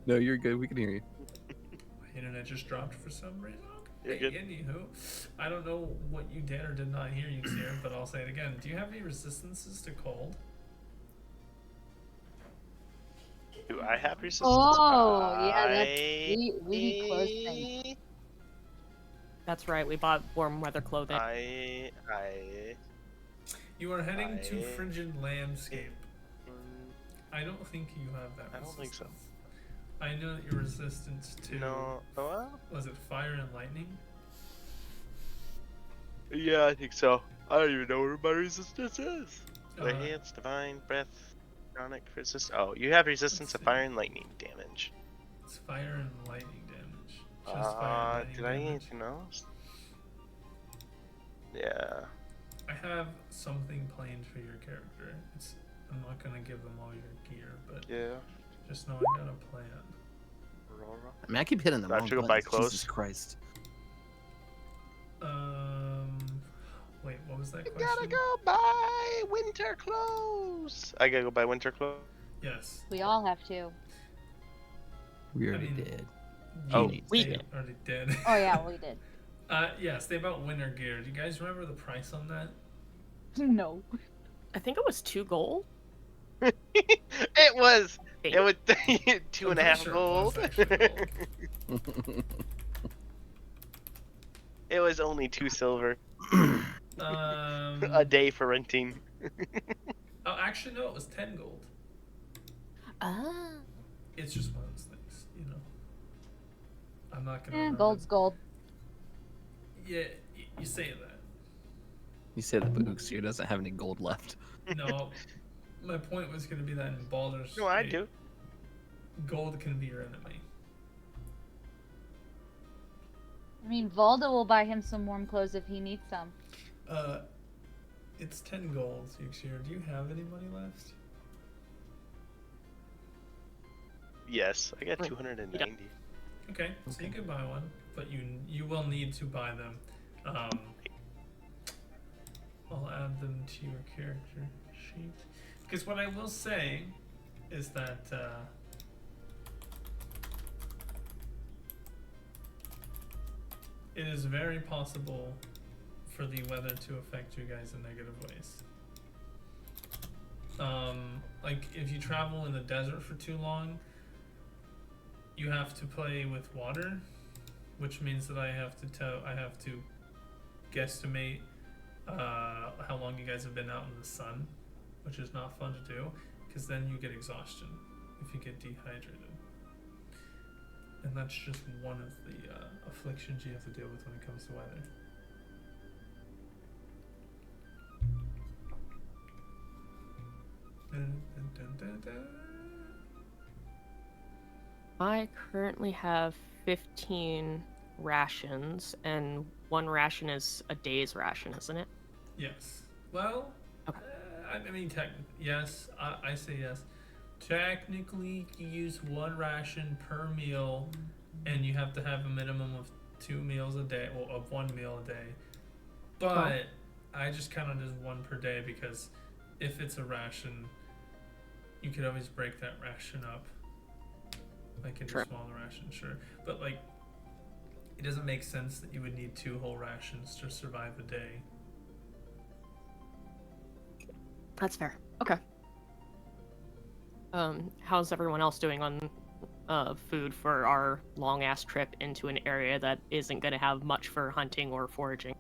No, you're good. We can hear you. My internet just dropped for some reason. You're Okay, good. anywho, I don't know what you did or did not hear, Yuxir, but I'll say it again. Do you have any resistances to cold? Do I have resistance? Oh, yeah, we need clothes things. That's right. We bought warm weather clothing. You are heading to I- Frigid Landscape. Mm, I don't think you have that I don't think resistance. so. I know that your resistance to... No. Well, Was it fire and lightning? yeah, I think so. I don't even know where my resistance is. Uh, Enhanced divine breath, chronic resist. Oh, you have resistance to Let's see. fire and lightning damage. It's fire and lightning damage. Just fire and lightning Did I damage. anything else? Yeah. I have something planned for your character. I'm not gonna give them all your gear, but Yeah. just know I got a plan. Aurora. I mean, I keep hitting the Do I have wrong to go buy buttons. clothes? Jesus Christ. Wait, what was that You question? gotta go buy winter clothes. I gotta go buy winter clothes. Yes. We all have to. We I already mean, did. Oh, we they did. already did. Oh yeah, we did. Yes, they bought winter gear. Do you guys remember the price on that? No. I think it was 2 gold. It was Eight. 2.5 I'm sure it gold. was actually gold. It was only 2 silver Um, a day for renting. Oh, actually, no, it was 10 gold. Ah. It's just one of those things, you know. I'm not gonna. remember. Gold's gold. Yeah, you say that. You said that Uxir doesn't have any gold left. No, my point was gonna be that in Baldur's No, I Gate, do. gold can be your enemy. I mean, Valda will buy him some warm clothes if he needs some. It's 10 gold, Yuxir. Do you have any money left? Yes, I got Wait, 290. Okay, so you can buy one, but you will need to buy them. I'll add them to your character sheet. Because what I will say is that it is very possible for the weather to affect you guys in negative ways. Like if you travel in the desert for too long, you have to play with water, which means that I have to guesstimate how long you guys have been out in the sun, which is not fun to do, because then you get exhaustion if you get dehydrated. And that's just one of the afflictions you have to deal with when it comes to weather. Dun, dun, dun, dun, dun. I currently have 15 rations, and 1 ration is a day's ration, isn't it? Yes. Well, Okay. I mean, yes. I say yes. Technically, you use 1 ration per meal, and you have to have a minimum of 2 meals a day, well, of 1 meal a day. But I just count it as 1 per day because if it's a ration, you could always break that ration up, like into Sure. smaller rations, sure. But like, it doesn't make sense that you would need 2 whole rations to survive a day. That's fair. Okay. How's everyone else doing on food for our long ass trip into an area that isn't going to have much for hunting or foraging?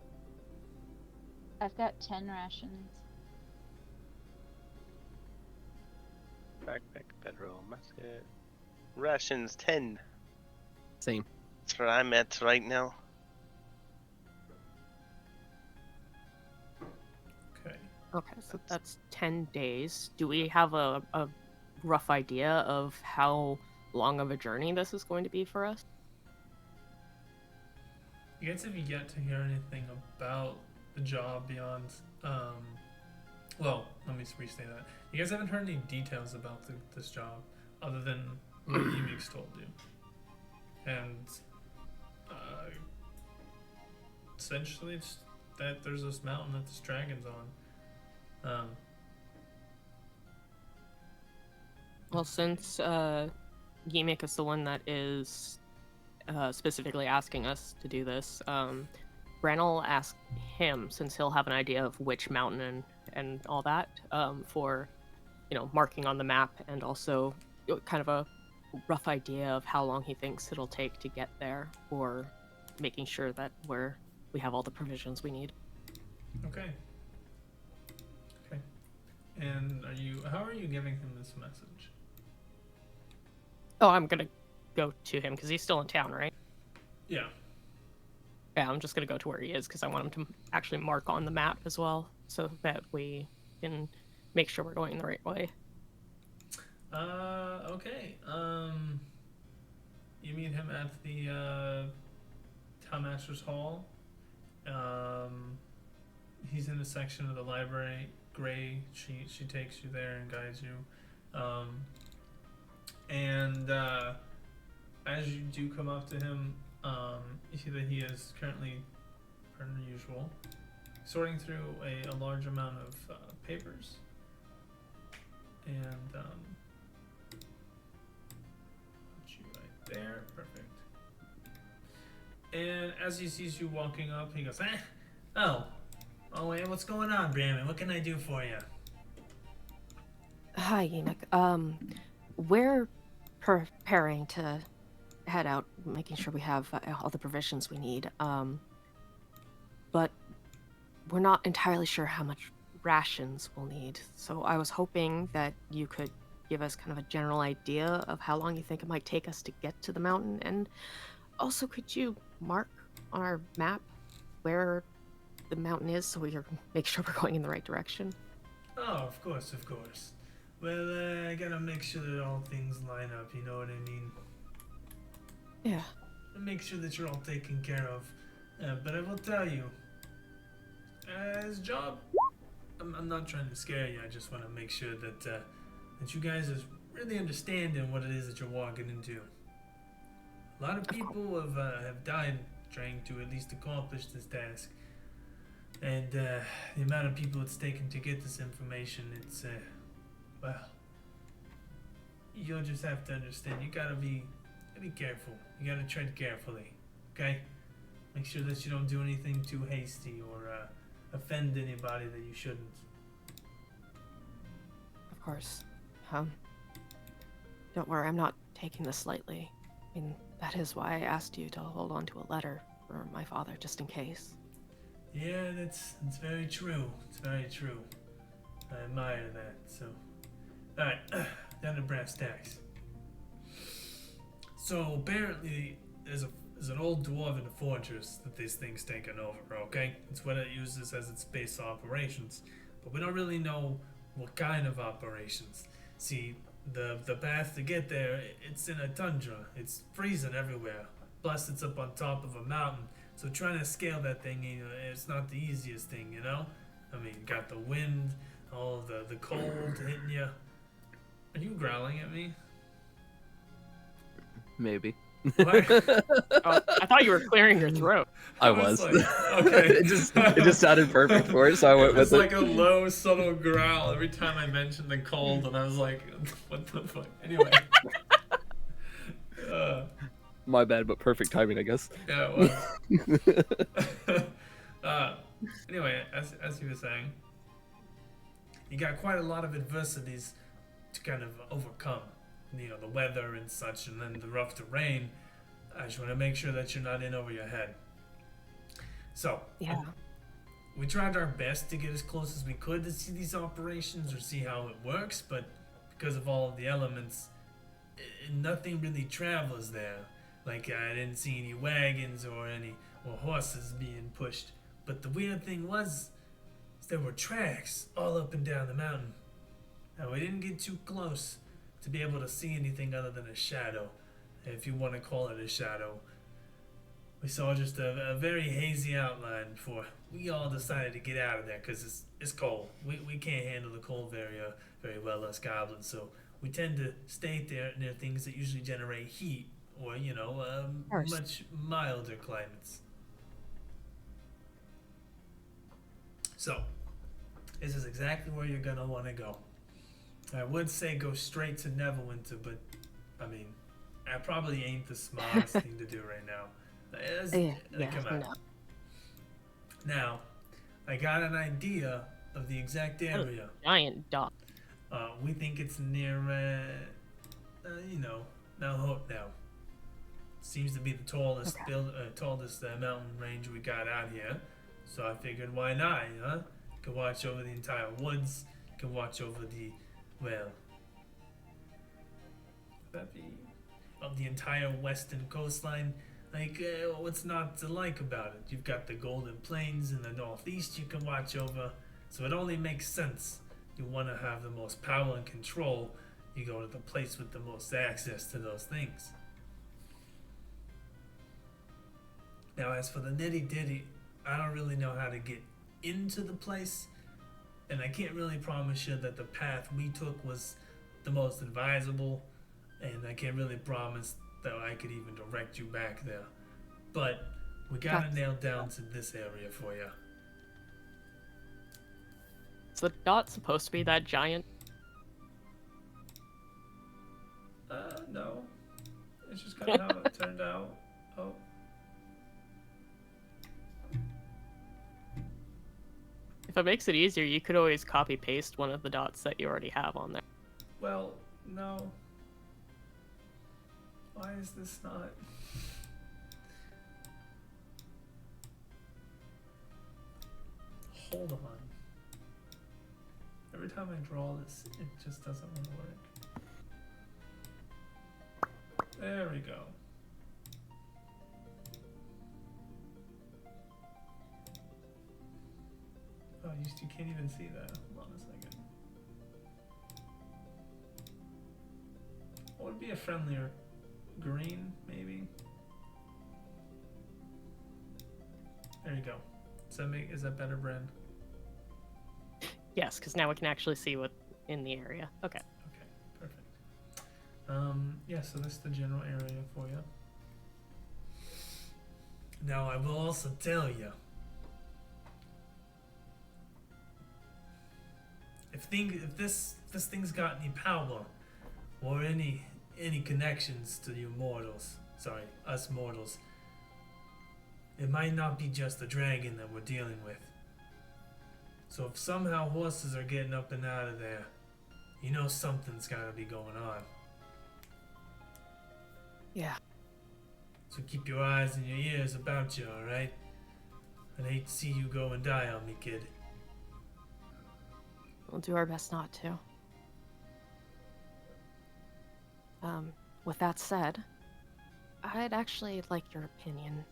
I've got 10 rations. Backpack, bedroll, musket. Rations 10. Same. That's where I'm at right now. Okay. Okay, so that's 10 days. Do we have a rough idea of how long of a journey this is going to be for us? You guys have yet to hear anything about the job beyond, well, let me restate that. You guys haven't heard any details about this job other than what Emix told you. And, essentially it's that there's this mountain that this dragon's on. Well, since Gimmick is the one that is specifically asking us to do this, Bran will ask him, since he'll have an idea of which mountain and all that, for, marking on the map, and also kind of a rough idea of how long he thinks it'll take to get there, or making sure that we have all the provisions we need. Okay. And how are you giving him this message? Oh, I'm gonna go to him because he's still in town, right? Yeah. Yeah, I'm just gonna go to where he is because I want him to actually mark on the map as well, so that we can make sure we're going the right way. Okay. You meet him at the Town Master's Hall. He's in a section of the library. Gray, she takes you there and guides you. And as you do come up to him, you see that he is currently, per usual, sorting through a large amount of papers. And put you right there, perfect. And as he sees you walking up, he goes, Oh, wait, what's going on, Brandon? What can I do for you? Hi, Enoch. We're preparing to head out, making sure we have all the provisions we need. But we're not entirely sure how much rations we'll need. So I was hoping that you could give us kind of a general idea of how long you think it might take us to get to the mountain. And also, could you mark on our map where the mountain is so we can make sure we're going in the right direction? Oh, of course. Well, I gotta make sure that all things line up, you know what I mean? Yeah. Make sure that you're all taken care of. But I will tell you, as a job, I'm not trying to scare you. I just want to make sure that that you guys is really understanding what it is that you're walking into. A lot of people have died trying to at least accomplish this task. And the amount of people it's taken to get this information, it's, well, you'll just have to understand. You gotta be careful. You gotta tread carefully, okay? Make sure that you don't do anything too hasty or offend anybody that you shouldn't. Of course. Don't worry, I'm not taking this lightly. I mean, that is why I asked you to hold on to a letter for my father, just in case. Yeah, that's very true. It's very true. I admire that. So, all right, down to brass tacks. So apparently, there's an old dwarven fortress that this thing's taken over. Okay, it's what it uses as its base operations, but we don't really know what kind of operations. See, the path to get there, it's in a tundra. It's freezing everywhere. Plus, it's up on top of a mountain. So trying to scale that thing, it's not the easiest thing, you know? I mean, got the wind, all the cold hitting you. Are you growling at me? Maybe. What? I thought you were clearing your throat. I was. Like, okay. it just sounded perfect for it, so I went with It's it. like a low, subtle growl every time I mentioned the cold, and I was like, what the fuck? Anyway. My bad, but perfect timing, I guess. Yeah, it was. Anyway, as you were saying, you got quite a lot of adversities to kind of overcome. You know, the weather and such, and then the rough terrain. I just want to make sure that you're not in over your head. So, Yeah. we tried our best to get as close as we could to see these operations or see how it works, but because of all of the elements, nothing really travels there. Like, I didn't see any wagons or horses being pushed. But the weird thing was there were tracks all up and down the mountain. Now, we didn't get too close to be able to see anything other than a shadow, if you want to call it a shadow. We saw just a very hazy outline before we all decided to get out of there because it's cold. We can't handle the cold very well, us goblins, so we tend to stay there near things that usually generate heat or, much milder climates. So, this is exactly where you're going to want to go. I would say go straight to Neverwinter, but, I mean, That probably ain't the smartest thing to do right now. Come on. No. Now, I got an idea of the exact area. Giant dot. We think it's near, now. Seems to be the tallest mountain range we got out here. So I figured, why not, huh? Could watch over the entire woods. Could watch over the, well, that be of the entire western coastline. Like, what's not to like about it? You've got the Golden Plains in the northeast you can watch over. So it only makes sense. You want to have the most power and control. You go to the place with the most access to those things. Now, as for the nitty-ditty, I don't really know how to get into the place, and I can't really promise you that the path we took was the most advisable, and I can't really promise that I could even direct you back there. But we got it nailed down to this area for you. Is the dot supposed to be that giant? No. It's just kind of how it turned out. Oh. If it makes it easier, you could always copy paste one of the dots that you already have on there. Well, no. Why is this not? Hold on. Every time I draw this, it just doesn't want to work. There we go. Oh, you can't even see that. Hold on a second. What would be a friendlier green, maybe? There you go. Is that better, Bren? Yes, because now we can actually see what's in the area. Okay. Okay, perfect. Yeah, so that's the general area for you. Now, I will also tell you, if this thing's got any power or any connections to you mortals, sorry, us mortals, it might not be just the dragon that we're dealing with. So if somehow horses are getting up and out of there, you know something's gotta be going on. Yeah. So keep your eyes and your ears about you, alright? I'd hate to see you go and die on me, kid. We'll do our best not to. With that said, I'd actually like your opinion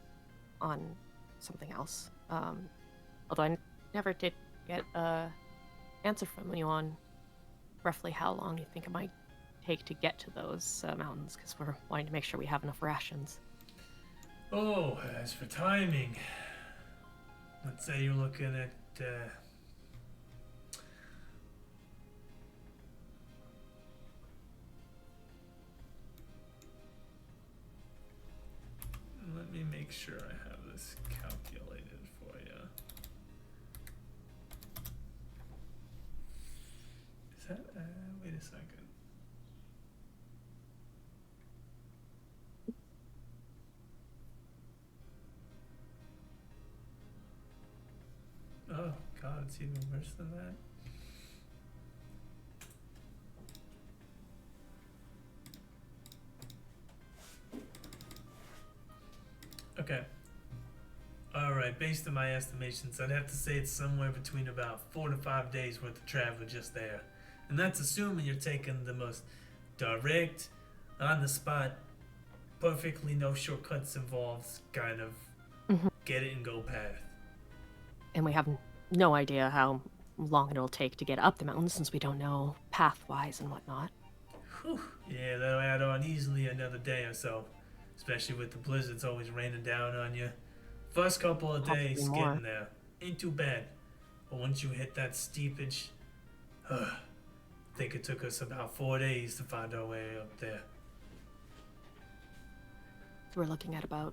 on something else. Although I never did get an answer from you on roughly how long you think it might take to get to those mountains, because we're wanting to make sure we have enough rations. Oh, as for timing, let's say you're looking at let me make sure I have this calculated for you. Is that, wait a second. Oh, God, it's even worse than that. Okay. Alright, based on my estimations, I'd have to say it's somewhere between about 4 to 5 days worth of travel just there. And that's assuming you're taking the most direct, on the spot, perfectly no shortcuts involved kind of get it and go path. And we have no idea how long it'll take to get up the mountain since we don't know path-wise and whatnot. Whew. Yeah, that'll add on easily another day or so. Especially with the blizzards always raining down on you. First couple of days getting there ain't too bad. But once you hit that steepage, I think it took us about 4 days to find our way up there. So we're looking at about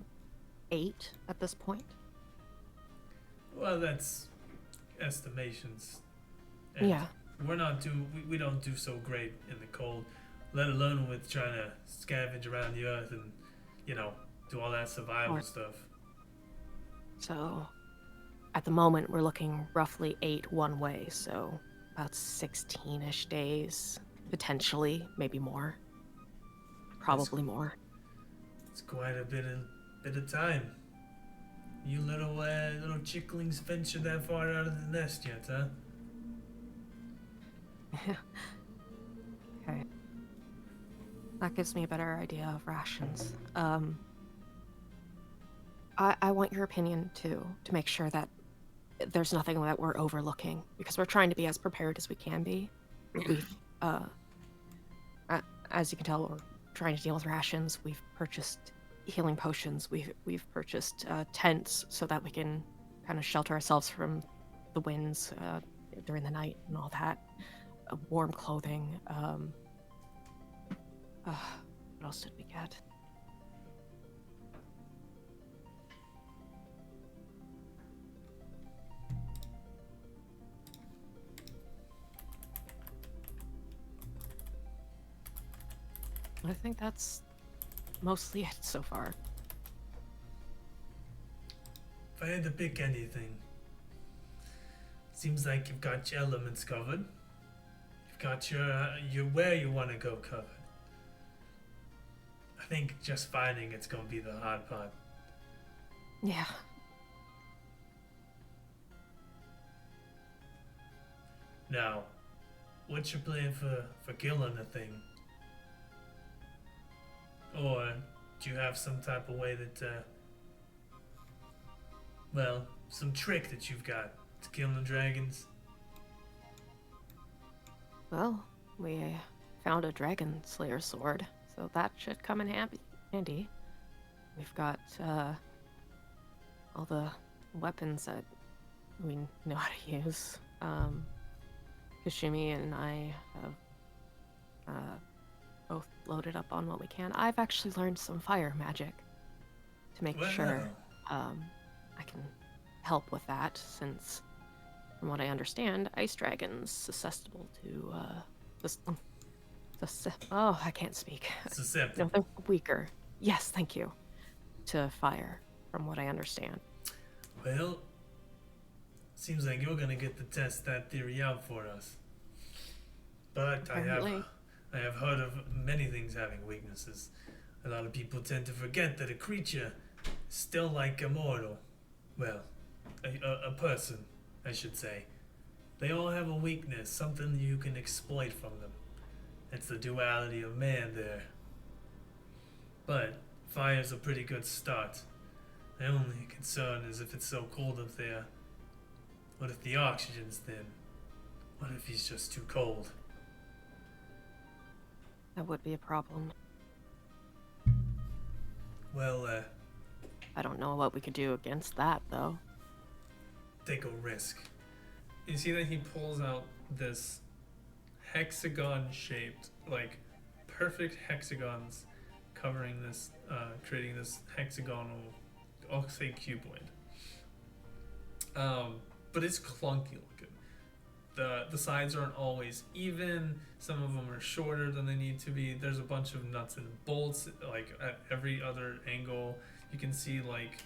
8 at this point. Well, that's estimations. And yeah. we don't do so great in the cold. let alone with trying to scavenge around the earth and, you know, do all that survival stuff. So, at the moment, we're looking roughly 8 one way, so about 16-ish days, potentially, maybe more. Probably more. It's quite a bit of time. You little chicklings ventured that far out of the nest yet, huh? Okay. That gives me a better idea of rations. I want your opinion too, to make sure that there's nothing that we're overlooking, because we're trying to be as prepared as we can be. We've, as you can tell, we're trying to deal with rations. We've purchased healing potions. We've purchased tents so that we can kind of shelter ourselves from the winds during the night and all that. Warm clothing. What else did we get? I think that's mostly it so far. If I had to pick anything, seems like you've got your elements covered. You've got your where you want to go covered. I think just finding it's gonna be the hard part. Yeah. Now, what's your plan for killing the thing? Or do you have some type of way that, well, some trick that you've got to kill the dragons? Well, we found a dragon slayer sword, so that should come in handy. We've got all the weapons that we know how to use. Kashumi and I have both loaded up on what we can. I've actually learned some fire magic to make sure I can help with that, since from what I understand, ice dragons susceptible to I can't speak. Susceptible. No, they're weaker. Yes, thank you. To fire, from what I understand. Well, seems like you're gonna get to test that theory out for us. But Apparently. I have heard of many things having weaknesses. A lot of people tend to forget that a creature is still like a mortal. Well, a person, I should say. They all have a weakness, something you can exploit from them. It's the duality of man there. But fire's a pretty good start. The only concern is if it's so cold up there. What if the oxygen's thin? What if he's just too cold? That would be a problem. Well, I don't know what we could do against that, though. take a risk. You see that he pulls out this hexagon-shaped, like perfect hexagons covering this, creating this hexagonal, I'll say cuboid. But it's clunky looking. The sides aren't always even. Some of them are shorter than they need to be. There's a bunch of nuts and bolts like at every other angle. You can see like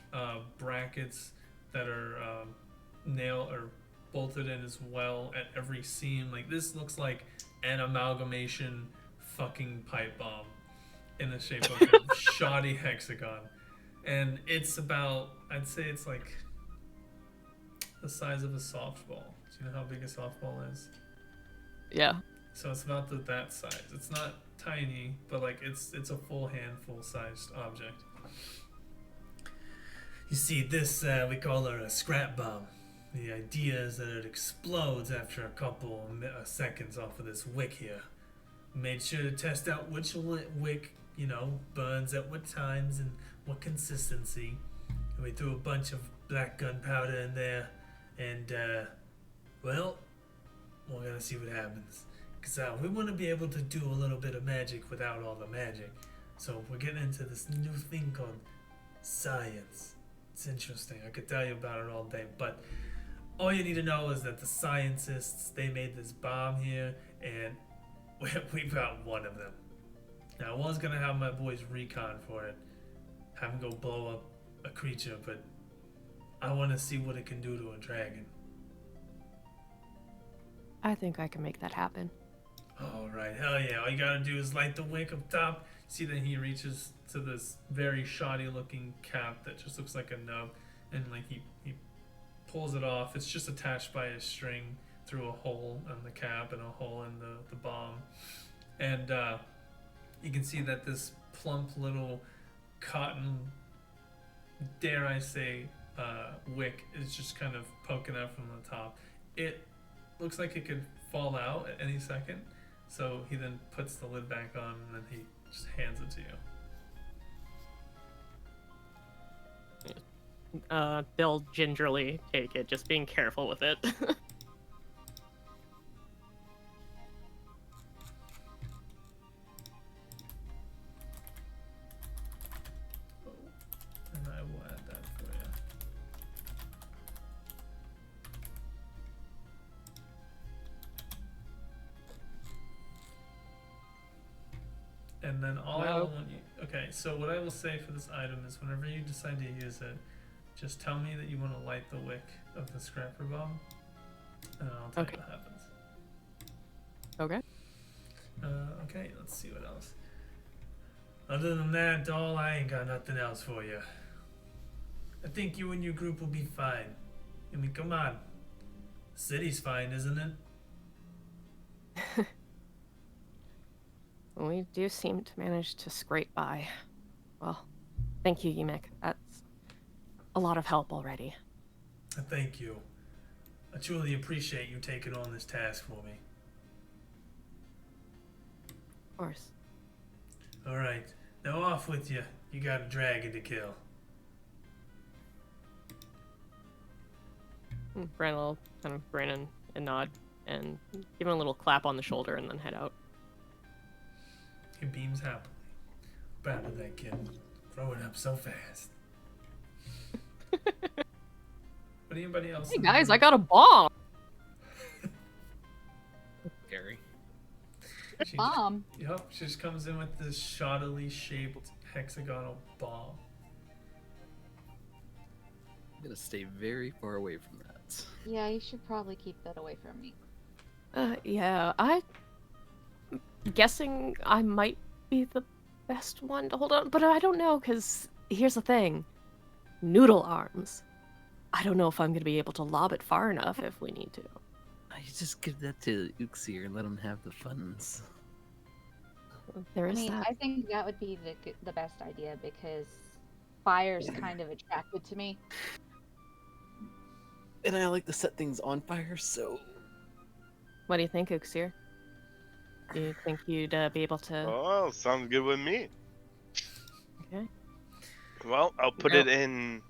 brackets that are nailed or bolted in as well at every seam. Like this looks like an amalgamation fucking pipe bomb in the shape of a shoddy hexagon. And it's about, I'd say it's like the size of a softball. Do you know how big a softball is? Yeah. So it's about that size. It's not tiny, but like it's a full handful sized object. You see, this we call her a scrap bomb. The idea is that it explodes after a couple seconds off of this wick here. Made sure to test out which wick, you know, burns at what times and what consistency. And we threw a bunch of black gunpowder in there, and well, we're gonna see what happens. Cause we want to be able to do a little bit of magic without all the magic. So we're getting into this new thing called science. It's interesting. I could tell you about it all day, but all you need to know is that the scientists, they made this bomb here, and we got one of them. Now, I was gonna have my boys recon for it, have them go blow up a creature, but I want to see what it can do to a dragon. I think I can make that happen. All right, hell yeah! All you gotta do is light the wick up top. See that he reaches to this very shoddy-looking cap that just looks like a nub, and like he pulls it off. It's just attached by a string through a hole in the cap and a hole in the bomb, and you can see that this plump little cotton, dare I say, wick is just kind of poking out from the top. It looks like it could fall out at any second, so he then puts the lid back on and then he just hands it to you. They'll gingerly take it, just being careful with it. And I will add that for you. And then all I will want you. Okay, so what I will say for this item is whenever you decide to use it, just tell me that you want to light the wick of the scrapper bomb, and I'll tell you what happens. Okay. Okay, let's see what else. Other than that, doll, I ain't got nothing else for you. I think you and your group will be fine. I mean, come on. The city's fine, isn't it? We do seem to manage to scrape by. Well, thank you, Yimik. That's a lot of help already. Thank you. I truly appreciate you taking on this task for me. Of course. Alright, now off with you. You got a dragon to kill. Bran will kind of grin and nod and give him a little clap on the shoulder and then head out. He beams happily. Proud of that kid. Growing up so fast. But anybody else? Hey guys, I got a bomb! Gary. Bomb. Yep, she just comes in with this shoddily shaped hexagonal bomb. I'm gonna stay very far away from that. Yeah, you should probably keep that away from me. Yeah, I'm guessing I might be the best one to hold on, but I don't know, because here's the thing. Noodle arms. I don't know if I'm going to be able to lob it far enough if we need to. I just give that to Uxir and let him have the funs. There I is mean, that. I think that would be the best idea because fire's kind of attracted to me. And I like to set things on fire, so... What do you think, Uxir? Do you think you'd be able to... Oh, sounds good with me. Okay. Well, I'll put it in.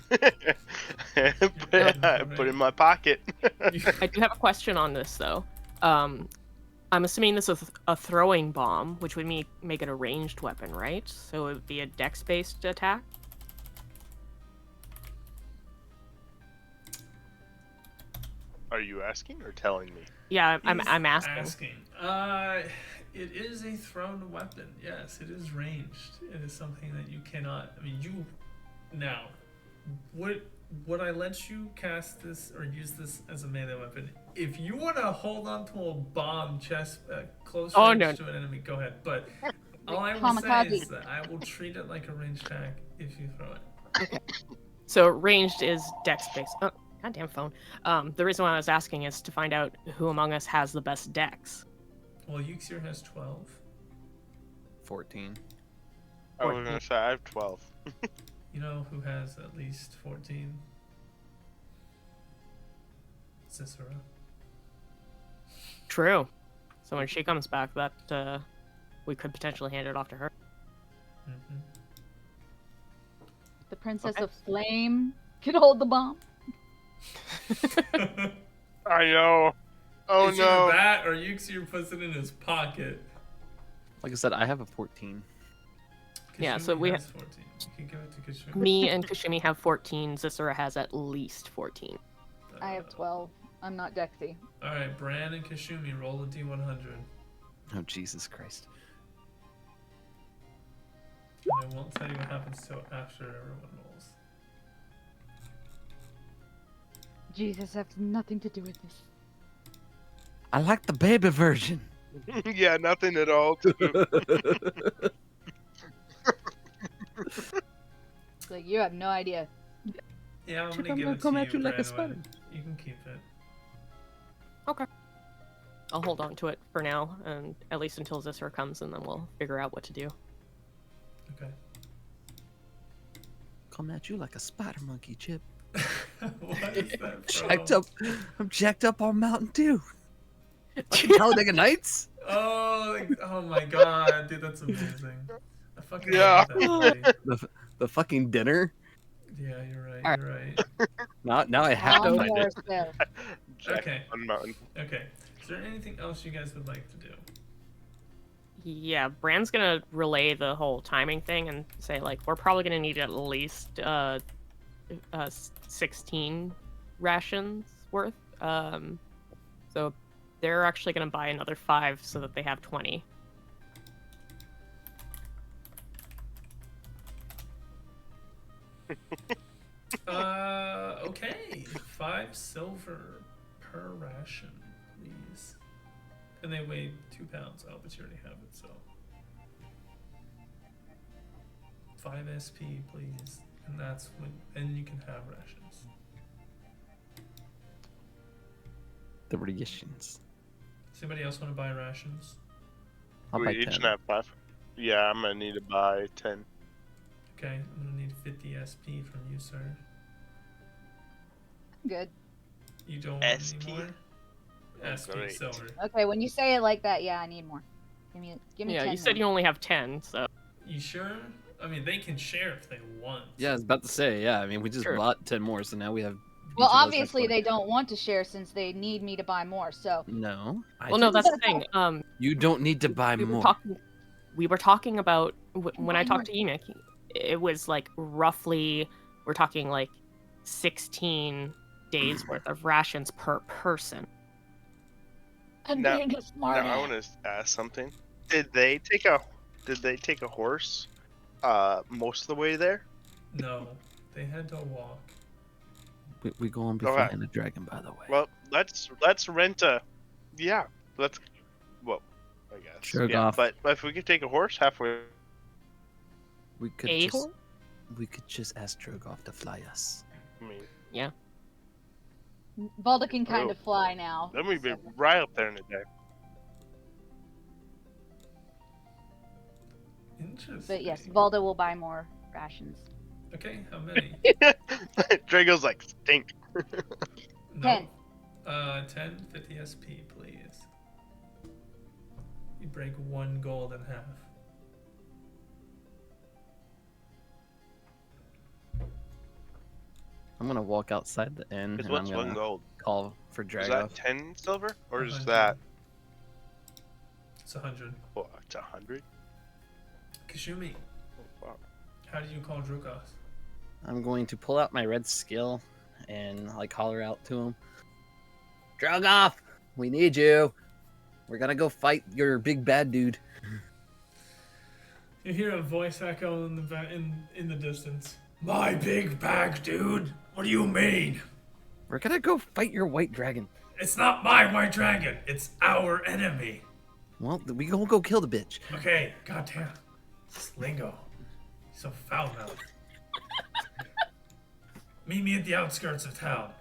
put it in my pocket. I do have a question on this, though. I'm assuming this is a throwing bomb, which would make it a ranged weapon, right? So it would be a dex-based attack? Are you asking or telling me? Yeah, I'm He's asking. It is a thrown weapon. Yes, it is ranged. It is something that you cannot. I mean, you. Now, would I let you cast this or use this as a melee weapon? If you want to hold on to a bomb close range to an enemy, go ahead. But all I will say is that I will treat it like a ranged attack if you throw it. Okay. So ranged is dex-based. Oh, goddamn phone. The reason why I was asking is to find out who among us has the best dex. Well, Uxir has 12. 14. I was gonna say I have 12. You know who has at least 14? Cicera. True. So when she comes back, that we could potentially hand it off to her. Mm-hmm. The Princess of Flame could hold the bomb. I know. Oh it's no. Either that or Uxir puts it in his pocket. Like I said, I have a 14. Yeah, so we has 14. You can give it to Kashumi. Me and Kashumi have 14. Zissara has at least 14. I have 12. I'm not Dexy. Alright, Bran and Kashumi, roll a d100. Oh, Jesus Christ. And I won't tell you what happens till after everyone rolls. Jesus, has nothing to do with this. I like the baby version. Yeah, nothing at all to do. Like, you have no idea. Yeah, I'm Chip, gonna I'm give gonna it come to at you, you like a Branwen. spider. You can keep it. I'll hold on to it for now, and at least until Zisser comes, and then we'll figure out what to do. Okay. Coming at you like a spider monkey, Chip. What is that Jacked from? up. I'm jacked up on Mountain Dew. Fucking Talladega Nights. Oh my god, dude, that's amazing. I fucking Yeah. love that movie. The fucking dinner. Yeah, you're right. Alright. You're right. Now I have to On find your it. spell. Jack Okay. on mountain. Okay. Is there anything else you guys would like to do? Yeah, Bran's gonna relay the whole timing thing and say, like, we're probably gonna need at least 16 rations worth. So they're actually gonna buy another 5 so that they have 20. Okay. 5 silver per ration, please. And they weigh 2 pounds. Oh, but you already have it, so. 5 SP, please. And that's when, and you can have rations. The rations. Does anybody else want to buy rations? I'll We buy each 10. have 5. Yeah, I'm gonna need to buy 10. Okay, I'm gonna need 50 SP from you, sir. Good. You don't want SP? any more? Oh, SP great. silver. Okay, when you say it like that, yeah, I need more. Give me Yeah, 10 you said more. you only have 10, so. You sure? I mean, they can share if they want. Yeah, I was about to say. Yeah, I mean, we just Sure. bought 10 more, so now we have. Well, each of us has obviously 20. they don't want to share since they need me to buy more. So No. Well, no, do. that's the thing. You don't need to buy more. We were talking about when I Buy talked to Emic, it was like roughly we're talking like 16 days worth of rations per person. I'm Now- being a smart Now I want to ask something. Did they take a horse most of the way there? No, they had to walk. We go on before the dragon, by the way. Well, let's rent a. Yeah, let's. Well, I guess. Sure, yeah, Goff. but if we could take a horse halfway. We could A just horse? ask Drogoff to fly us. I mean, Valda can kind Oh. of fly now. then we'd be so- right up there in a day. Interesting. But yes, Valda will buy more rations. Okay, how many? Drago's like stink. No. 10, 50 SP, please. You break 1 gold in half. I'm gonna walk outside the inn Because and I'm what's gonna 1 gold? call for Is Dragoff. that 10 silver or is 100. that? It's 100. Oh, it's 100. Kashumi, Oh, wow. how do you call Drukos? I'm going to pull out my red skill and like holler out to him. Drogoff, we need you. We're gonna go fight your big bad dude. You hear a voice echo in the distance. My big bag, dude. What do you mean? We're gonna go fight your white dragon. It's not my white dragon. It's our enemy. Well, we gonna go kill the bitch. Okay, goddamn. This lingo. So foul mouthed. Meet me at the outskirts of town.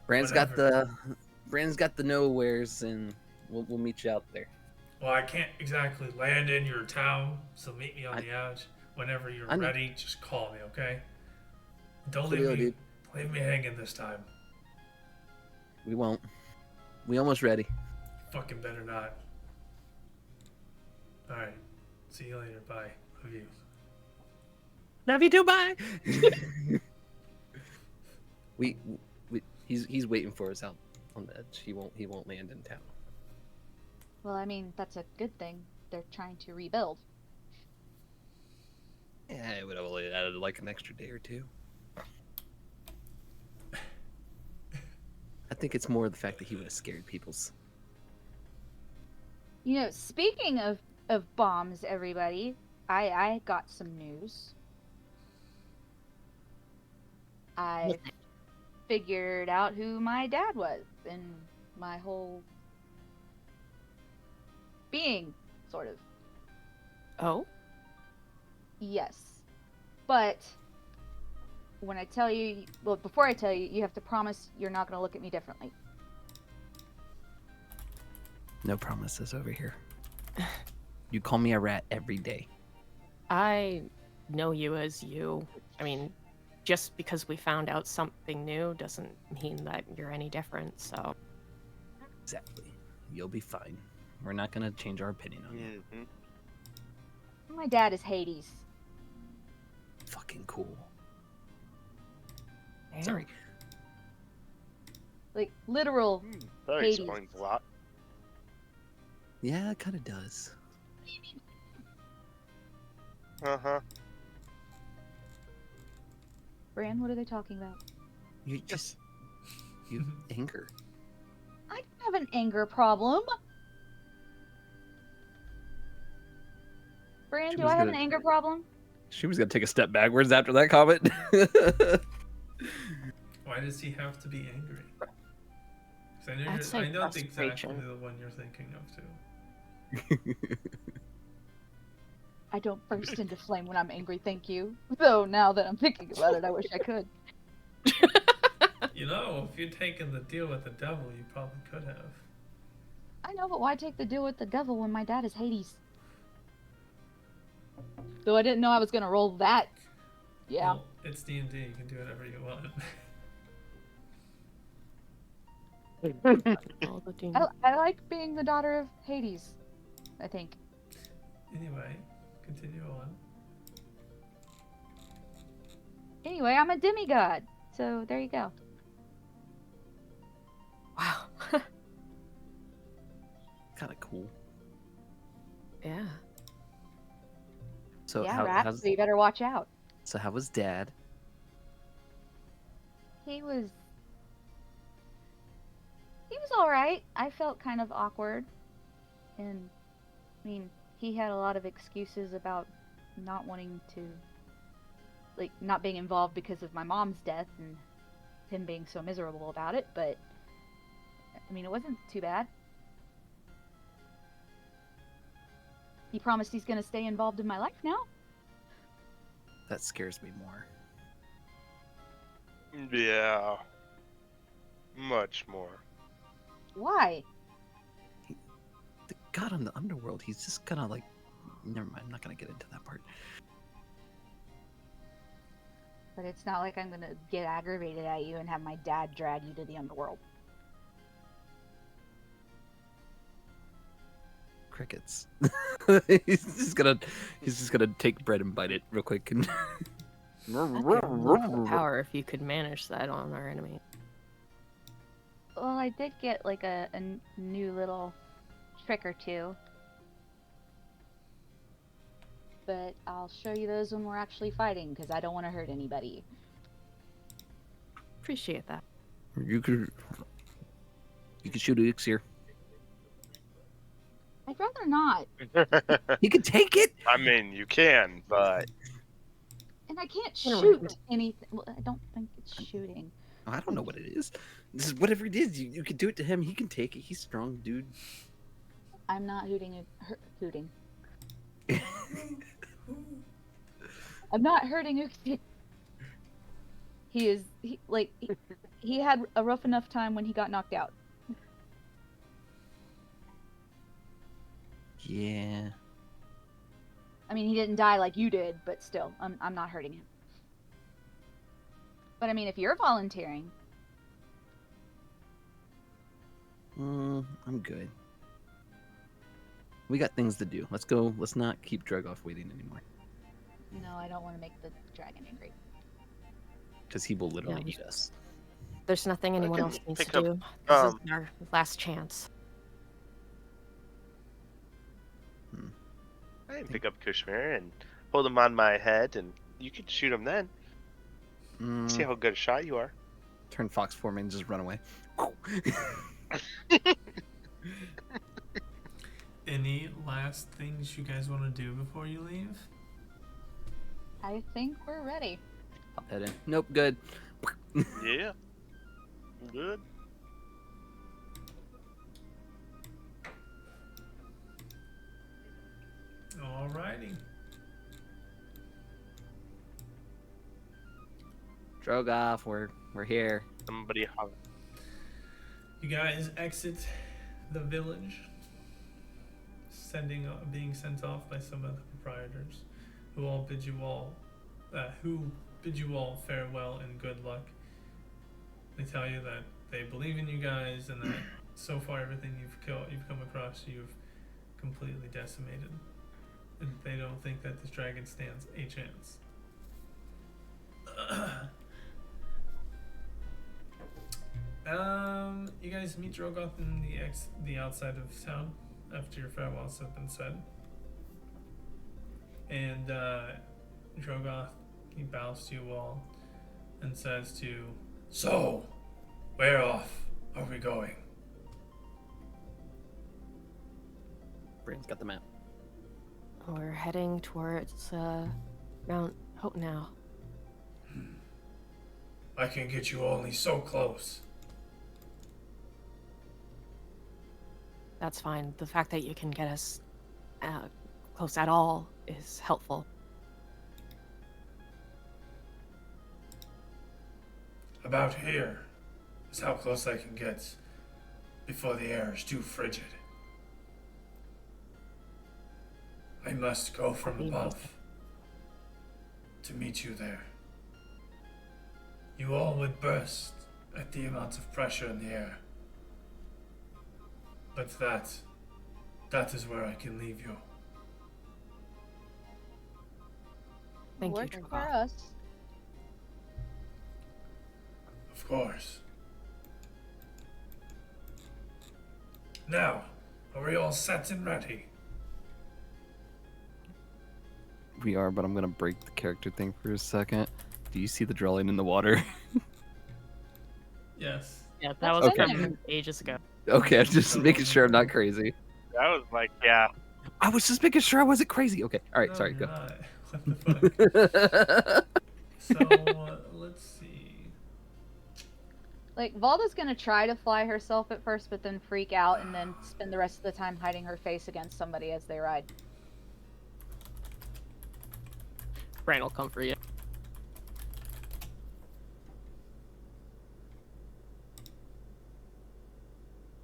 Brand's got the nowheres, and we'll meet you out there. Well, I can't exactly land in your town, so meet me on the edge. Whenever you're I know. ready, just call me, okay? Don't Coolio, dude. leave me hanging this time. We won't. We almost ready. Fucking better not. Alright. See you later. Bye. Love you. Love you too. Bye. He's waiting for us out on the edge. He won't land in town. Well, I mean, that's a good thing. They're trying to rebuild. Yeah, it would have only added like an extra day or two. I think it's more the fact that he would have scared people's. You know, speaking of bombs, everybody, I got some news. I figured out who my dad was and my whole being, sort of. Oh? Yes. But when I tell you, well, before I tell you, you have to promise you're not going to look at me differently. No promises over here. You call me a rat every day. I know you as you. I mean, just because we found out something new doesn't mean that you're any different, so. Exactly. You'll be fine. We're not gonna change our opinion on you. Mm-hmm. My dad is Hades. Fucking cool. Damn. Sorry. Like, literal That Hades. explains a lot. Yeah, it kind of does. Uh-huh. Bran, what are they talking about? You just... You anger. I don't have an anger problem. Bran, She do was I have gonna- an anger problem? She was gonna take a step backwards after that comment. Why does he have to be angry? 'Cause I'd say I know exactly frustration. the one you're thinking of too. I don't burst into flame when I'm angry, thank you. Though now that I'm thinking about it, I wish I could. You know, if you'd taken the deal with the devil, you probably could have. I know, but why take the deal with the devil when my dad is Hades? Though I didn't know I was gonna roll that. Yeah. Well, it's D&D. You can do whatever you want. All the demons. I like being the daughter of Hades, I think. Anyway, continue on. Anyway, I'm a demigod, so there you go. Wow. Kind of cool. Yeah. So yeah, how, rat, how's, so you better watch out. so how was Dad? He was alright. I felt kind of awkward. And, I mean, he had a lot of excuses about not wanting to, like, not being involved because of my mom's death and him being so miserable about it, but, I mean, it wasn't too bad. He promised he's gonna stay involved in my life now. That scares me more. Yeah. Much more. Why? The god in the underworld, he's just gonna like... Never mind, I'm not gonna get into that part. But it's not like I'm gonna get aggravated at you and have my dad drag you to the underworld. Crickets. he's just gonna take bread and bite it real quick and... That'd be a lot of power if you could manage that on our enemy. Well, I did get like a new little trick or two. But I'll show you those when we're actually fighting, because I don't want to hurt anybody. Appreciate that. You could shoot Elixir. I'd rather not. He could take it. I mean, you can, but And I can't Whatever. shoot anything. Well, I don't think it's shooting. I don't know what it is. This is whatever it is. You can do it to him. He can take it. He's strong, dude. I'm not hooting. I'm not hurting Uxie. He had a rough enough time when he got knocked out. Yeah. I mean, he didn't die like you did, but still, I'm not hurting him. But I mean, if you're volunteering, I'm good. We got things to do. Let's go. Let's not keep Dragoff waiting anymore. no, I don't want to make the dragon angry. Because he will literally Yeah. eat us. There's nothing anyone can else needs pick to up, do. This is um, our last chance. I can pick up Kushmir and hold him on my head, and you can shoot him then. See how good a shot you are. Turn Fox for me and just run away. Any last things you guys want to do before you leave? I think we're ready. Pop that in. Nope, good. Yeah. Good. Alrighty. Drogoff, we're here. Somebody holler. You guys exit the village, being sent off by some of the proprietors, who bid you all farewell and good luck. They tell you that they believe in you guys and that so far everything you've come across, you've completely decimated, and they don't think that this dragon stands a chance. You guys meet Drogoth in the outside of town after your farewells have been said. And Drogoth, he bows to you all and says to you, "So, where off are we going?" Brain's got the map. We're heading towards Mount Hope now. I can get you only so close. That's fine. The fact that you can get us close at all is helpful. About here is how close I can get before the air is too frigid. I must go from above to meet you there. You all would burst at the amount of pressure in the air. But that is where I can leave you. Thank you, Working for Drogoth. us. Of course. Now, are we all set and ready? We are, but I'm gonna break the character thing for a second. Do you see the drawing in the water? Yes. Yeah, that That's was okay. from ages ago. Okay, I'm just making sure I'm not crazy. That was like, yeah. I was just making sure I wasn't crazy. Okay, all right, No, sorry, you're go. not. What the fuck? So, let's see. Like, Valda's gonna try to fly herself at first, but then freak out and then spend the rest of the time hiding her face against somebody as they ride. Brain will come for you.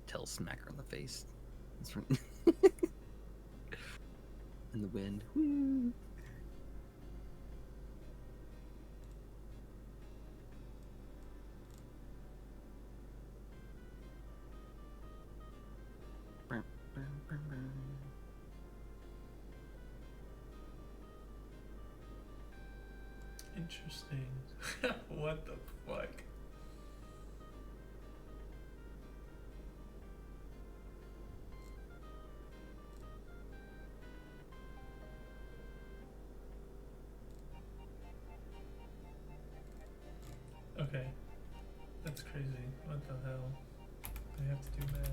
Tell smack her in the face. That's right. In the wind. Woo. Interesting. What the fuck? Okay. That's crazy. What the hell? I have to do math.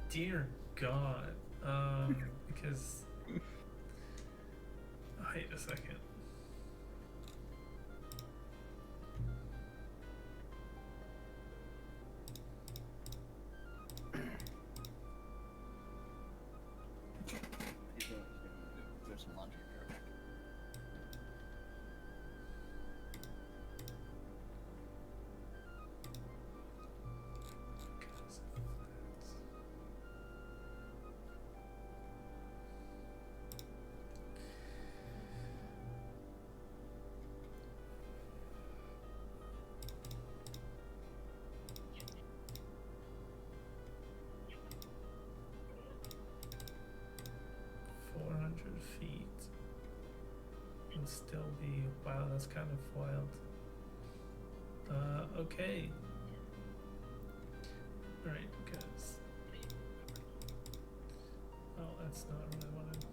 Dear God. Because. Wait a second. There's some laundry here. And still be, wow, that's kind of wild. Okay. Alright, guys. Oh, that's not what I wanted.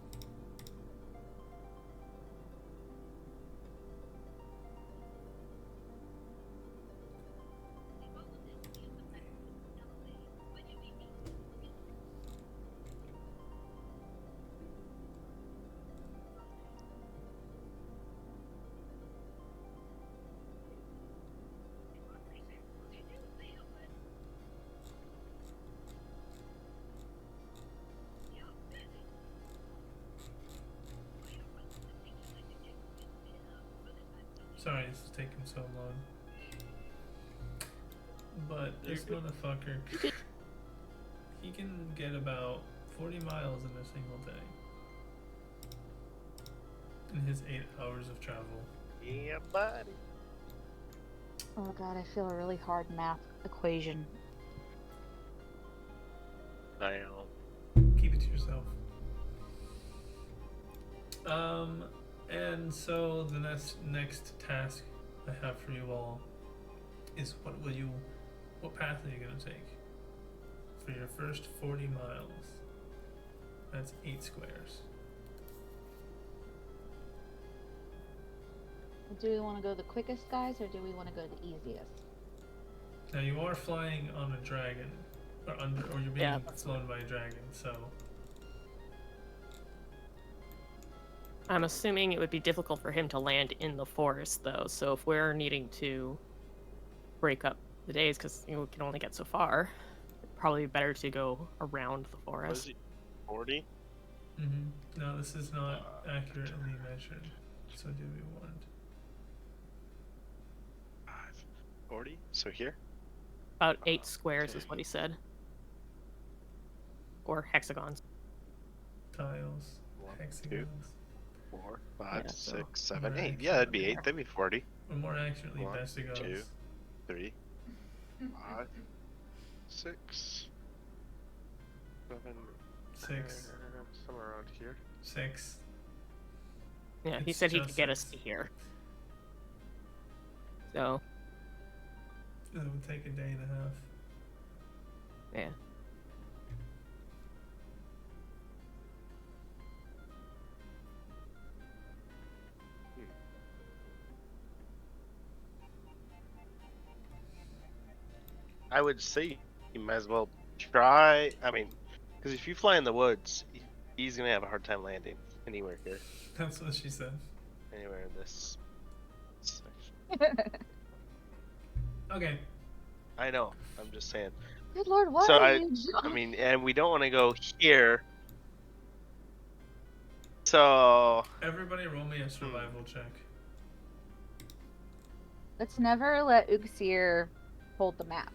Sorry, this is taking so long. But this motherfucker, he can get about 40 miles in a single day. In his 8 hours of travel. Yeah, buddy. Oh god, I feel a really hard math equation. I know. Keep it to yourself. And so the next task I have for you all is what path are you gonna take for your first 40 miles? That's 8 squares. Do we want to go the quickest, guys, or do we want to go the easiest? Now you are flying on a dragon, or you're being Yeah, that's flown by a dragon. So I'm assuming it would be difficult for him to land in the forest, though. So if we're needing to break up the days, because we can only get so far, probably better to go around the Was forest. he 40? no, this is not accurately measured. So do we want? 40? So here? About 8 squares is what he said. Or hexagons. Tiles, 1, 2, hexagons. 4, 5, Yeah, so 6, 7, more 8. Yeah, that'd be 8. accurately. That'd be 40. Or more accurately, 1, bestigons. 2, 3, 5, 6, 7, 6. somewhere around here. 6. Yeah, he It's said he could just get us 6. to here. So, It would take a day and a half. yeah. I would say you might as well try. I mean, because if you fly in the woods, he's gonna have a hard time landing anywhere here, That's what she said. anywhere in this section. Okay. I know. I'm just saying. Good lord, what So are I you doing? mean, and we don't want to go here. So Everybody roll me a survival check. Let's never let Uxir hold the map.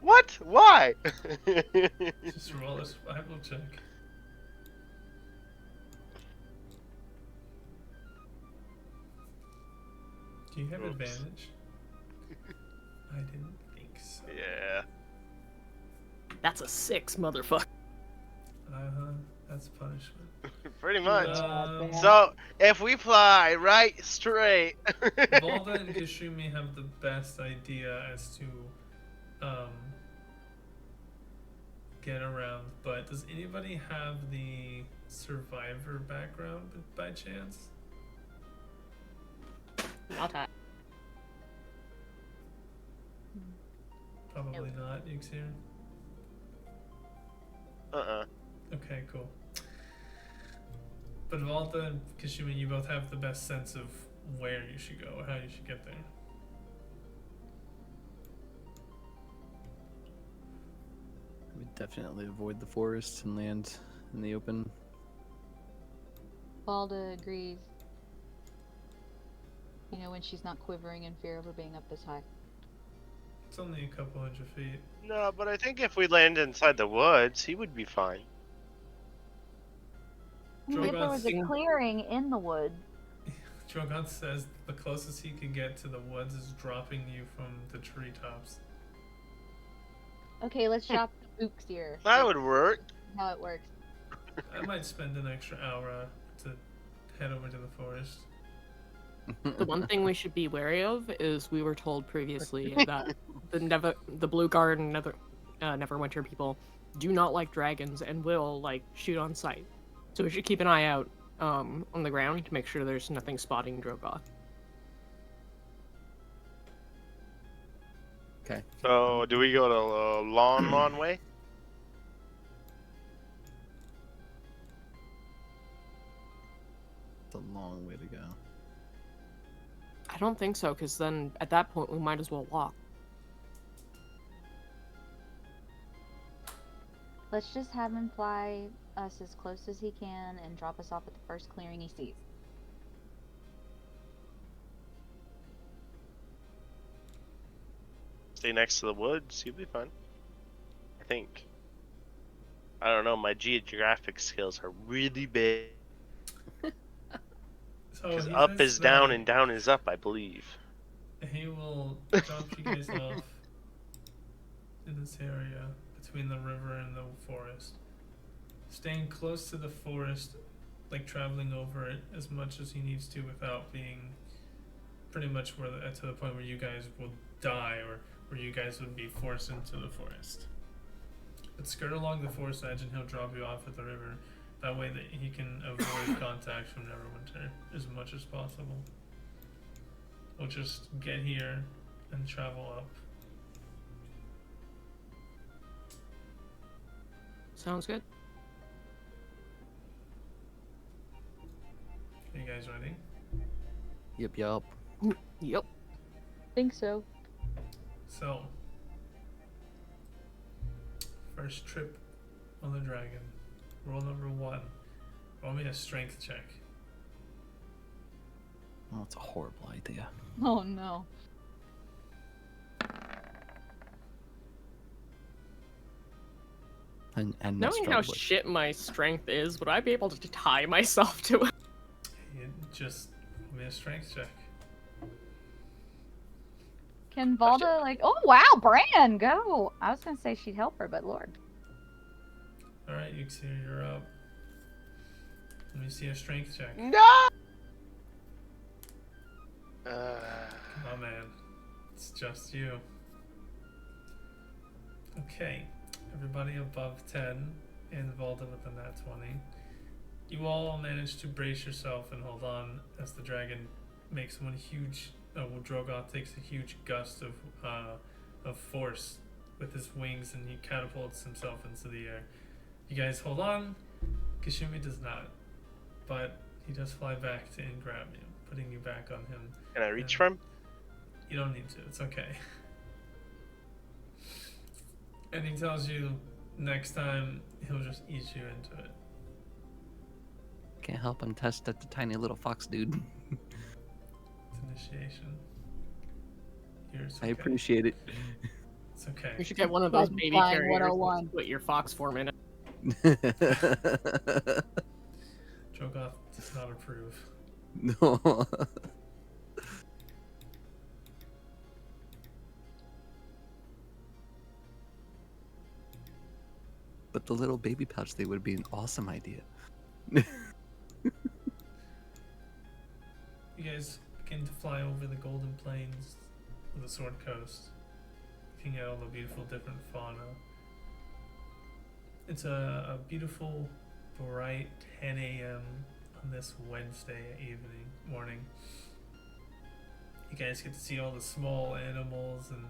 what? Why? Just roll a survival check. Do you have Oops. advantage? I didn't think so. Yeah. That's a 6, motherfucker. That's punishment. Pretty much. Um, So if we fly right straight. Volda and Kishumi have the best idea as to get around, but does anybody have the survivor background by chance? Not I. Probably not, Uxir. Okay, cool. But Volta and Kishumi, you both have the best sense of where you should go or how you should get there. I would definitely avoid the forest and land in the open. Balda agrees. You know, when she's not quivering in fear of her being up this high. It's only a couple hundred feet. No, but I think if we land inside the woods, he would be fine. If there was a Drogon- clearing in the woods, Drogon says the closest he can get to the woods is dropping you from the treetops. okay, let's drop Uxir. That would work. How it works. I might spend an extra hour to head over to the forest. The one thing we should be wary of is we were told previously that the Blue Guard and Neverwinter people do not like dragons and will like shoot on sight. So we should keep an eye out on the ground to make sure there's nothing spotting Drogoth. Okay. So do we go to Lawn Way? It's a long way to go. I don't think so, because then at that point we might as well walk. Let's just have him fly us as close as he can and drop us off at the first clearing he sees. Stay next to the woods, you'll be fine. I think. I don't know, my geographic skills are really big. So Because he up says is down that and down is up, I believe. he will drop you guys off in this area between the river and the forest. Staying close to the forest, like traveling over it as much as he needs to without being pretty much to the point where you guys will die or where you guys would be forced into the forest. But skirt along the forest edge and he'll drop you off at the river. That way that he can avoid contact from Neverwinter as much as possible. We'll just get here and travel up. Sounds good. Are you guys ready? Yep, yep. Yep. Think so. So, first trip on the dragon. Rule number 1. Roll me a strength check. Oh, that's a horrible idea. Oh no. And Knowing how shit my strength is, would I be able to tie myself to it? You just roll me a strength check. Can Valda like? Oh wow, Bran, go! I was gonna say she'd help her, but Lord. Alright, Yuxir, you're up. Let me see a strength check. No! Come on, man. It's just you. Okay. Everybody above 10 and Valda with a nat 20. You all manage to brace yourself and hold on as the dragon makes one huge... Drogoth takes a huge gust of force with his wings and he catapults himself into the air. You guys hold on. Kashumi does not. But he does fly back to and grab you, putting you back on him. Can I reach for him? You don't need to. It's okay. And he tells you next time he'll just eat you into it. Can't help him test at the tiny little fox dude. It's initiation. Here's I appreciate it. It's okay. You should get one of those Dragon baby flying carriers 101. and put your fox form in it. Drogoth does not approve. No. But the little baby pouch thing would be an awesome idea. You guys begin to fly over the Golden Plains of the Sword Coast, looking at all the beautiful different fauna. It's a beautiful, bright 10 a.m. on this Wednesday morning. You guys get to see all the small animals and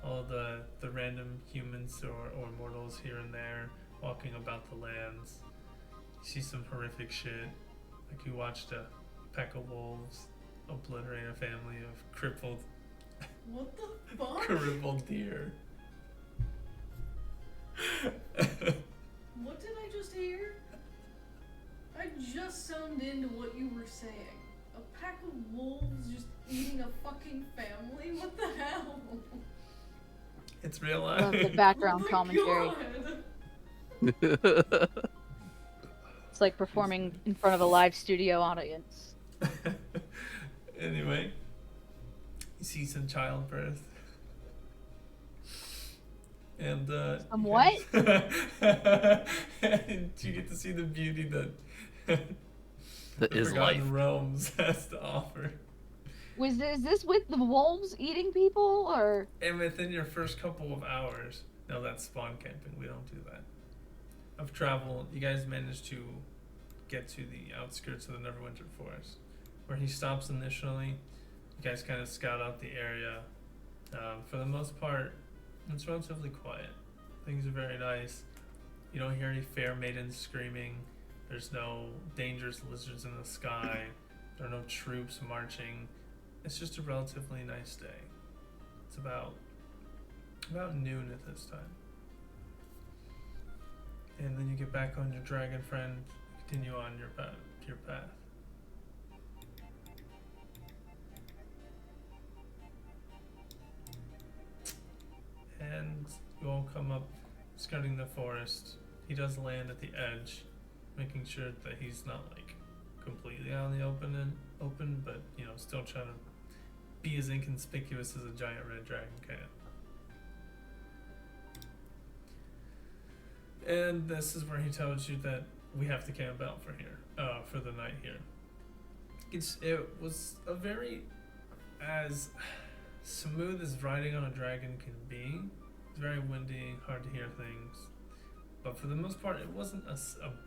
all the random humans or mortals here and there walking about the lands. You see some horrific shit, like you watched a pack of wolves obliterate a family of crippled What the fuck? crippled deer. What did I just hear? I just zoned into what you were saying. A pack of wolves just eating a fucking family? What the hell? It's real Love life. the background Oh my commentary. God. It's like performing in front of a live studio audience. Anyway, you see some childbirth. And Some you what? guys- and you get to see the beauty that That the is Forgotten life. Realms has to offer. Is this with the wolves eating people, or? And within your first couple of hours, no, that's spawn camping. We don't do that. Of travel, you guys manage to get to the outskirts of the Neverwinter Forest, where he stops initially. You guys kind of scout out the area. For the most part, it's relatively quiet. Things are very nice. You don't hear any fair maidens screaming. There's no dangerous lizards in the sky. There are no troops marching. It's just a relatively nice day. It's about noon at this time. And then you get back on your dragon friend, continue on your path. And you all come up, skirting the forest. He does land at the edge, making sure that he's not like completely out in the open, but you know, still trying to be as inconspicuous as a giant red dragon can. And this is where he tells you that we have to camp out for the night here. It was a very as smooth as riding on a dragon can be. It's very windy, hard to hear things. But for the most part, it wasn't a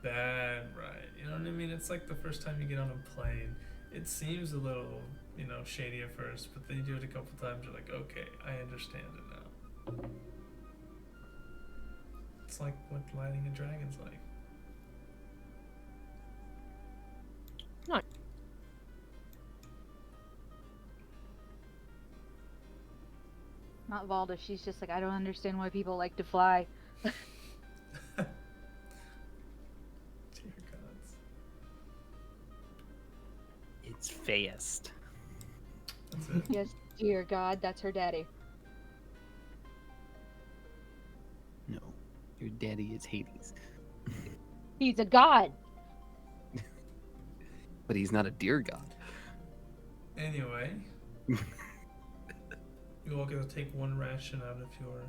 bad ride. You know what I mean? It's like the first time you get on a plane. It seems a little, you know, shady at first, but then you do it a couple times, you're like, okay, I understand it now. It's like what riding a dragon's like. Nice. Not Valda. She's just like, I don't understand why people like to fly. Dear gods. It's fast. That's it. Yes, dear God, that's her daddy. No, your daddy is Hades. He's a god. But he's not a deer god. Anyway, you all get to take one ration out of your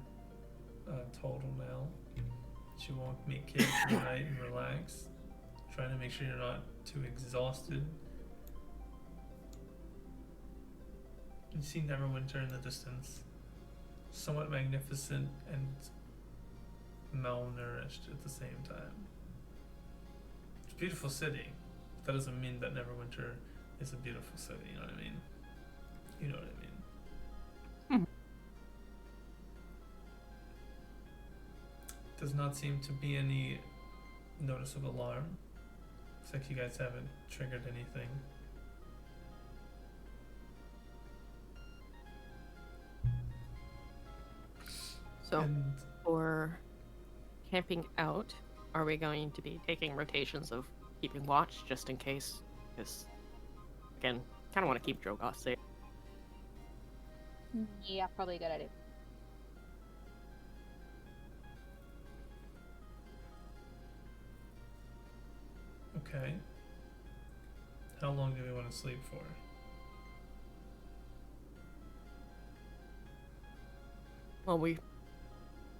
total now. You all make camp for the night and relax. Trying to make sure you're not too exhausted. You see Neverwinter in the distance. Somewhat magnificent and malnourished at the same time. It's a beautiful city. That doesn't mean that Neverwinter is a beautiful city, you know what I mean? You know what I mean. Does not seem to be any notice of alarm. Looks like you guys haven't triggered anything. So, And for camping out, are we going to be taking rotations of keeping watch just in case? Because, again, kind of want to keep Drogoth safe. Yeah, probably a good idea. okay. How long do we want to sleep for? Well, we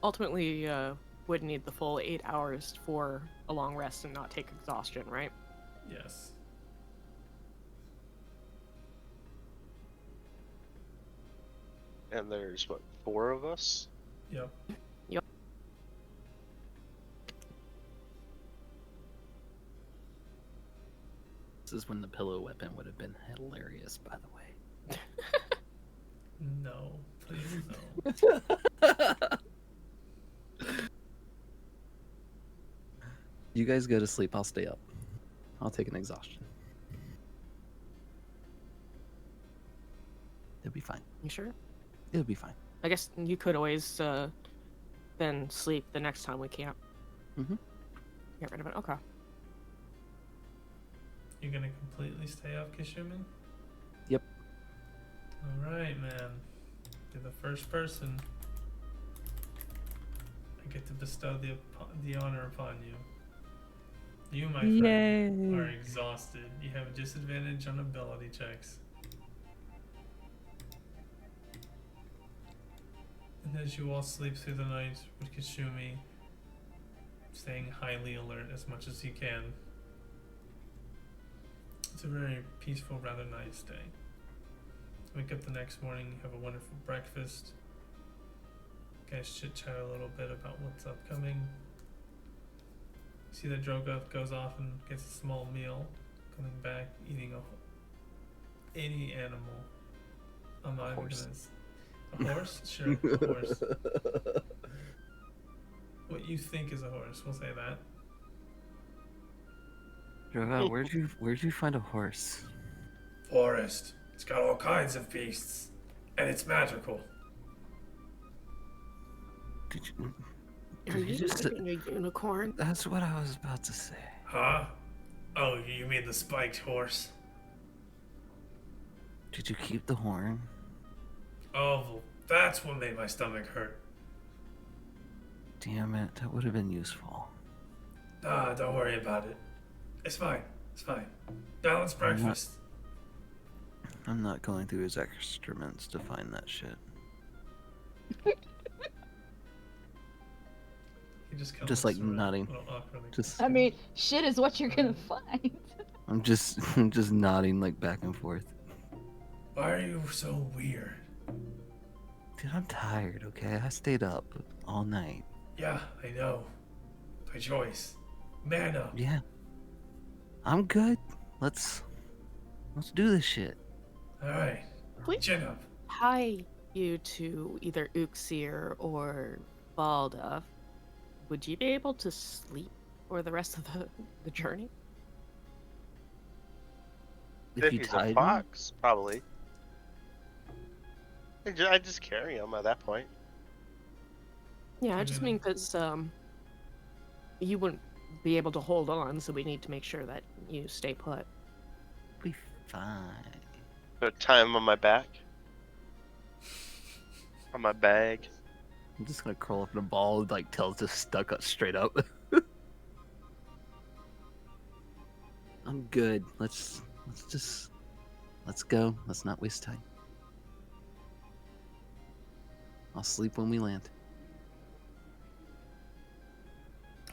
ultimately would need the full 8 hours for a long rest and not take exhaustion, right? Yes. And there's what, 4 of us? Yep. This is when the pillow weapon would have been hilarious, by the way. No. Please no. You guys go to sleep, I'll stay up. I'll take an exhaustion. It'll be fine. You sure? It'll be fine. I guess you could always then sleep the next time we camp. Mm-hmm. Get rid of it. Okay. You're gonna completely stay off Kishumi? Yep. Alright, man. You're the first person. I get to bestow the honor upon you. You, my friend, are exhausted. You have a disadvantage on ability checks. And as you all sleep through the night with Kishumi, staying highly alert as much as you can, it's a very peaceful, rather nice day. Wake up the next morning, have a wonderful breakfast. Guys chit-chat a little bit about what's upcoming. See that Drogoth goes off and gets a small meal, coming back, eating any animal. I'm not even gonna... A horse? Sure, a horse. What you think is a horse, we'll say that. Drogoth, where'd you find a horse? Forest. It's got all kinds of beasts. And it's magical. Are you just- being a unicorn? That's what I was about to say. Huh? Oh, you mean the spiked horse? Did you keep the horn? Oh, well, that's what made my stomach hurt. Damn it, that would have been useful. Ah, don't worry about it. It's fine. It's fine. Balanced breakfast. I'm not going through his excrements to find that shit. He just kind Just of like nodding. Just I mean, shit is what you're gonna find. I'm just nodding like back and forth. Why are you so weird? Dude, I'm tired, okay? I stayed up all night. Yeah, I know. By choice. Man up. Yeah. I'm good. Let's do this shit. Alright. Please. Chin up. Tie you to either Uxir or Balda. Would you be able to sleep for the rest of the journey? If you he's tied a me? fox, probably. I just carry him at that point. Yeah, I just mean because you wouldn't be able to hold on, so we need to make sure that you stay put. Be fine. So tie him on my back. On my bag. I'm just gonna curl up in a ball with like tails just stuck up straight up. I'm good. Let's go. Let's not waste time. I'll sleep when we land.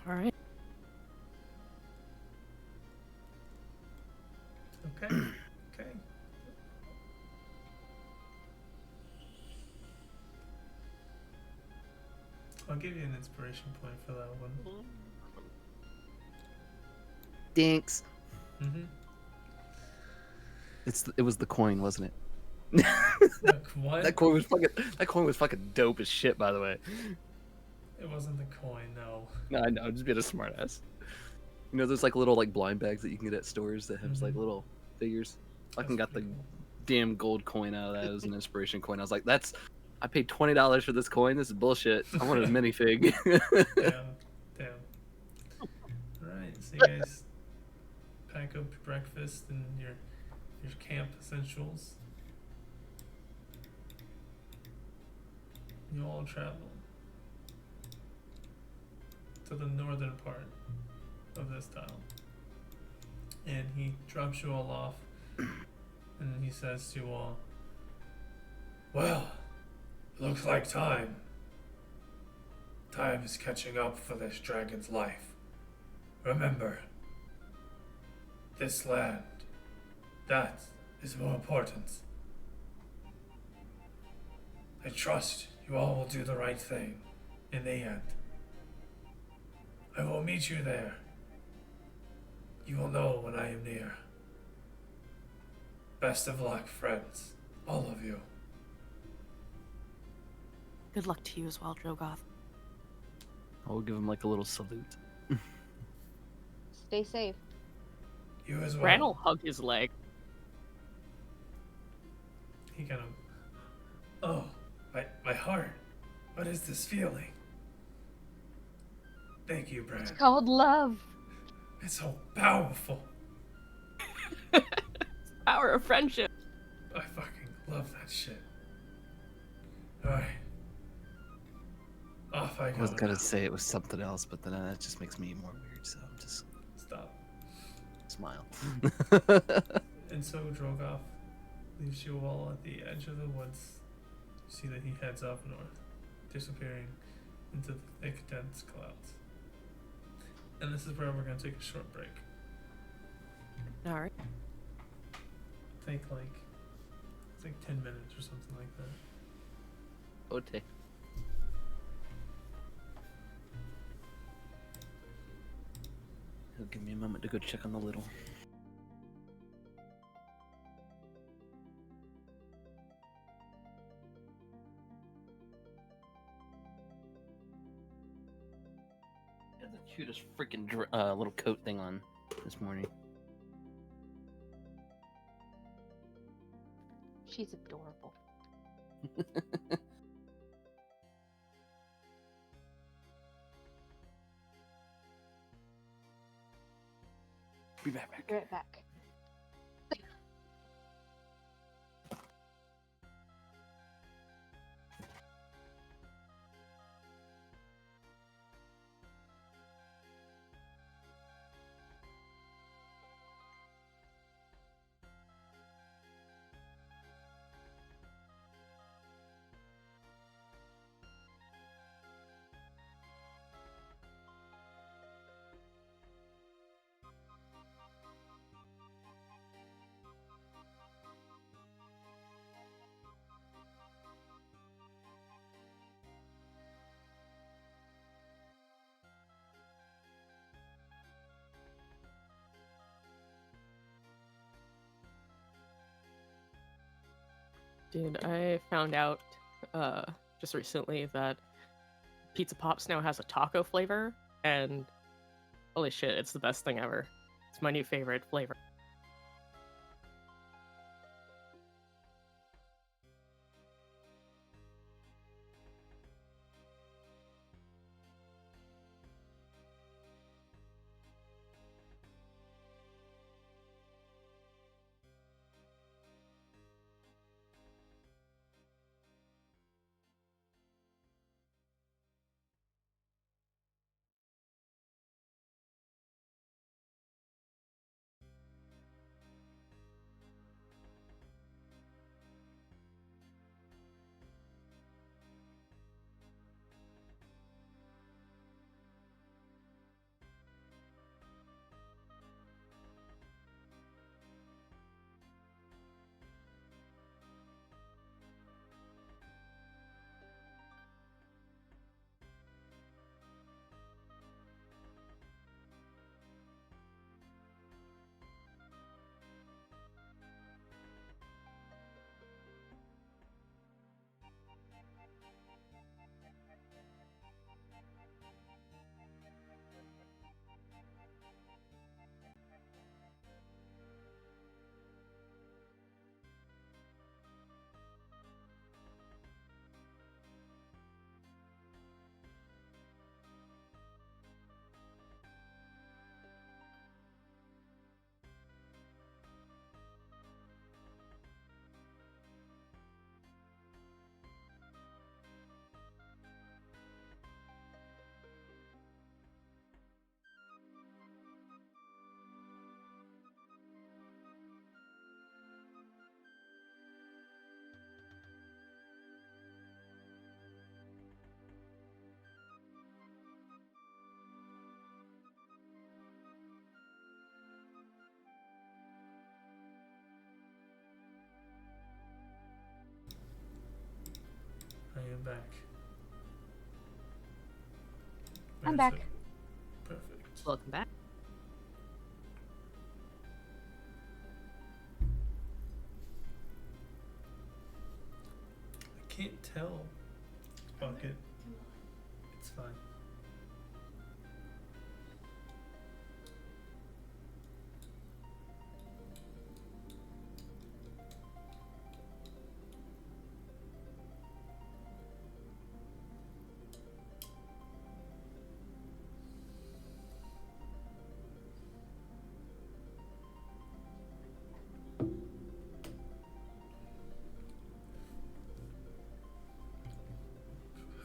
All right. Okay. Okay. I'll give you an inspiration point for that one. Thanks. Mm-hmm. It was the coin, wasn't it? Look, what? That coin was fucking dope as shit, by the way. It wasn't the coin, no. No, I know, I'm just being a smartass. You know, there's like little like blind bags that you can get at stores that have like little figures. Fucking got the damn gold coin out of that as an inspiration coin. I was like, I paid $20 for this coin. This is bullshit. I wanted a minifig. Damn. Alright, so you guys pack up your breakfast and your camp essentials. You all travel to the northern part of this tile. And he drops you all off and he says to you all, well, looks like time. Time is catching up for this dragon's life. Remember, this land, that is more important. I trust you all will do the right thing in the end. I will meet you there. You will know when I am near. Best of luck, friends. All of you. Good luck to you as well, Drogoth. I'll give him like a little salute. Stay safe. You as well. Ran will hug his leg. He kind of... Oh, my heart. What is this feeling? Thank you, Brad. It's called love. It's so powerful. Power of friendship. I fucking love that shit. Alright. Off I go. I was gonna now. say it was something else, but then that just makes me more weird, so I'm just Stop. smile. And so Drogoth leaves you all at the edge of the woods. You see that he heads up north, disappearing into the thick, dense clouds. And this is where we're going to take a short break. All right. Take it's like 10 minutes or something like that. Okay. Give me a moment to go check on the little. He had the cutest freaking little coat thing on this morning. She's adorable. Be right back. Be right back. Dude, I found out just recently that Pizza Pops now has a taco flavor, and holy shit, it's the best thing ever. It's my new favorite flavor. I am back. I'm Where's back. it? Perfect. Welcome back. I can't tell. Bucket. It's fine.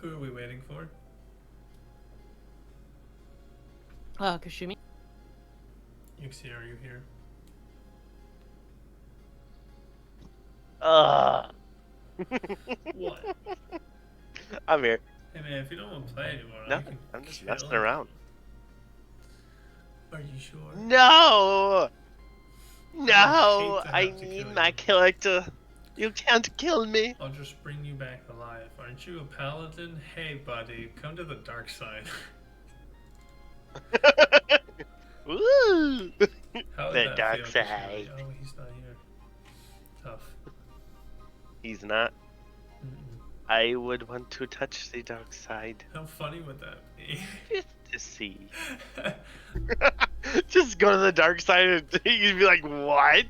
Who are we waiting for? Kashumi? Yuxi, are you here? What? I'm here. Hey man, if you don't want to play anymore, I Nothing. can I'm just kill messing you. around. Are you sure? No! No! hate to I have to need kill my you. character. You can't kill me. I'll just bring you back alive. Aren't you a paladin? Hey buddy, come to the dark side. Woo! How would The that dark feel, Kashumi? side. Oh, he's not here. Tough. He's not. Mm-mm. I would want to touch the dark side. How funny would that be? Just to see. Just go to the dark side and you'd be like, what?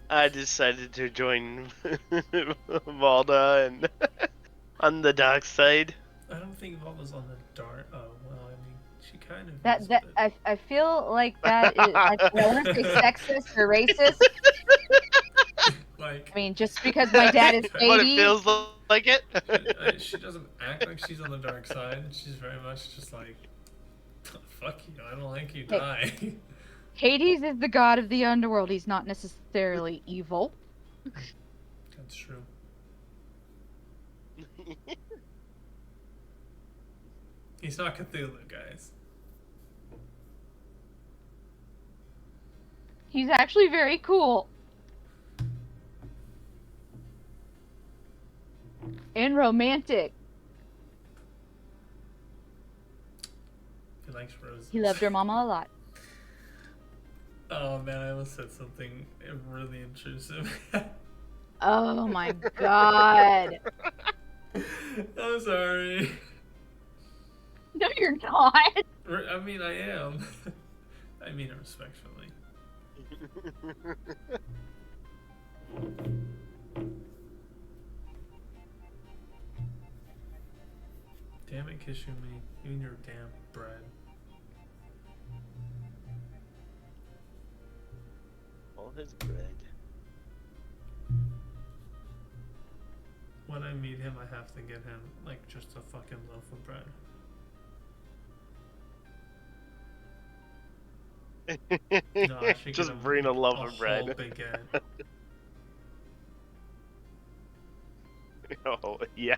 I decided to join Valda and on the dark side. I don't think Volva's on the dark. Oh well, I mean, she kind of That is, that but I feel like that is I don't want to say sexist or racist. like I mean, just because my dad is But it 80, feels like it. she doesn't act like she's on the dark side. She's very much just like, fuck you. I don't like you. Hey. Die. Hades is the god of the underworld. He's not necessarily evil. That's true. He's not Cthulhu, guys. He's actually very cool. And romantic. He likes roses. He loved her mama a lot. Oh man, I almost said something really intrusive. Oh my god. I'm sorry. No, you're not. I mean, I am. I mean it respectfully. Damn it, Kishumi. You and your damn bread. All his bread. When I meet him, I have to get him, like, just a fucking loaf of bread. No, I should Just get him, bring a like, loaf of whole bread. baguette. Oh yeah,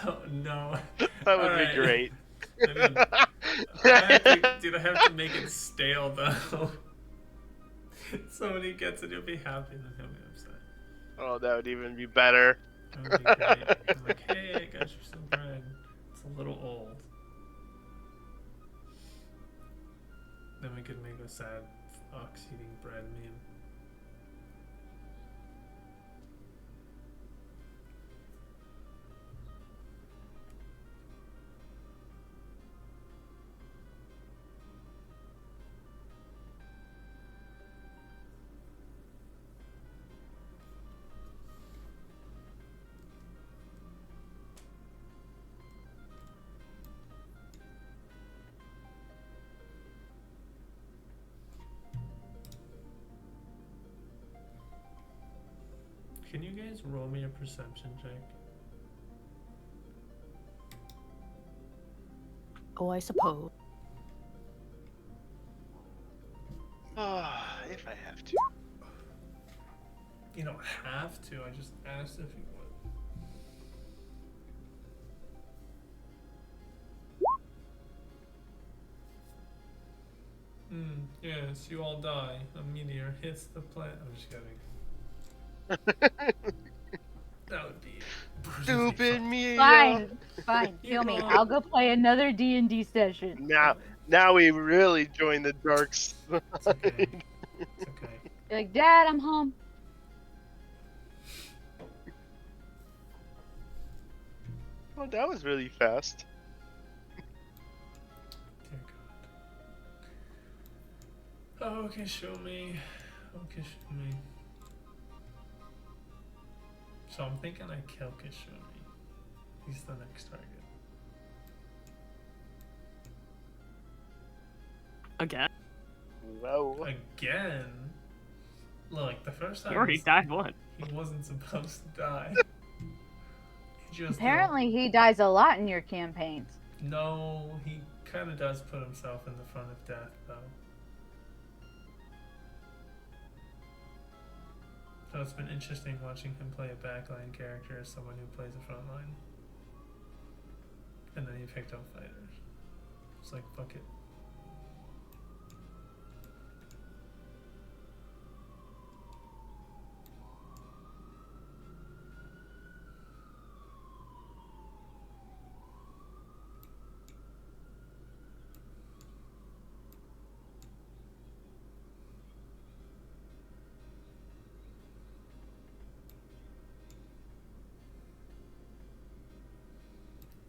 Oh, no. that would Alright. be great. I mean, dude, I have to make it stale, though. So when he gets it, he'll be happy, and then he'll be upset. Oh, that would even be better. That would be great. I'm like, hey, I got you some bread. It's a little old. Then we could make a sad fox eating bread meme. Can you guys roll me a perception check? Oh, I suppose. If I have to. You don't have to, I just asked if you would. Yes, you all die. A meteor hits the planet. I'm just kidding. That would be brutally Stupid fun. me. Fine, kill me. Yeah. I'll go play another D&D session. Now we really join the dark side. It's okay. It's okay. You're like, Dad, I'm home. Oh, that was really fast. Dear God. Oh, okay, show me. Okay, show me. So I'm thinking I kill Kishumi. He's the next target. Again? Whoa. Again? Look, the first time You already died once. he wasn't supposed to die. He just Apparently, he dies a lot in your campaigns. No, he kind of does put himself in the front of death, though. So it's been interesting watching him play a backline character as someone who plays a frontline. And then he picked up fighters. It's like, fuck it.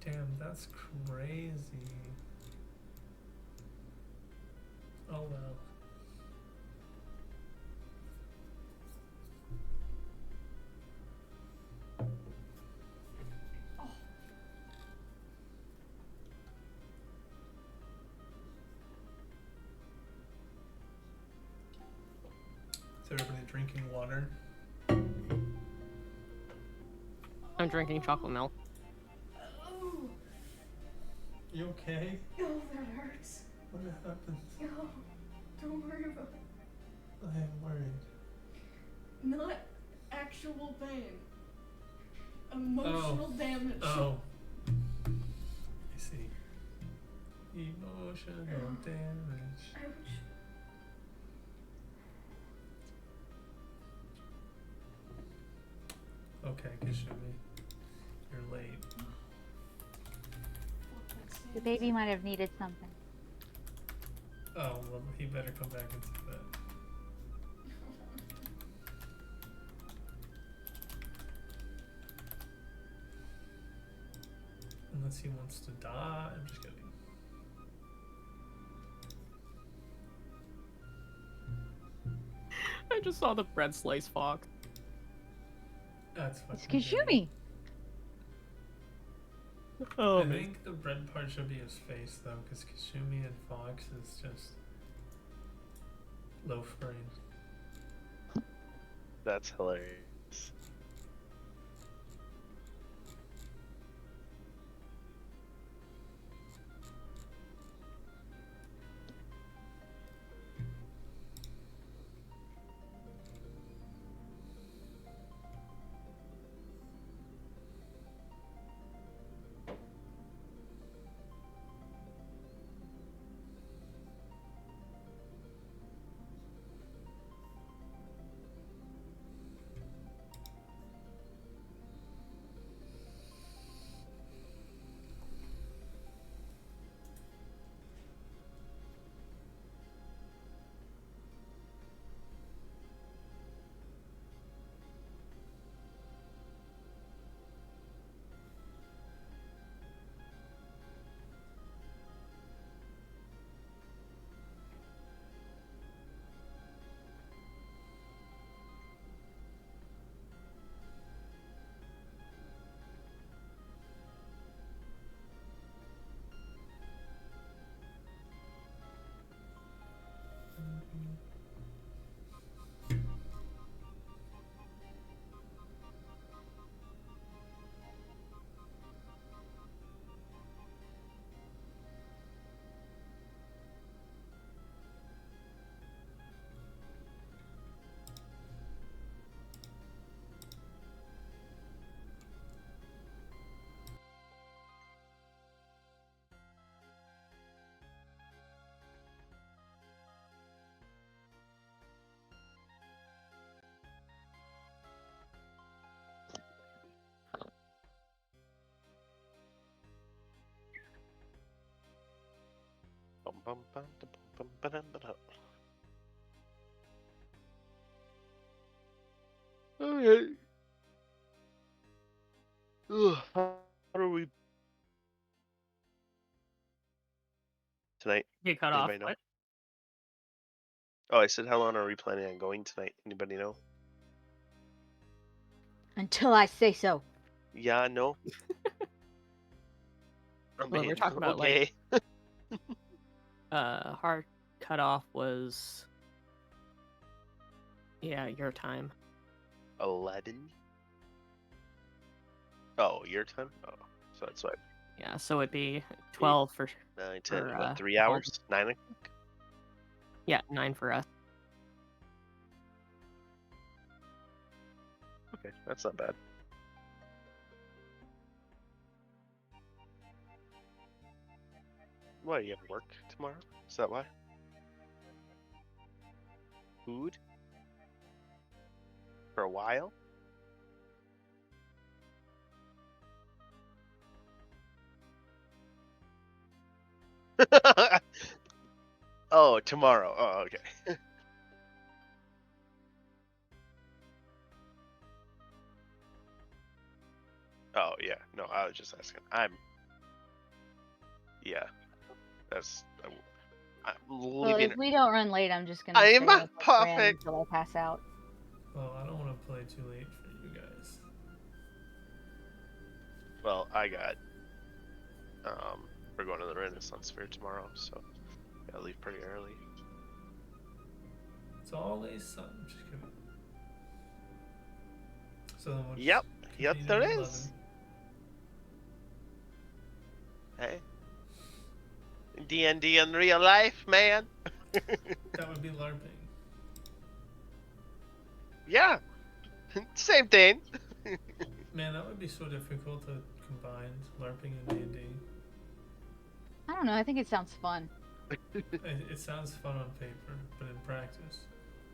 Damn, that's crazy. Oh well. drinking water. I'm drinking chocolate milk. Oh, You okay? oh, that hurts. What happened? Oh, don't worry about it. I am worried. Not actual pain. Emotional damage. Oh. I see. Emotional damage. Ouch. Okay, Kashumi. You're late. The baby might have needed something. Oh, well, he better come back into bed. Unless he wants to die. I'm just kidding. I just saw the bread slice fox. That's It's fucking Kashumi. Oh, I think the bread part should be his face, though, because Kashumi and Fox is just loaf brain. That's hilarious. Bum, bum, bum, da, bum, bum, ba-dum, ba-dum. Alright. Ugh, how are we tonight? get cut off. Anybody know? What? Oh, I said, how long are we planning on going tonight? Anybody know? Until I say so. Yeah, no. I Well, we're mean, talking about okay. hard cutoff was. Yeah, your time. 11. Oh, your time? Oh, so that's what? Yeah, so it'd be 12 for 9, 10, For, what, 3 12. hours? 9 o'clock? yeah, 9 for us. Okay, that's not bad. Why, you have work tomorrow? Is that why? Food? For a while? Oh, tomorrow. Oh, okay. Oh, yeah. No, I was just asking. Yeah, that's. I'm Well, leaving. if we don't run late, I'm just gonna I stay am up with Fran perfect. until I pass out. Well, I don't want to play too late for you guys. Well, I got. We're going to the Renaissance Fair tomorrow, so gotta leave pretty early. It's always sun. Just kidding. So then we'll Yep. just Yep, continue there to is. 11. Hey. D&D in real life, man. That would be LARPing. Yeah. Same thing. Man, that would be so difficult to combine LARPing and D&D. I don't know. I think it sounds fun. It sounds fun on paper, but in practice,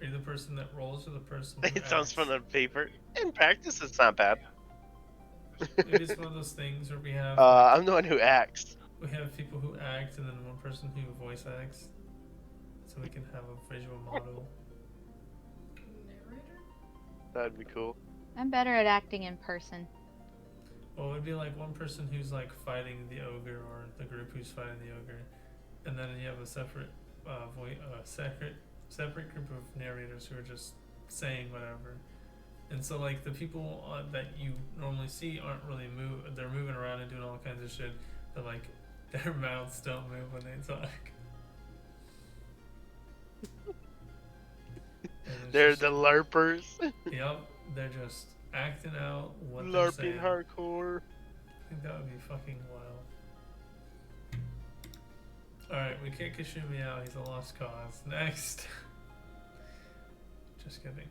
are you the person that rolls or the person who It sounds acts? fun on paper. In practice, it's not bad. Maybe it's one of those things where we have I'm the one who acts. we have people who act and then one person who voice acts, so we can have a visual model. Narrator? That'd be cool. I'm better at acting in person. Well, it would be like one person who's like fighting the ogre, or the group who's fighting the ogre, and then you have a separate separate group of narrators who are just saying whatever. And so like the people that you normally see aren't really they're moving around and doing all kinds of shit, but like their mouths don't move when they talk. And it's They're just- the LARPers. Yep, they're just acting out what they're saying. LARPing hardcore. I think that would be fucking wild. Alright, we kick Kashumi out. He's a lost cause. Next. Just kidding.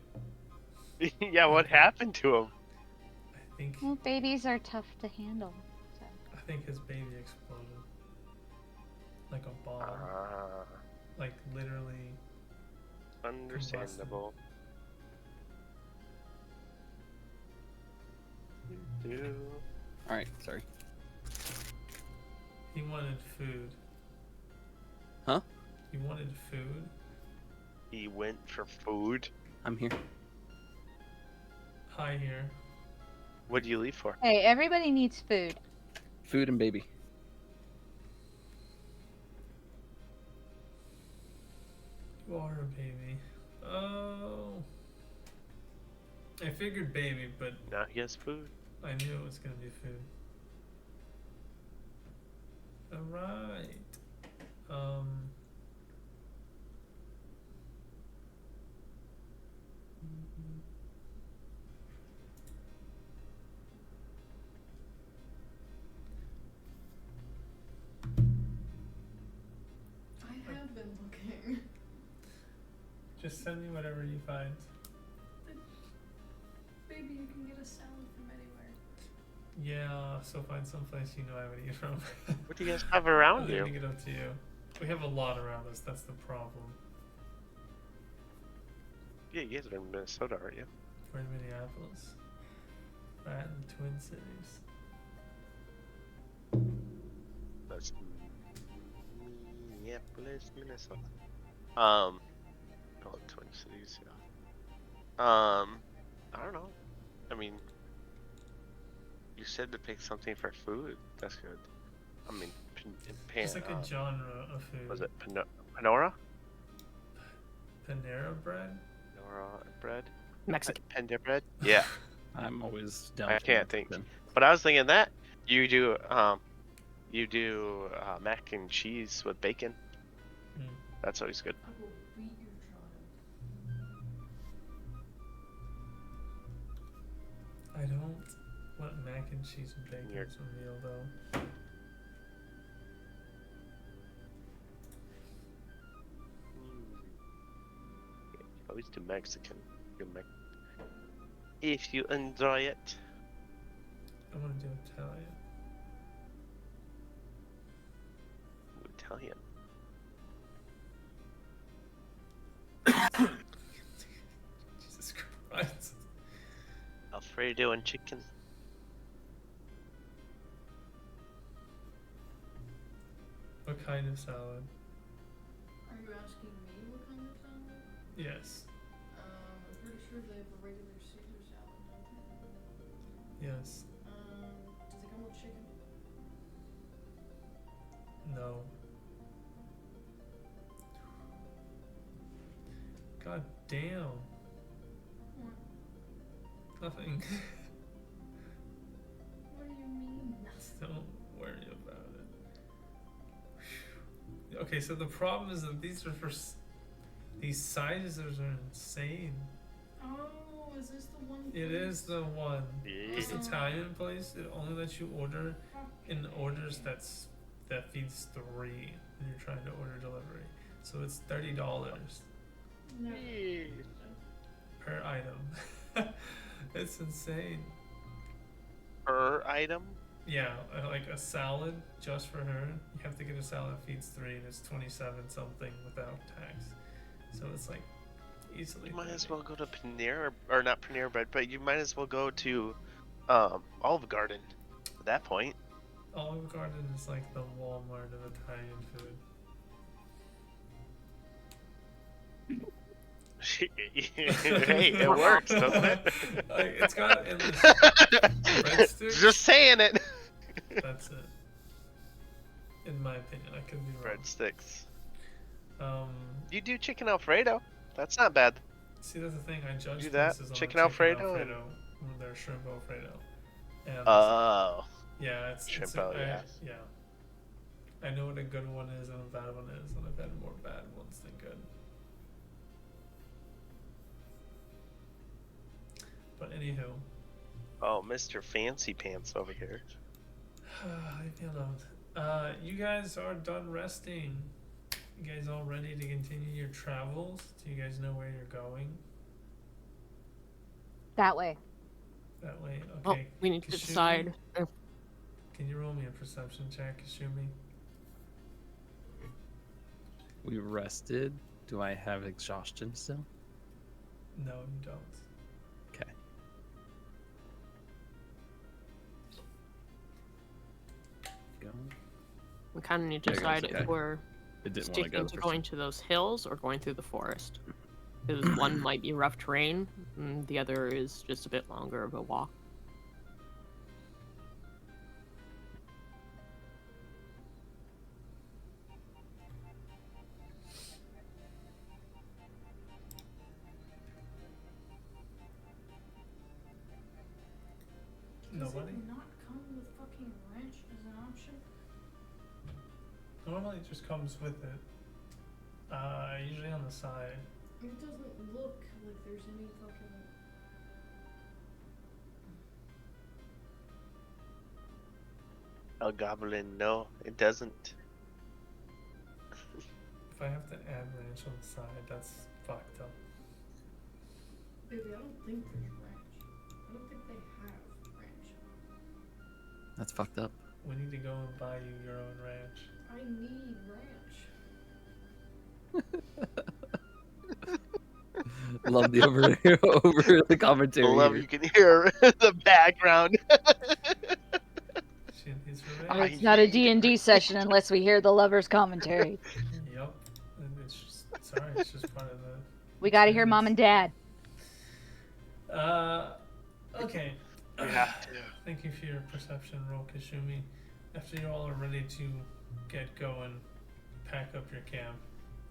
Yeah, what happened to him? I think Well, babies are tough to handle. So. I think his baby exploded. Like a bomb. Like literally. Understandable. All right, sorry. He wanted food. Huh? He wanted food. He went for food. I'm here. Hi here. What do you leave for? Hey, everybody needs food. Food and baby. You are a baby. Oh. I figured baby, but Now he has food. I knew it was gonna be food. Alright. I have been looking. Just send me whatever you find. Baby, you can get a salad from anywhere. Yeah, so find someplace you know I would eat from. What do you guys have around I'm you? leaving it up to you. We have a lot around us, that's the problem. Yeah, you guys are in Minnesota, aren't you? We're in Minneapolis. Right in the Twin Cities. That's Minneapolis, Minnesota. Oh, Twin Cities, yeah. I don't know. I mean, you said to pick something for food. That's good. I mean, It's like a genre of food. was it Panora? Panera bread? Panora bread? Mexican. Panera bread? Yeah. I'm always down. I for can't think. Mexican. But I was thinking that you do mac and cheese with bacon. Mm. That's always good. I will beat your child. I don't want mac and cheese and bacon You're- as a meal though. Always do Mexican. If you enjoy it. I want to do Italian. Italian. Jesus Christ. Alfredo and chicken. What kind of salad? Are you asking me what kind of salad? Yes. I'm pretty sure they have a regular Caesar salad, don't they? Yes. Does it come with chicken? No. God damn. What? Nothing. What do you mean? Don't worry about it. Okay, so the problem is that these are for these sizes are insane. Oh, is this the one? It is the one. This Yeah. Italian place, it only lets you order in orders that feeds 3 when you're trying to order delivery. So it's $30 No. per item. It's insane. Per item? Yeah, like a salad just for her. You have to get a salad that feeds 3 and it's 27 something without tax. So it's like easily. You might as 30. well go to Panera, or not Panera Bread, but you might as well go to Olive Garden at that point. Olive Garden is like the Walmart of Italian food. Hey, it works, doesn't it? Like, it's got endless breadsticks. Just saying it. That's it. In my opinion, I could be wrong. Breadsticks. Um, You do chicken Alfredo. That's not bad. see, that's the thing. I judge Do that? places on Chicken their Alfredo and- with their shrimp Alfredo. And Oh. yeah, it's Shrimp, yeah. I know what a good one is and a bad one is, and I've had more bad ones than good. But anywho, Oh, Mr. Fancy Pants over here. leave me alone. You guys are done resting. You guys all ready to continue your travels? Do you guys know where you're going? That way. That way, Well, okay. we need to Kasumi? decide. Can you roll me a perception check, Kasumi? We rested. Do I have exhaustion still? No, you don't. Okay. Go. We kind of need to There it decide goes, if okay. we're It didn't want to sticking go to for going to those hills or going through the forest. Because one might be rough terrain, and the other is just a bit longer of a walk. Does Nobody? it not come with fucking wrench as an option? Normally it just comes with it. Usually on the side. It doesn't look like there's any fucking. El Goblin, no, it doesn't. If I have to add ranch on the side, that's fucked up. Baby, I don't think there's wrench. I don't think they have wrench. That's fucked up. We need to go and buy you your own ranch. I need ranch. Love the over the commentary. I love here. you can hear the background. She needs her Oh, ranch. it's not a D&D session unless we hear the lover's commentary. Yep. And it's just, sorry, it's just part of the. We gotta hear mom and dad. Okay. We have to. Thank you for your perception roll, Kashumi. After you all are ready to get going, pack up your camp,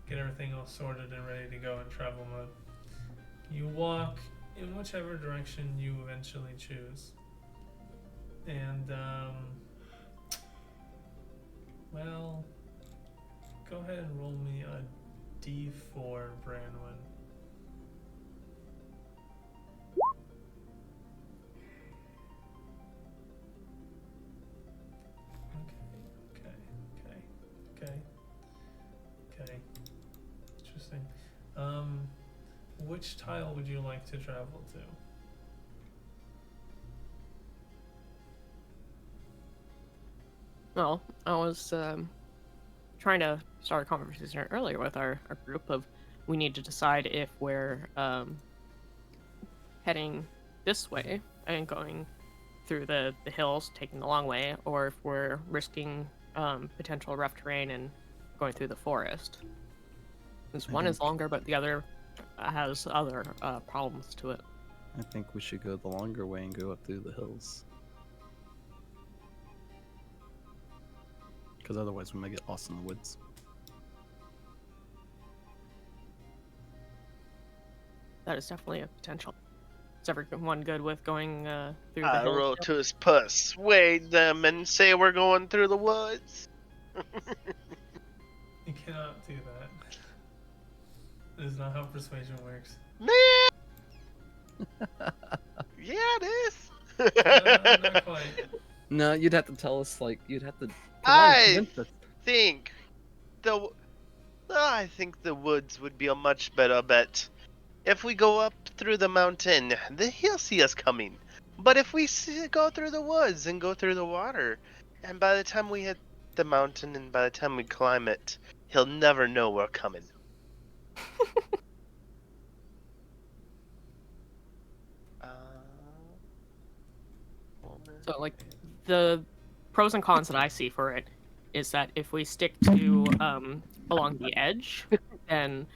get everything all sorted and ready to go in travel mode, you walk in whichever direction you eventually choose. And, well, go ahead and roll me a d4, Branwyn. Okay. Interesting. Which tile would you like to travel to? Well, I was trying to start a conversation earlier with our group of we need to decide if we're heading this way and going through the hills, taking the long way, or if we're risking potential rough terrain and going through the forest. Because one is longer, but the other has other problems to it. I think we should go the longer way and go up through the hills. Because otherwise we might get lost in the woods. That is definitely a potential. Is everyone good with going through the I hills? wrote to his persuade them and say we're going through the woods. You cannot do that. That is not how persuasion works. Man! Yeah, it is. Not quite. No, you'd have to tell us, like, you'd have to I convince us. think the I think the woods would be a much better bet. If we go up through the mountain, then he'll see us coming. But if we go through the woods and go through the water, and by the time we hit the mountain and by the time we climb it, he'll never know we're coming. Uh, So, like, the pros and cons that I see for it is that if we stick to along the edge, then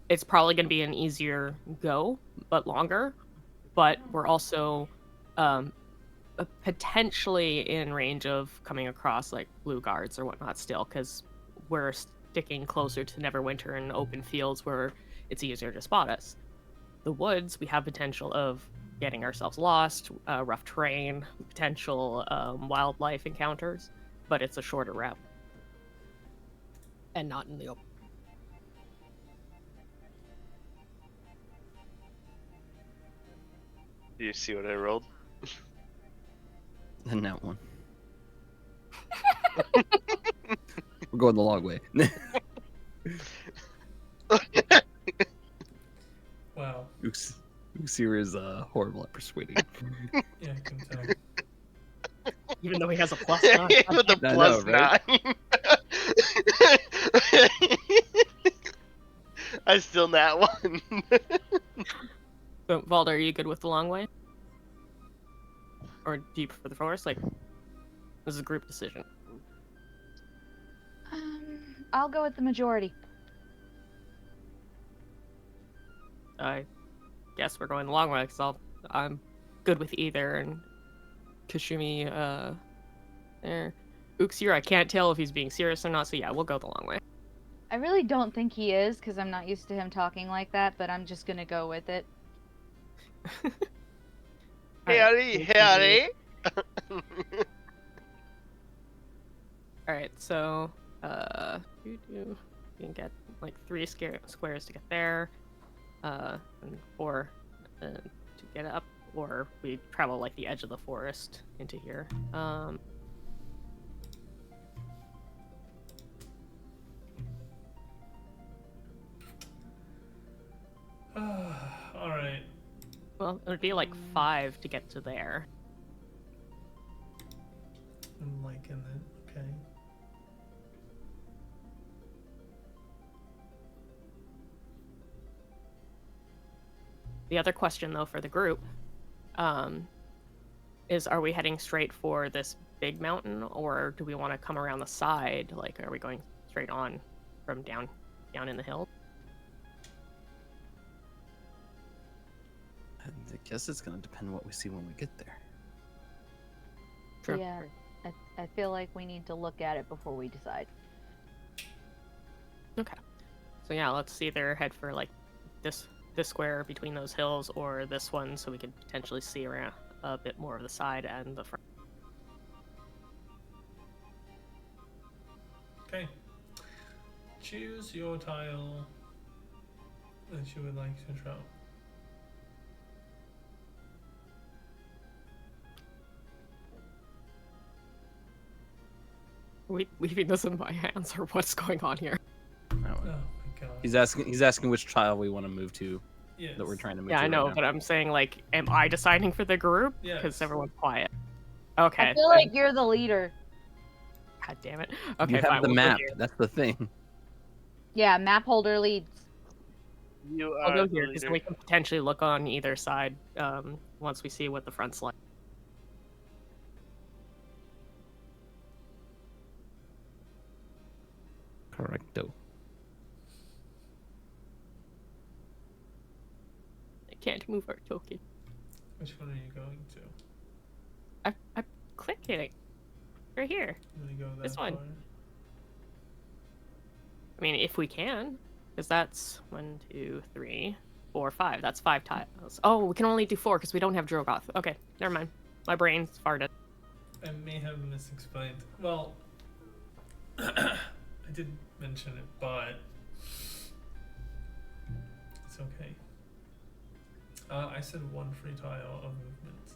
it's probably going to be an easier go, but longer. But we're also potentially in range of coming across like blue guards or whatnot still, because we're sticking closer to Neverwinter and open fields where it's easier to spot us. The woods, we have potential of getting ourselves lost, rough terrain, potential wildlife encounters, but it's a shorter route and not in the open. Do you see what I rolled? And that one. We're going the long way. Wow. Uxir is horrible at persuading. Yeah, I can tell. Even though he has a plus With 9. a I plus know, right? 9. I still nat one. So, Valder, are you good with the long way? Or do you prefer the forest? Like, this is a group decision. I'll go with the majority. I guess we're going the long way because I'm good with either. And Kashumi, there. Uxir, I can't tell if he's being serious or not. So yeah, we'll go the long way. I really don't think he is, because I'm not used to him talking like that, but I'm just gonna go with it. Harry, Harry. Alright, so, we can get like 3 squares to get there, and 4 to get up, or we travel like the edge of the forest into here. Alright. Well, it would be like 5 to get to there. I'm liking it. Okay. The other question, though, for the group, is are we heading straight for this big mountain, or do we want to come around the side? Like, are we going straight on from down in the hill? I guess it's gonna depend what we see when we get there. True. Yeah, I feel like we need to look at it before we decide. Okay. So yeah, let's either head for like this square between those hills, or this one, so we could potentially see around a bit more of the side and the front. Okay. Choose your tile that you would like to draw. Leaving this in my hands, or what's going on here? Oh my god. He's asking which tile we want to move to. Yes. That we're trying to move Yeah, to I right know, now. but I'm saying, like, am I deciding for the group? Because Yes. everyone's quiet. Okay. I feel like you're the leader. God damn it. Okay, you have fine. the we'll go map. here. That's the thing. Yeah, map holder leads. You I'll are go the here because leader. we can potentially look on either side once we see what the front's like. Correcto. I can't move our token. Which one are you going to? I clicked it. Right here. You want to go that This one. far? I mean, if we can. Because that's 1, 2, 3, 4, 5. That's 5 tiles. Oh, we can only do 4 because we don't have Drogoth. Okay, never mind. My brain's farted. I may have misexplained. Well, I did mention it, but it's okay. I said 1 free tile of movement.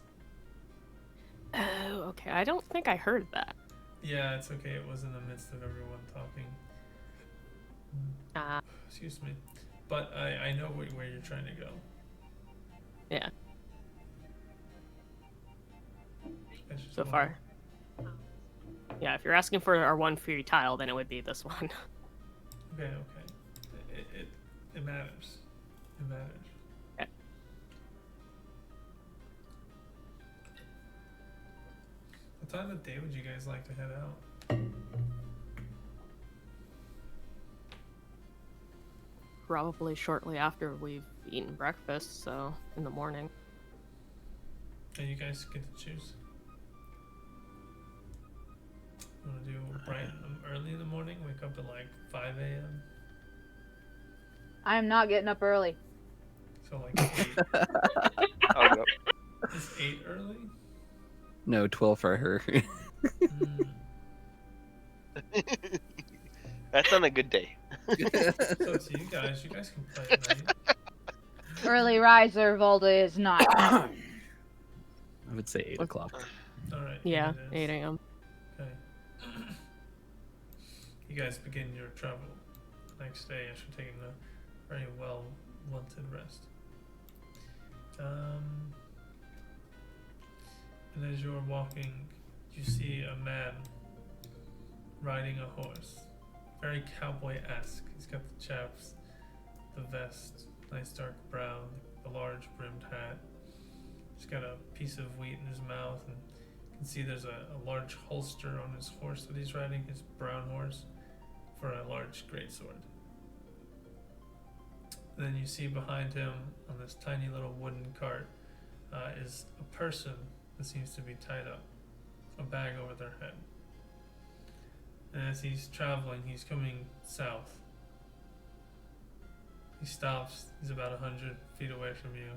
Oh, okay. I don't think I heard that. Yeah, it's okay. It was in the midst of everyone talking. Excuse me. But I know where you're trying to go. Yeah, I just so wanna- far. Yeah, if you're asking for our 1 free tile, then it would be this one. Okay. It matters. It matters. Okay. What time of day would you guys like to head out? Probably shortly after we've eaten breakfast, so in the morning. And you guys get to choose. You want to do bright early in the morning? Wake up at like 5 a.m. I am not getting up early. So like 8. Oh, no. Is 8 early? No, 12 for her. Mm. That's on a good day. So it's you guys. You guys can play at night. Early riser, Volda is not. I would say 8 o'clock. All right. Yeah, it is. 8 a.m. Okay. You guys begin your travel next day after taking a very well-wanted rest. And as you're walking, you see a man riding a horse. Very cowboy-esque. He's got the chaps, the vest, nice dark brown, the large brimmed hat. He's got a piece of wheat in his mouth, and you can see there's a large holster on his horse that he's riding, his brown horse, for a large greatsword. Then you see behind him, on this tiny little wooden cart, is a person that seems to be tied up, a bag over their head. And as he's traveling, he's coming south. He stops, he's about 100 feet away from you.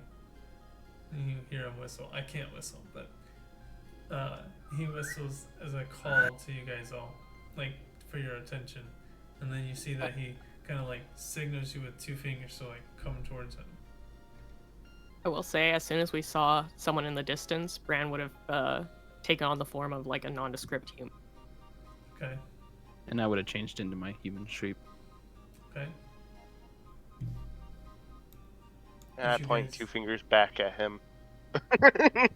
And you hear him whistle. I can't whistle, but he whistles as a call to you guys all, like for your attention. And then you see that he kind of like signals you with 2 fingers to like come towards him. I will say, as soon as we saw someone in the distance, Bran would have taken on the form of like a nondescript human. Okay. And I would have changed into my human shape. Okay. And I Did you point guys- 2 fingers back at him. Okay.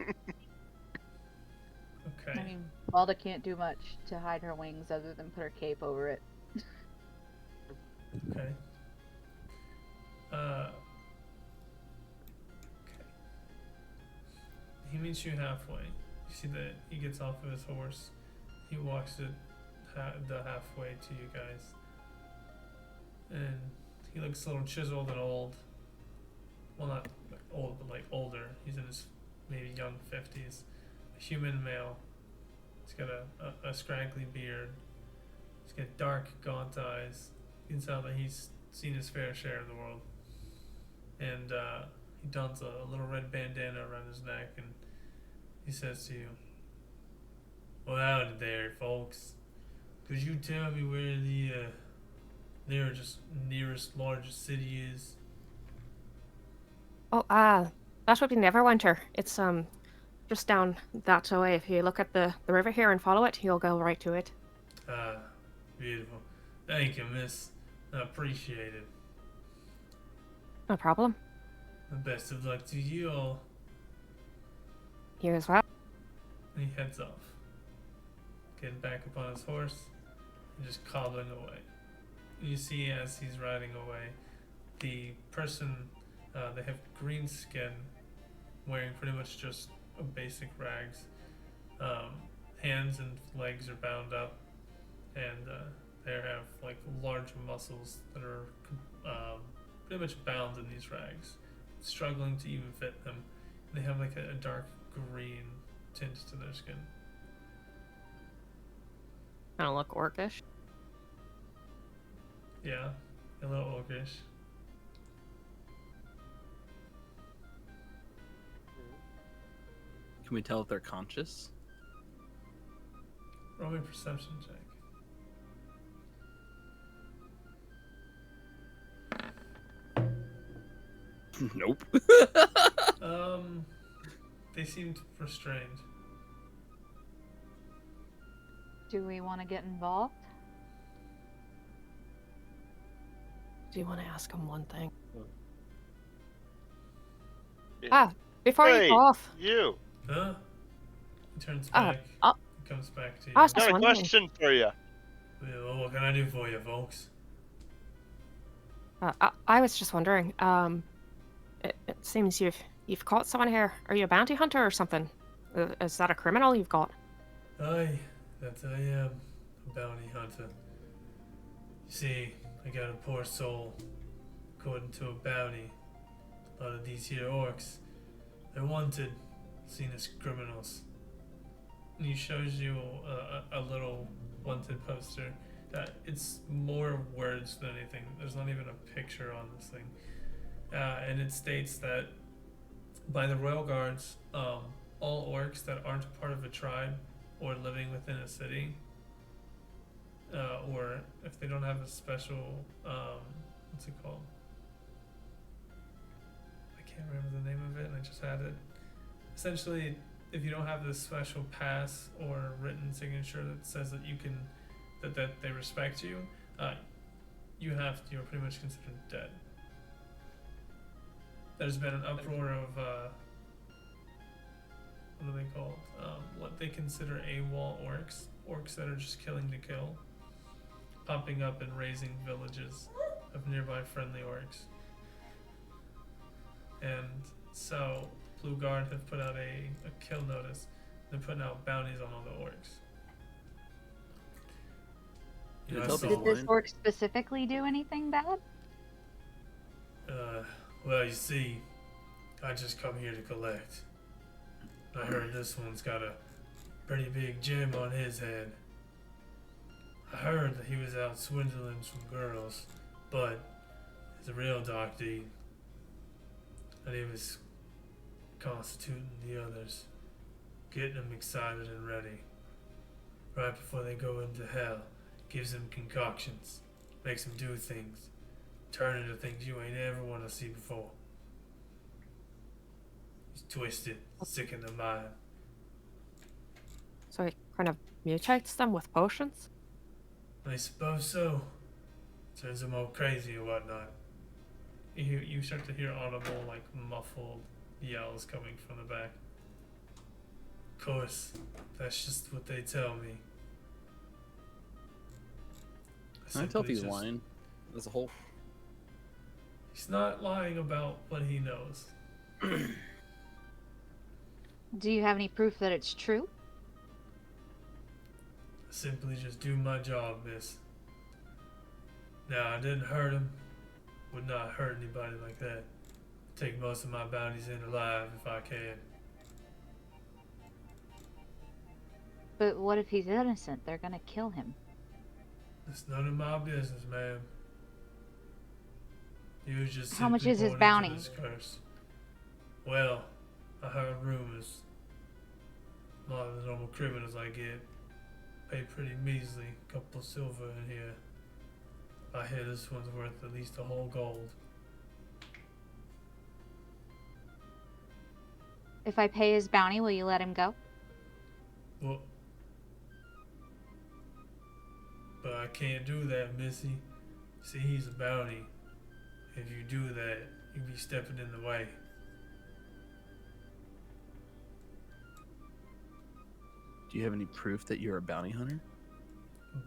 I mean, Volda can't do much to hide her wings other than put her cape over it. Okay. Okay. He meets you halfway. You see that he gets off of his horse. He walks it the halfway to you guys. And he looks a little chiseled and old. Well, not like old, but like older. He's in his maybe young 50s. A human male. He's got a scraggly beard. He's got dark, gaunt eyes. You can tell that he's seen his fair share of the world. And he dons a little red bandana around his neck, and he says to you, "Well, howdy there, folks. Could you tell me where the nearest largest city is?" Oh, that would be Neverwinter. It's just down that way. If you look at the river here and follow it, you'll go right to it. Ah, beautiful. Thank you, miss. I appreciate it. No problem. And best of luck to you all. You as well. And he heads off, getting back upon his horse and just cobbling away. You see, as he's riding away, the person, they have green skin, wearing pretty much just a basic rags. Hands and legs are bound up, and they have like large muscles that are pretty much bound in these rags, struggling to even fit them. They have like a dark green tint to their skin. Kind of look orcish. Yeah, a little ogreish. Can we tell if they're conscious? Roll me a perception check. Nope. they seemed restrained. Do we want to get involved? Do you want to ask him one thing? Yeah. Before you Hey, go off, you. Huh? He turns Uh, back. uh, He comes back to you. I was Got just a wondering. question for you. Well, what can I do for you, folks? I was just wondering. It seems you've caught someone here. Are you a bounty hunter or something? Is that a criminal you've got? Aye, that I am a bounty hunter. You see, I got a poor soul. According to a bounty, a lot of these here orcs, they're wanted, seen as criminals. And he shows you a little wanted poster that it's more words than anything. There's not even a picture on this thing. And it states that by the royal guards, all orcs that aren't part of a tribe or living within a city, or if they don't have a special, what's it called? I can't remember the name of it, and I just had it. Essentially, if you don't have this special pass or written signature that says that you can, that they respect you, you're pretty much considered dead. There's been an uproar of what are they called? What they consider AWOL orcs that are just killing to kill, popping up and raising villages of nearby friendly orcs. And so Blue Guard have put out a kill notice. They're putting out bounties on all the orcs. You know, I saw Did this Line. orc specifically do anything bad? Well, you see, I just come here to collect. I heard this one's got a pretty big gem on his head. I heard that he was out swindling some girls, but he's a real dark deed. And he was constituting the others, getting them excited and ready. Right before they go into hell, gives them concoctions, makes them do things, turn into things you ain't ever want to see before. He's twisted, sick in the mind. So he kind of mutates them with potions? I suppose so. Turns them all crazy and whatnot. You start to hear audible, like, muffled yells coming from the back. Of course, that's just what they tell me. Can I tell if he's Simply just- lying as a whole? He's not lying about what he knows. Do you have any proof that it's true? I simply just do my job, miss. Now, I didn't hurt him. Would not hurt anybody like that. Take most of my bounties in alive if I can. But what if he's innocent? They're gonna kill him. It's none of my business, ma'am. He was just How much simply is his born into bounty? this curse. Well, I heard rumors. A lot of the normal criminals I get pay pretty measly, couple silver in here. I hear this one's worth at least a whole gold. If I pay his bounty, will you let him go? Well, but I can't do that, Missy. See, he's a bounty. If you do that, you'd be stepping in the way. Do you have any proof that you're a bounty hunter?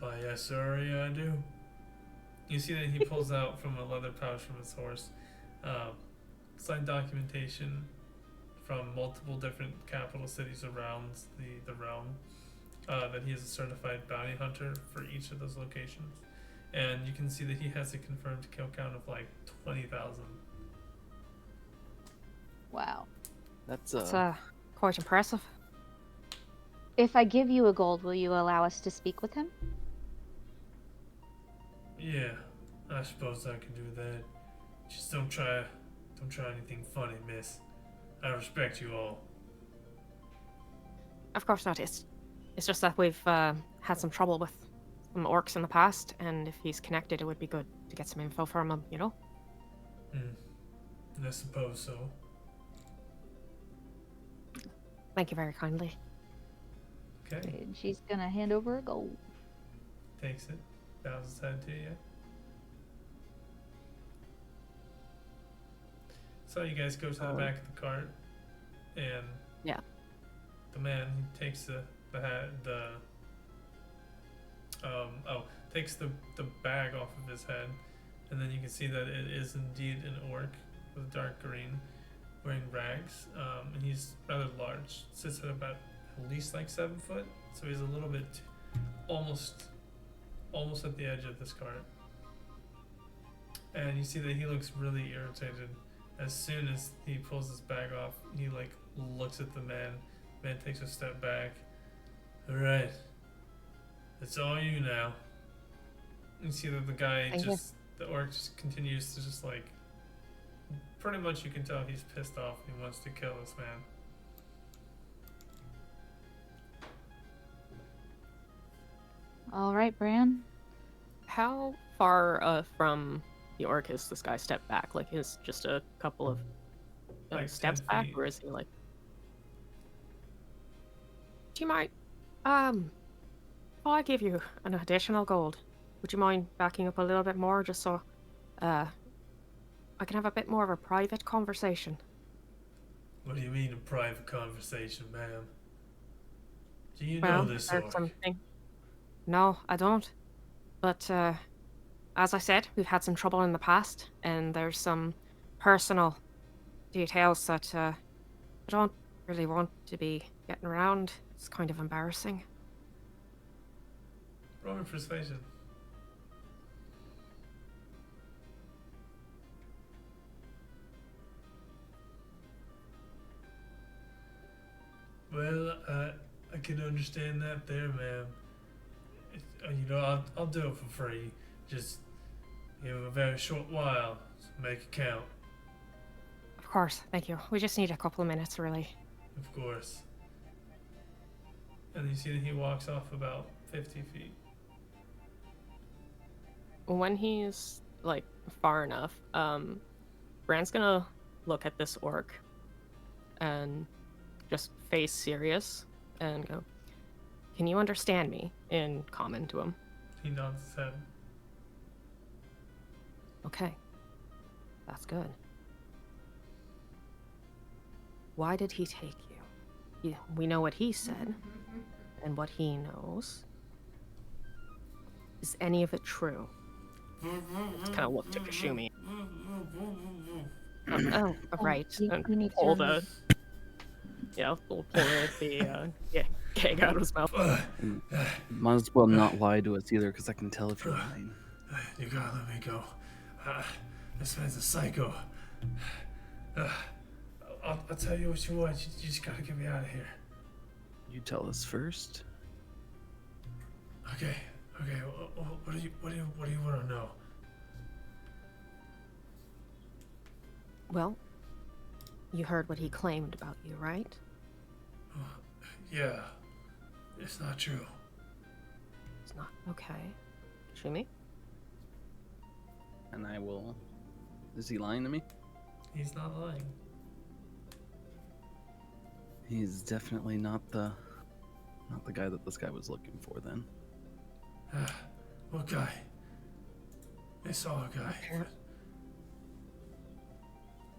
But yes, sir, yeah, I do. You see that he pulls out from a leather pouch from his horse signed documentation from multiple different capital cities around the realm that he is a certified bounty hunter for each of those locations. And you can see that he has a confirmed kill count of like 20,000. Wow. That's Quite impressive. If I give you a gold, will you allow us to speak with him? Yeah, I suppose I can do that. Just don't try anything funny, miss. I respect you all. Of course not. It's just that we've had some trouble with some orcs in the past, and if he's connected, it would be good to get some info from him, you know? I suppose so. Thank you very kindly. Okay. And she's gonna hand over a gold. Takes it. Bows his head to you. So you guys go to the back of the cart, and Yeah. the man takes takes the bag off of his head, and then you can see that it is indeed an orc with dark green, wearing rags, and he's rather large. Sits at about at least like 7 foot, so he's a little bit almost at the edge of this cart. And you see that he looks really irritated. As soon as he pulls his bag off, he like looks at the man. The man takes a step back. All right, it's all you now. You see that the guy the orc just continues to just like, pretty much you can tell he's pissed off and he wants to kill this man. All right, Bran. How far from the orc is this guy step back? Like, is just a couple of Like steps 10 back, feet. or is he like? Do you mind? If I give you an additional gold, would you mind backing up a little bit more, just so, I can have a bit more of a private conversation? What do you mean a private conversation, ma'am? Do you Well, know this there's orc? something. No, I don't. But as I said, we've had some trouble in the past, and there's some personal details that I don't really want to be getting around. It's kind of embarrassing. Roll me persuasion. Well, I can understand that there, ma'am. You know, I'll do it for free. Just give it a very short while. So make it count, Of course, thank you. We just need a couple of minutes, really. of course. And you see that he walks off about 50 feet. When he's like far enough, Bran's gonna look at this orc and just face serious and go, "Can you understand me?" in common to him. He nods his head. Okay. That's good. Why did he take you? We know what he said and what he knows. Is any of it true? Just kind of look to Kashumi. Oh, right. And You need to pull the, pull the keg out of his mouth. Might as well not lie to us either, because I can tell if you're lying. You gotta let me go. This man's a psycho. I'll tell you what you want. You just gotta get me out of here. You tell us first. Okay. What do you want to know? Well, you heard what he claimed about you, right? Yeah, it's not true. It's not. Okay. Kashumi? And I will. Is he lying to me? He's not lying. He's definitely not the guy that this guy was looking for then. What guy? I saw a guy.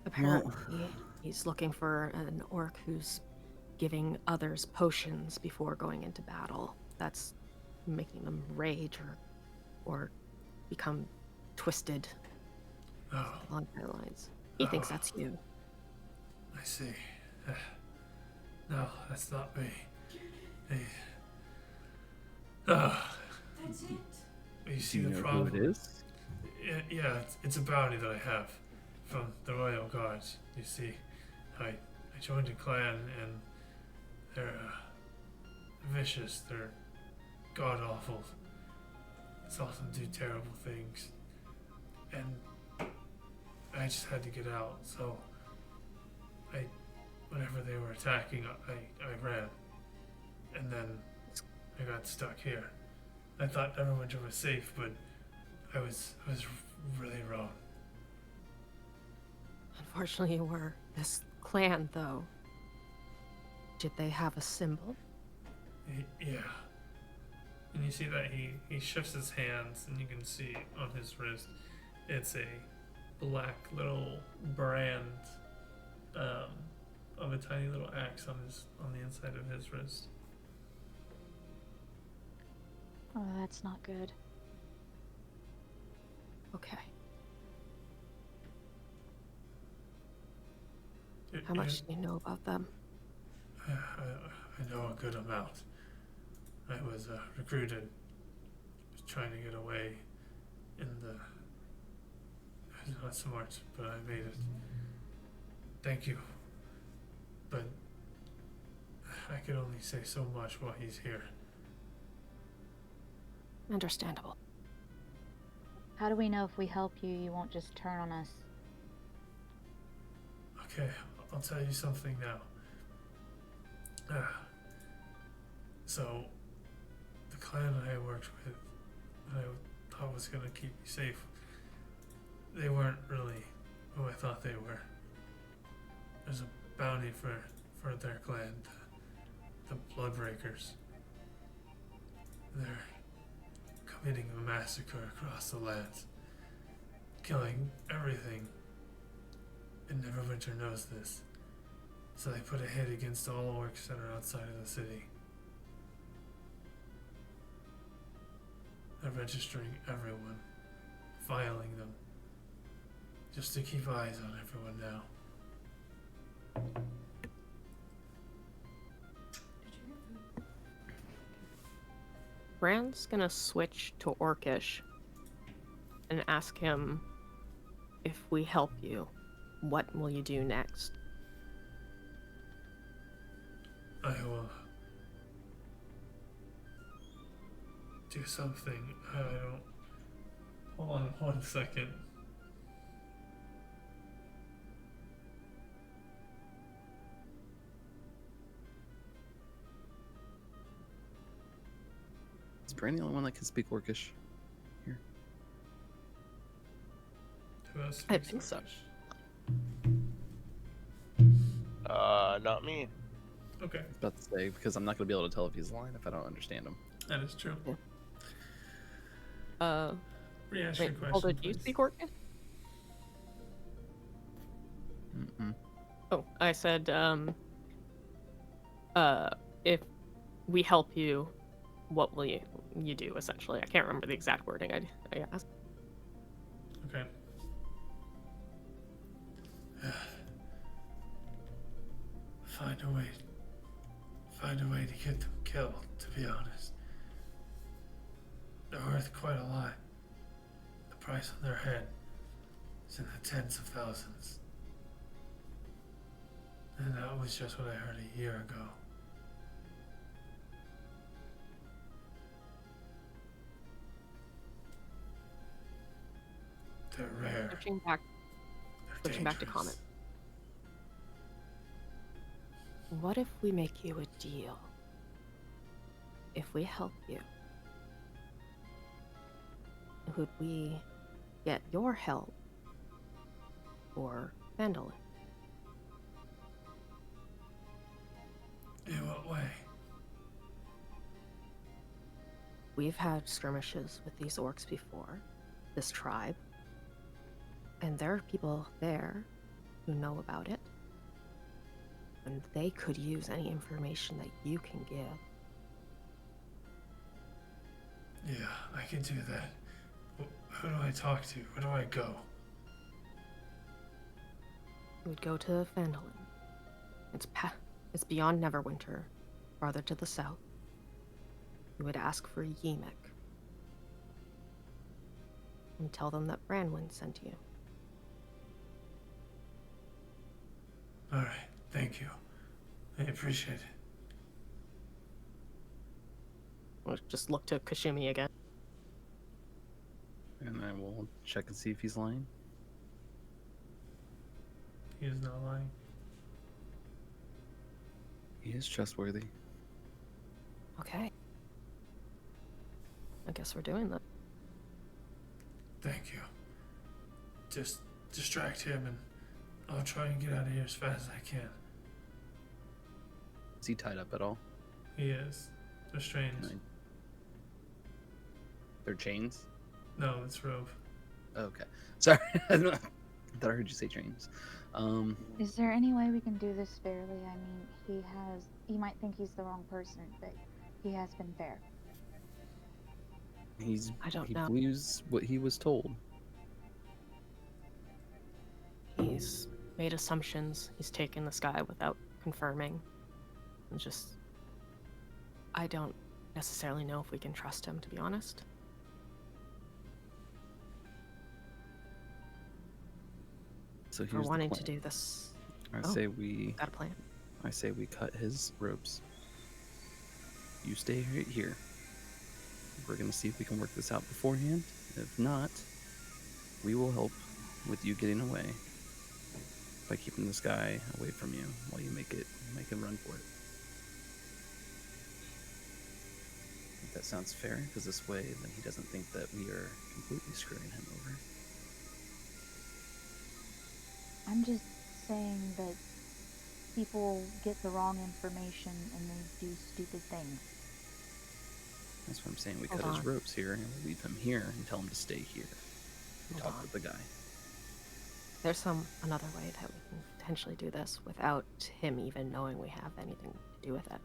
Apparently, he's looking for an orc who's giving others potions before going into battle. That's making them rage or become twisted Oh, along their lines. He thinks that's you. I see. No, that's not me. Hey. That's it. You see Do you the know problem? who it is? Yeah, it's a bounty that I have from the Royal Guards. You see, I joined a clan and they're vicious. They're god awful. Saw them do terrible things, and I just had to get out. So whenever they were attacking, I ran, and then I got stuck here. I thought everyone was safe, but I was really wrong. Unfortunately, you were. This clan, though, Did they have a symbol? Yeah. And you see that he shifts his hands, and you can see on his wrist, it's a black little brand of a tiny little axe on the inside of his wrist. Oh, that's not good. Okay. It- How much it- do you know about them? I know a good amount. I was recruited, trying to get away in the. I was not smart, but I made it. Thank you. But I could only say so much while he's here. Understandable. How do we know if we help you, you won't just turn on us? Okay, I'll tell you something now. So, the clan I worked with, that I thought was gonna keep me safe, they weren't really who I thought they were. There's a bounty for their clan, the Bloodbreakers. They're committing a massacre across the lands, killing everything. And Neverwinter knows this, so they put a hit against all orcs that are outside of the city. They're registering everyone, filing them, just to keep eyes on everyone now. Brand's gonna switch to Orcish and ask him, if we help you, what will you do next? I will do something. I don't. Hold on 1 second. Is Brand the only one that can speak Orcish? Who else I speaks think so. Orcish? Not me. Okay, I was about to say, because I'm not going to be able to tell if he's lying if I don't understand him. that is true. Re-ask your Wait, question, Alda, do you please. speak Orcish? Mm-mm. Oh, I said, if we help you, what will you do, essentially? I can't remember the exact wording I asked. Okay. Find a way to get them killed, to be honest. They're worth quite a lot. The price on their head is in the tens of thousands. And that was just what I heard a year ago. They're rare. Switching back They're to dangerous. comment. What if we make you a deal? If we help you, would we get your help or Vandalin? In what way? We've had skirmishes with these orcs before, this tribe, and there are people there who know about it, and they could use any information that you can give. Yeah, I can do that. Who do I talk to? Where do I go? You would go to Vandalin. It's beyond Neverwinter, farther to the south. You would ask for Yemek. And tell them that Branwyn sent you. Alright, thank you. I appreciate it. We'll just look to Kashumi again. And I will check and see if he's lying. He is not lying. He is trustworthy. Okay. I guess we're doing that. Thank you. Just distract him and I'll try and get out of here as fast as I can. Is he tied up at all? He is. They're strains. Nine. They're chains? No, it's rope. Okay. Sorry. I thought I heard you say chains. Is there any way we can do this fairly? I mean, he might think he's the wrong person, but he has been fair. He know. believes what he was told. He's made assumptions. He's taken this guy without confirming. And just, I don't necessarily know if we can trust him, to be honest. So We're here's the wanting plan. to do this. I say we Got a plan. I say we cut his ropes. You stay right here. We're gonna see if we can work this out beforehand. If not, we will help with you getting away by keeping this guy away from you while you make him run for it. If that sounds fair, because this way then he doesn't think that we are completely screwing him over. I'm just saying that people get the wrong information and they do stupid things. That's what I'm saying. We Hold cut his on. ropes here and we leave him here and tell him to stay here. We Hold talk on. with the guy. There's another way that we can potentially do this without him even knowing we have anything to do with it.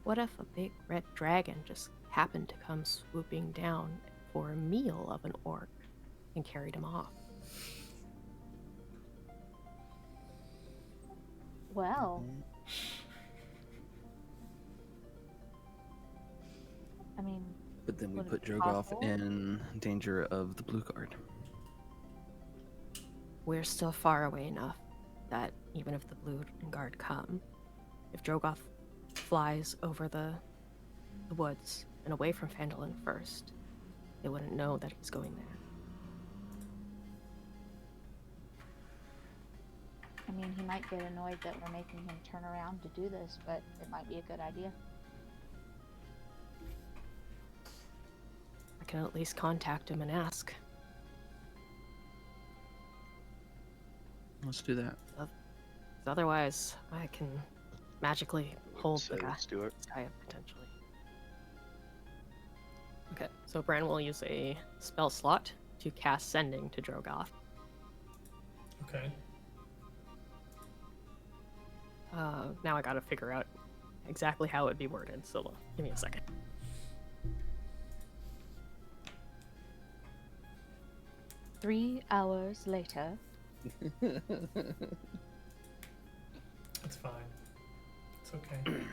What if a big red dragon just happened to come swooping down for a meal of an orc and carried him off? Well, I mean, But then we would it put be Drogoff possible? in danger of the blue guard. We're still far away enough that even if the Blue Guard come, if Drogoff flies over the woods and away from Phandalin first, they wouldn't know that he's going there. I mean, he might get annoyed that we're making him turn around to do this, but it might be a good idea. I can at least contact him and ask. Let's do that. 'Cause otherwise, I can magically hold So the guy, let's do it. this guy up potentially. Okay, so Bran will use a spell slot to cast Sending to Drogoth. Okay. Now I gotta figure out exactly how it would be worded, so give me a second. Three hours later, It's fine. It's okay.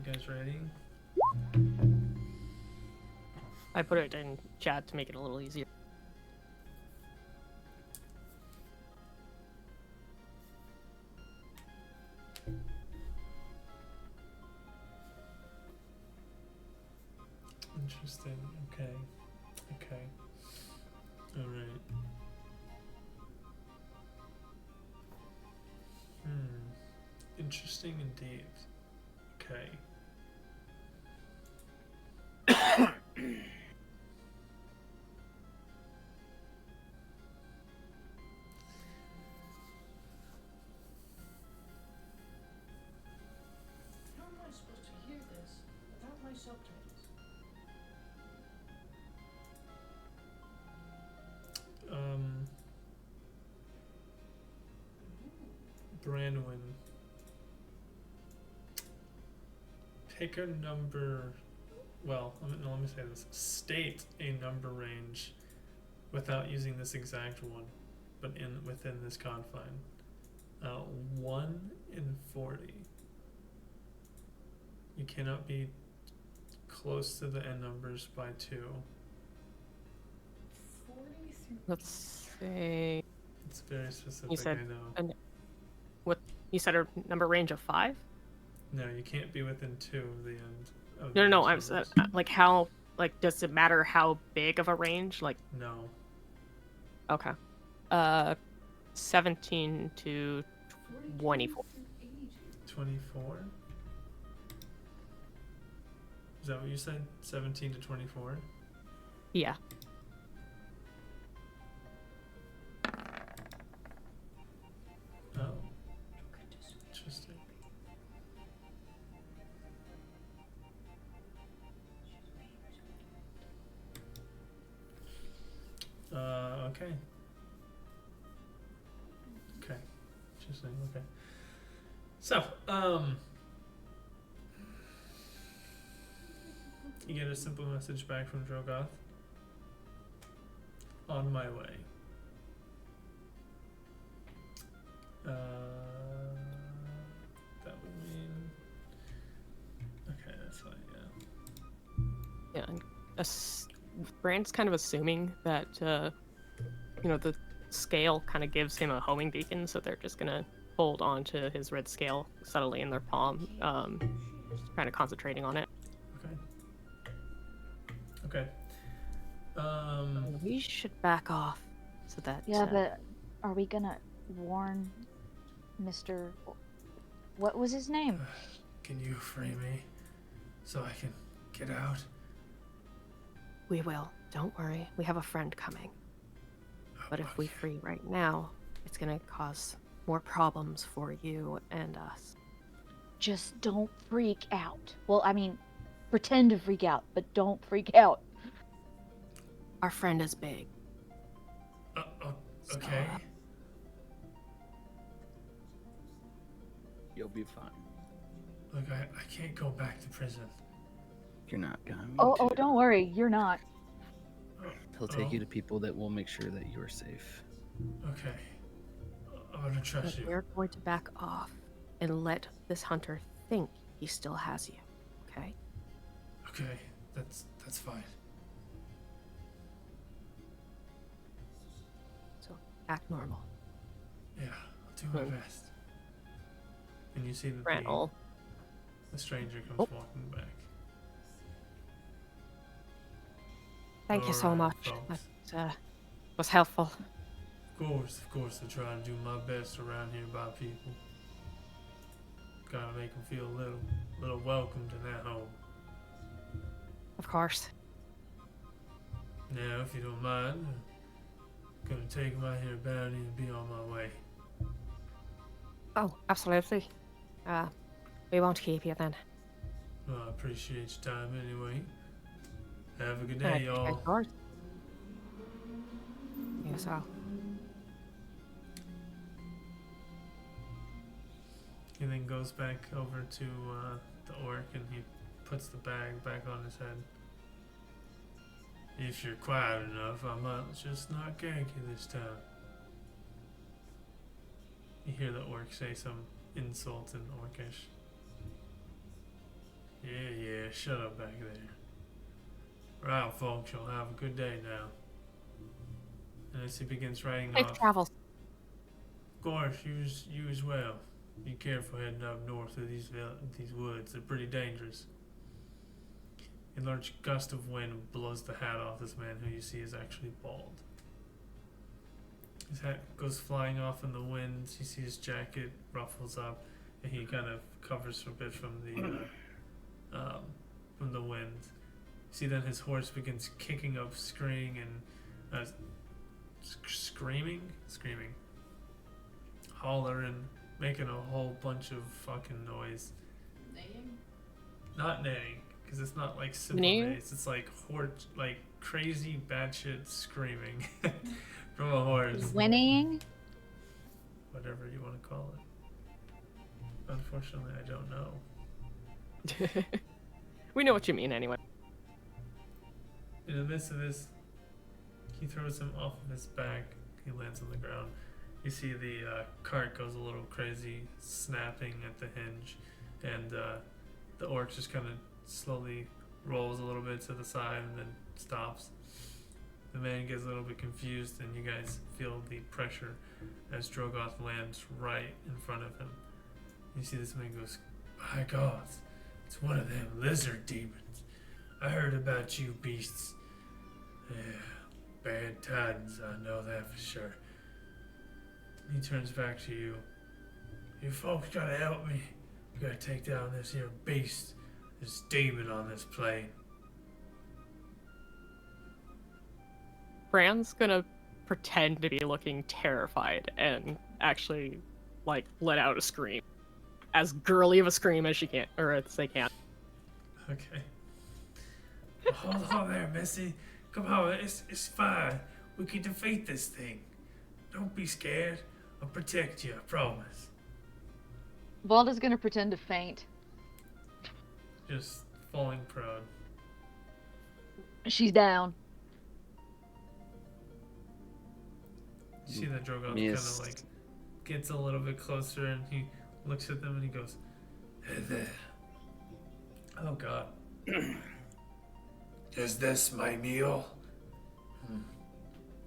guys ready? I put it in chat to make it a little easier. Interesting. Okay. Okay. All right. Interesting indeed. Okay. How am I supposed to hear this without my subtitles? Branwyn. Pick a number. Well, let me say this. State a number range without using this exact one, but within this confine. 1 in 40. You cannot be close to the n numbers by 2. 40 through. Let's say It's very specific, you said I know. what you said a number range of 5. No, you can't be within 2 of the end. Of No, the no, next I'm numbers. like how does it matter how big of a range? Like No. okay, 17 to 24. 24? Is that what you said? 17 to 24? Yeah. Oh. Interesting. Okay. Okay. Interesting, okay. So, you get a simple message back from Drogoth. On my way. That would mean. Okay, that's fine, yeah. Yeah, and Brand's kind of assuming that the scale kind of gives him a homing beacon, so they're just gonna hold on to his red scale subtly in their palm, just kind of concentrating on it. Okay. We should back off so that. Yeah, but are we gonna warn Mr. What was his name? Can you free me so I can get out? We will. Don't worry. We have a friend coming. But if we free right now, it's gonna cause more problems for you and us. Just don't freak out. Well, I mean, pretend to freak out, but don't freak out. Our friend is big. Okay. You'll be fine. Look, I can't go back to prison. You're not going Oh, to. don't worry, you're not. He'll take you to people that will make sure that you're safe. Okay. I'm gonna trust But you. we're going to back off and let this hunter think he still has you. Okay? Okay, that's fine. So act normal. Yeah, I'll do my best. And you see that Randall. the stranger comes walking back. Thank you so Alright, much. folks. That was helpful. Of course, I try to do my best around here by people. Gotta make them feel a little welcomed in that home. Of course. Now, if you don't mind, I'm gonna take my here bounty and be on my way. Oh, absolutely. We won't keep you then. Well, I appreciate your time anyway. Have a good day, y'all. Of course. Yes, well. He then goes back over to the orc and he puts the bag back on his head. If you're quiet enough, I might just not gag you this time. You hear the orc say some insult in Orcish. shut up back there. Right, folks, you'll have a good day now. And as he begins riding Safe off, travels. of course, you as well. Be careful heading up north through these woods. They're pretty dangerous. A large gust of wind blows the hat off this man, who you see is actually bald. His hat goes flying off in the wind. You see his jacket ruffles up, and he kind of covers a bit from the wind. You see then his horse begins kicking up, screaming, and screaming, hollering, making a whole bunch of fucking noise. Neighing? Not neighing, because it's not like simple Neighing? neighs. It's like like crazy batshit screaming from a horse. Whinnying? Whatever you want to call it. Unfortunately, I don't know. We know what you mean anyway. In the midst of this, he throws him off of his back. He lands on the ground. You see the cart goes a little crazy, snapping at the hinge, and the orc just kind of slowly rolls a little bit to the side and then stops. The man gets a little bit confused, and you guys feel the pressure as Drogoth lands right in front of him. You see this man goes, "My God, it's one of them lizard demons. I heard about you beasts. Yeah, bad tidings, I know that for sure." He turns back to you. "You folks gotta help me. We gotta take down this here beast, this demon on this plane." Bran's gonna pretend to be looking terrified and actually, like, let out a scream. As girly of a scream as she can, or as they can. Okay. Hold on there, Missy. Come on, it's fine. We can defeat this thing. Don't be scared. I'll protect you, I promise. Valda's gonna pretend to faint. Just falling prone. She's down. You see that Drogoth kind of Missed. like gets a little bit closer, and he looks at them and he goes, "Hey there. Oh God. Is this my meal?"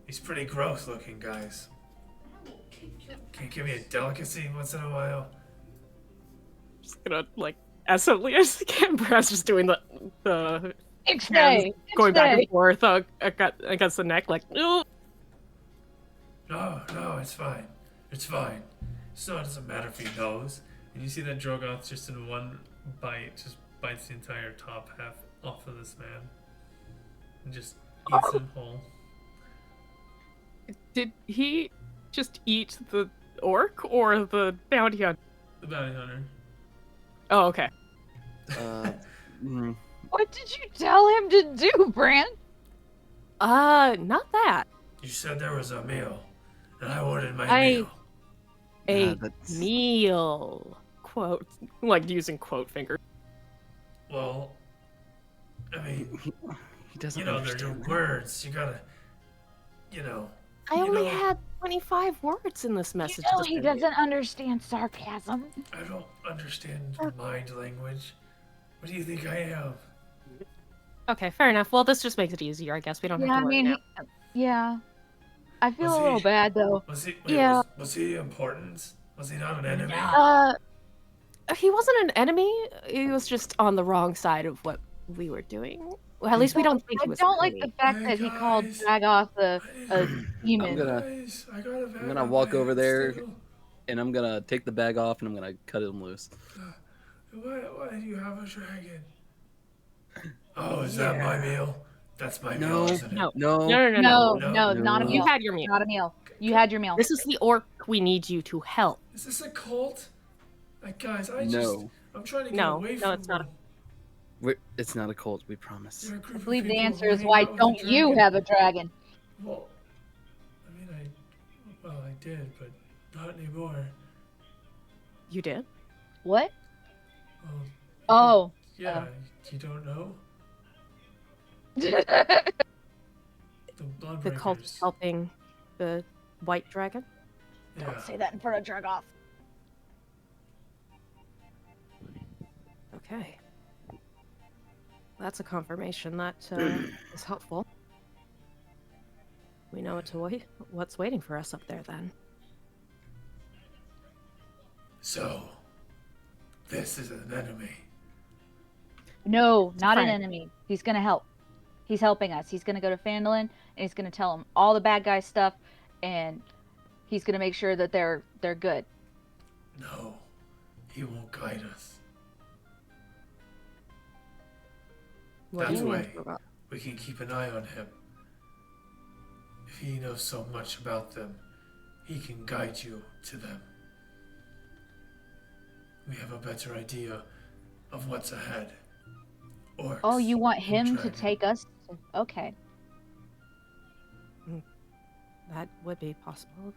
He's pretty gross looking, guys. I will kick your Can you give me a delicacy once in a while? Just gonna, like, as suddenly as I can, Bran's just doing the hands Ixnay! going back and forth against the neck, like, "Ugh." No, it's fine. It's fine. So it doesn't matter if he knows. And you see that Drogoth just in one bite just bites the entire top half off of this man. And just eats him whole. Did he just eat the orc or the bounty hunter? The bounty hunter. Oh, okay. Mm, What did you tell him to do, Bran? Not that. You said there was a meal. And I ordered my I- meal. A that's- meal. Quote. Like, using quote finger. Well, I mean, he doesn't you know, they're understand. your words. You gotta, you know. I You only know- had 25 words in this message. You know to he send doesn't understand sarcasm. I don't understand mind language. What do you think I am? Okay, fair enough. Well, this just makes it easier, I guess. We don't Yeah, have I to worry mean, now. yeah. I feel Was a little he- bad though. Was he? Yeah. Was he important? Was he not an enemy? He wasn't an enemy. He was just on the wrong side of what we were doing. Well, at least we don't think I he was. don't an like enemy. the fact Hey, that he called guys. Dragoth a I'm demon. Guys, I got a bag gonna on walk my over head there. still. And I'm gonna take the bag off and I'm gonna cut him loose. Why do you have a dragon? Oh, is that my meal? That's my meal, isn't it? No. No. No. No, no, no, not a no. meal. You had your meal. Not a meal. You had your meal. This is the orc we need you to help. Is this a cult? Like, guys, No. I'm trying to get No, away no, from it's not. them. It's not a cult, we promise. You're a group I of believe the people answer is running why out with a don't you dragon. have a dragon? Well, I mean, I did, but not anymore. You did? What? Well, Oh. yeah, you don't know? The blood The cult is helping the white dragon. Yeah. Don't say that in front of Dragoth. Okay. That's a confirmation that is helpful. We know what's waiting for us up there then. So, this is an enemy. No, It's a not an friend. enemy. He's gonna help. He's helping us. He's gonna go to Fandolin and he's gonna tell him all the bad guy stuff, and he's gonna make sure that they're good. No, he won't guide us. What do That's you mean, way Robot? we can keep an eye on him. If he knows so much about them, he can guide you to them. We have a better idea of what's ahead. Orcs Oh, you want and him to dragon. take us? Okay. That would be possible.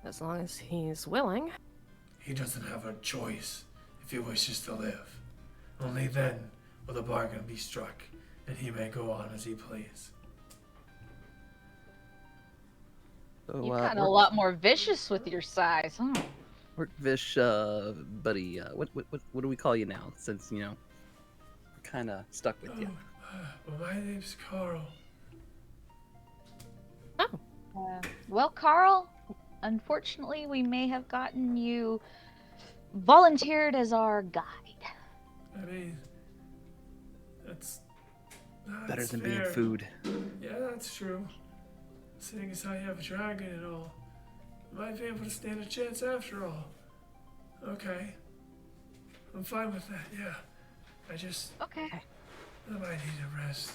As long as he's willing. He doesn't have a choice if he wishes to live. Only then will the bargain be struck, and he may go on as he please. So, You've gotten a lot more vicious with your size, huh? Workvish, buddy, what do we call you now? Since, we're kind of stuck with you. Well, my name's Carl. Well, Carl, unfortunately, we may have gotten you volunteered as our guide. I mean, that's Better than being fair. food. Yeah, that's true. Seeing as how you have a dragon and all, you might be able to stand a chance after all. Okay. I'm fine with that, yeah. I Okay. might need a rest.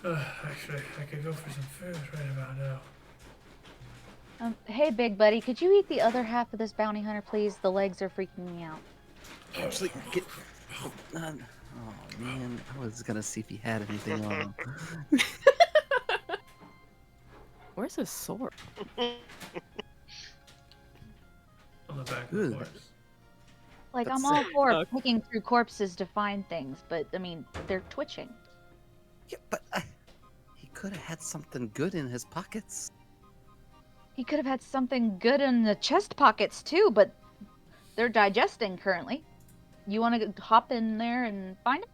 Actually, I could go for some food right about now. Hey, big buddy, could you eat the other half of this bounty hunter, please? The legs are freaking me out. Actually, oh man, I was gonna see if he had anything on him. Where's his sword? On the back of Ooh. the horse. Like, That's I'm all for Okay. picking through corpses to find things, but, I mean, they're twitching. Yeah, but he could have had something good in his pockets. He could have had something good in the chest pockets, too, but they're digesting currently. You want to hop in there and find it?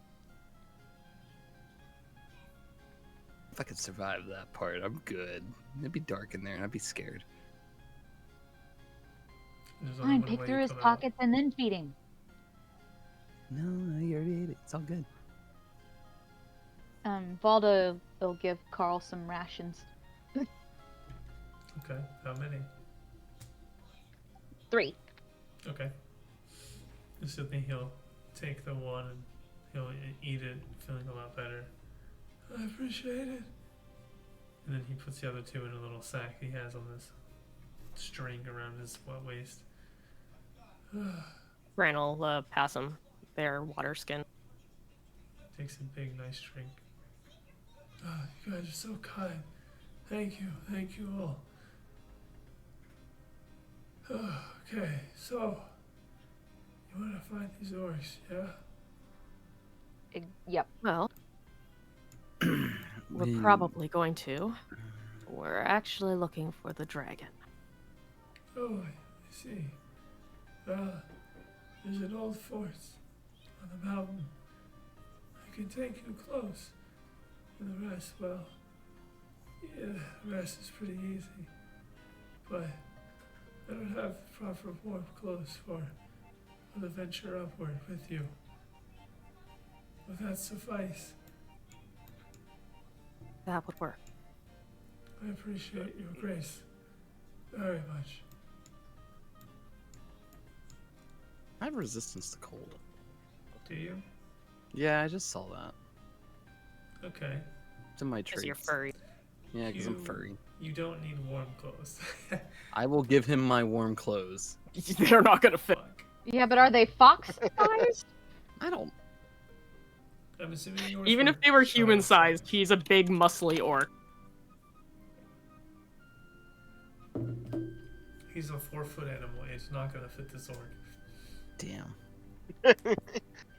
If I could survive that part, I'm good. It'd be dark in there, and I'd be scared. There's only Fine, one pick way through to his come out. pockets and then feed him. No, you already ate it. It's all good. Valda will give Carl some rations. Okay, how many? 3. Okay. So then he'll take the one and he'll eat it, feeling a lot better. I appreciate it. And then he puts the other 2 in a little sack he has on this string around his waist. Bran will pass him their water skin. Takes a big, nice drink. Oh, you guys are so kind. Thank you all. Okay, so you want to find these orcs, yeah? Yep. Well, we're We- probably going to. We're actually looking for the dragon. Oh, I see. There's an old fort on the mountain. I can take you close. And the rest, well, yeah, the rest is pretty easy. But I don't have proper warm clothes for the venture upward with you. Will that suffice? That would work. I appreciate your grace very much. I have resistance to cold. Do you? Yeah, I just saw that. Okay. It's in my Because traits. you're furry. Yeah, because I'm You- furry. You don't need warm clothes. I will give him my warm clothes. They're not gonna fit. Fuck. Yeah, but are they fox sized? I don't. I'm assuming yours Even were if they were child human-sized, he's a big, muscly orc. He's a 4-foot animal. It's not gonna fit this orc. Damn.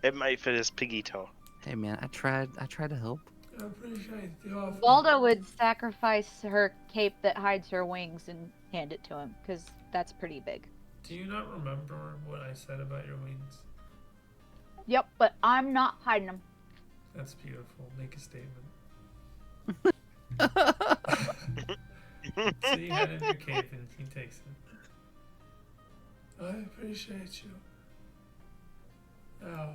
It might fit his piggy toe. Hey man, I tried to help. I appreciate the offer. Valda would sacrifice her cape that hides her wings and hand it to him, because that's pretty big. Do you not remember what I said about your wings? Yep, but I'm not hiding them. That's beautiful. Make a statement. So you head in your cave and he takes it. I appreciate you. Now,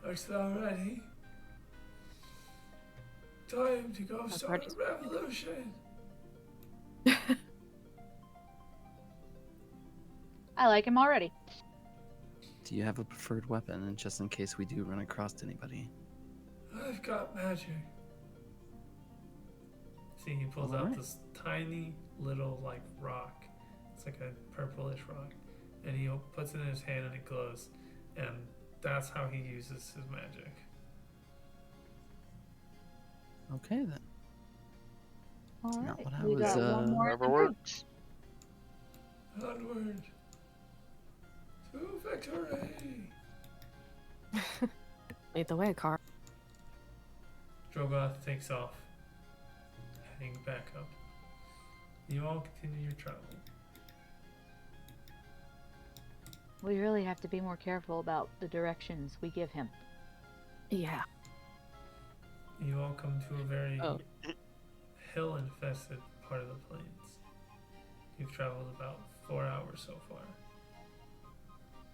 art thou ready? Time to go start a revolution. I like him already. Do you have a preferred weapon, and just in case we do run across anybody? I've got magic. See, he pulls out this tiny little like rock. It's like a purplish rock, and he puts it in his hand and it glows, and that's how he uses his magic. Okay then. All Not right, what I we was, got one more. Whatever works. Onward to victory. Lead the way, Car. Drogoth takes off, heading back up. You all continue your travel. We really have to be more careful about the directions we give him. Yeah. You all come to a very Oh. hill-infested part of the plains. You've traveled about 4 hours so far.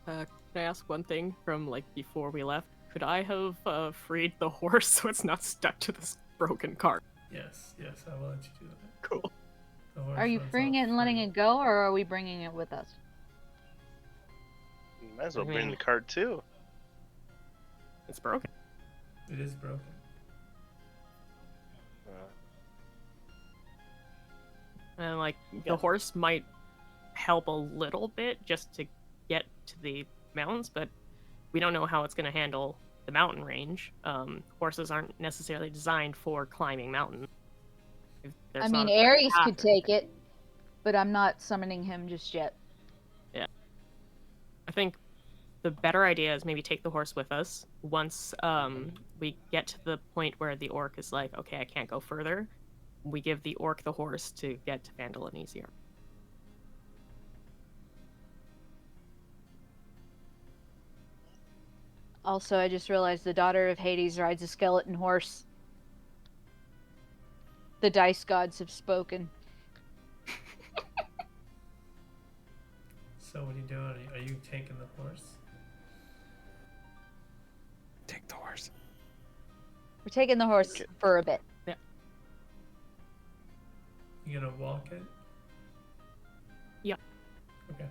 Can I ask one thing from like before we left? Could I have freed the horse so it's not stuck to this broken cart? Yes, I will let you do that. Cool. The horse Are you runs freeing off it and letting free. it go, or are we bringing it with us? You might as well I bring mean- the card too. It's broken. It is broken. And like the horse might help a little bit just to get to the mountains, but we don't know how it's going to handle the mountain range. Horses aren't necessarily designed for climbing mountains. If there's I not mean, a Ares path could or take anything. it, but I'm not summoning him just yet. I think the better idea is maybe take the horse with us. Once we get to the point where the orc is like, okay, I can't go further, we give the orc the horse to get to Vandalin easier. Also, I just realized the daughter of Hades rides a skeleton horse. The dice gods have spoken. So what are you doing? Are you taking the horse? Take the horse. We're taking the horse Okay. for a bit. You gonna walk it? Yeah. Okay.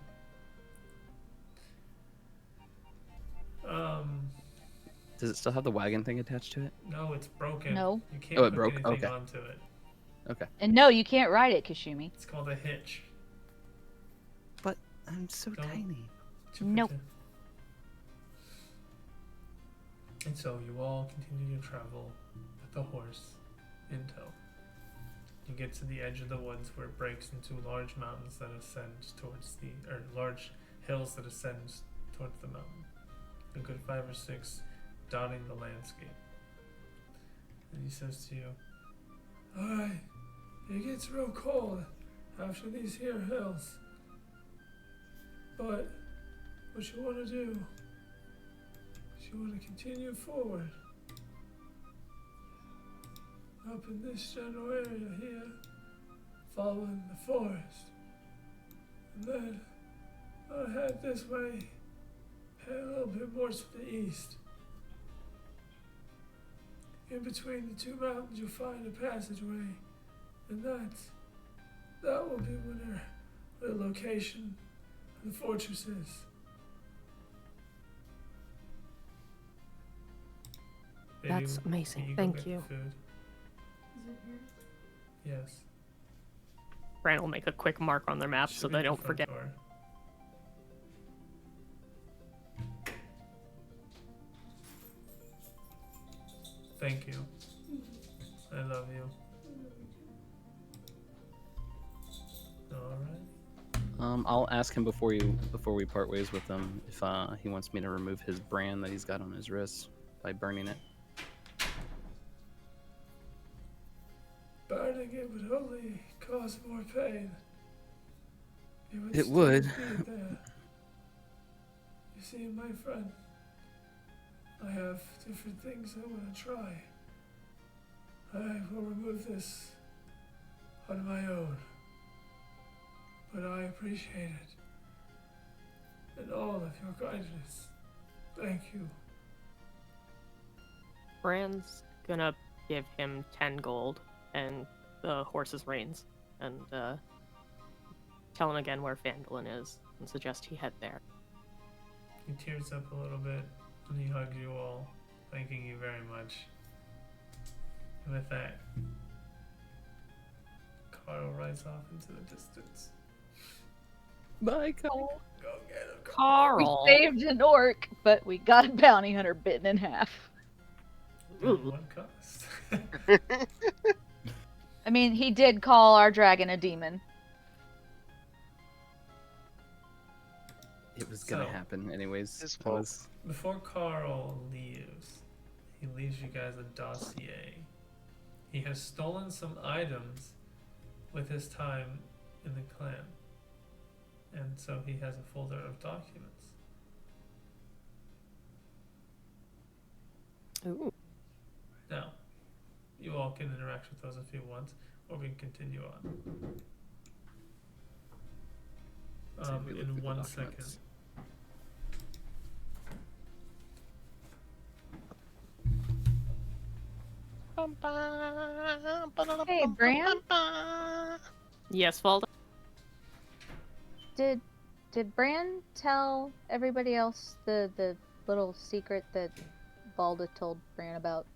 Does it still have the wagon thing attached to it? No, it's broken. No. You can't Oh, it put broke? anything Okay. onto it. Okay. And no, you can't ride it, Kashumi. It's called a hitch. But I'm so Don't- tiny. Nope. And so you all continue to travel with the horse in tow. You get to the edge of the woods where it breaks into large mountains that ascend towards or large hills that ascend towards the mountain. A good 5 or 6 dotting the landscape. And he says to you, "Alright, it gets real cold after these here hills. But what you want to do is you want to continue forward. Up in this general area here, following the forest. And then I'll head this way, head a little bit more to the east. In between the two mountains you'll find a passageway, and that will be where the location of the fortress is." Baby, That's can amazing. go Thank get the you. food? Is it here? Yes. Bran will make a quick mark on their map so Should be they at the don't front forget. door. Thank you. I love you. Alright. I'll ask him before we part ways with him if he wants me to remove his brand that he's got on his wrist by burning it. Burning it would only cause more pain. It still would. be there. You see, my friend, I have different things I want to try. I will remove this on my own. But I appreciate it. And all of your kindness. Thank you. Bran's gonna give him 10 gold and the horse's reins, and tell him again where Fandolin is, and suggest he head there. He tears up a little bit, and he hugs you all, thanking you very much. And with that, Carl rides off into the distance. Bye, Carl. Go get him, Carl! We saved an orc, but we got a bounty hunter bitten in half. At what cost? I mean, he did call our dragon a demon. It was gonna So, happen anyways. his I fault. was- Before Carl leaves, he leaves you guys a dossier. He has stolen some items with his time in the clan. And so he has a folder of documents. Ooh. Now, you all can interact with those if you want, or we can continue on. Let's see if we look through In the 1 documents. second. Hey, Bran? Yes, Valda? Did Bran tell everybody else the little secret that Balda told Bran about?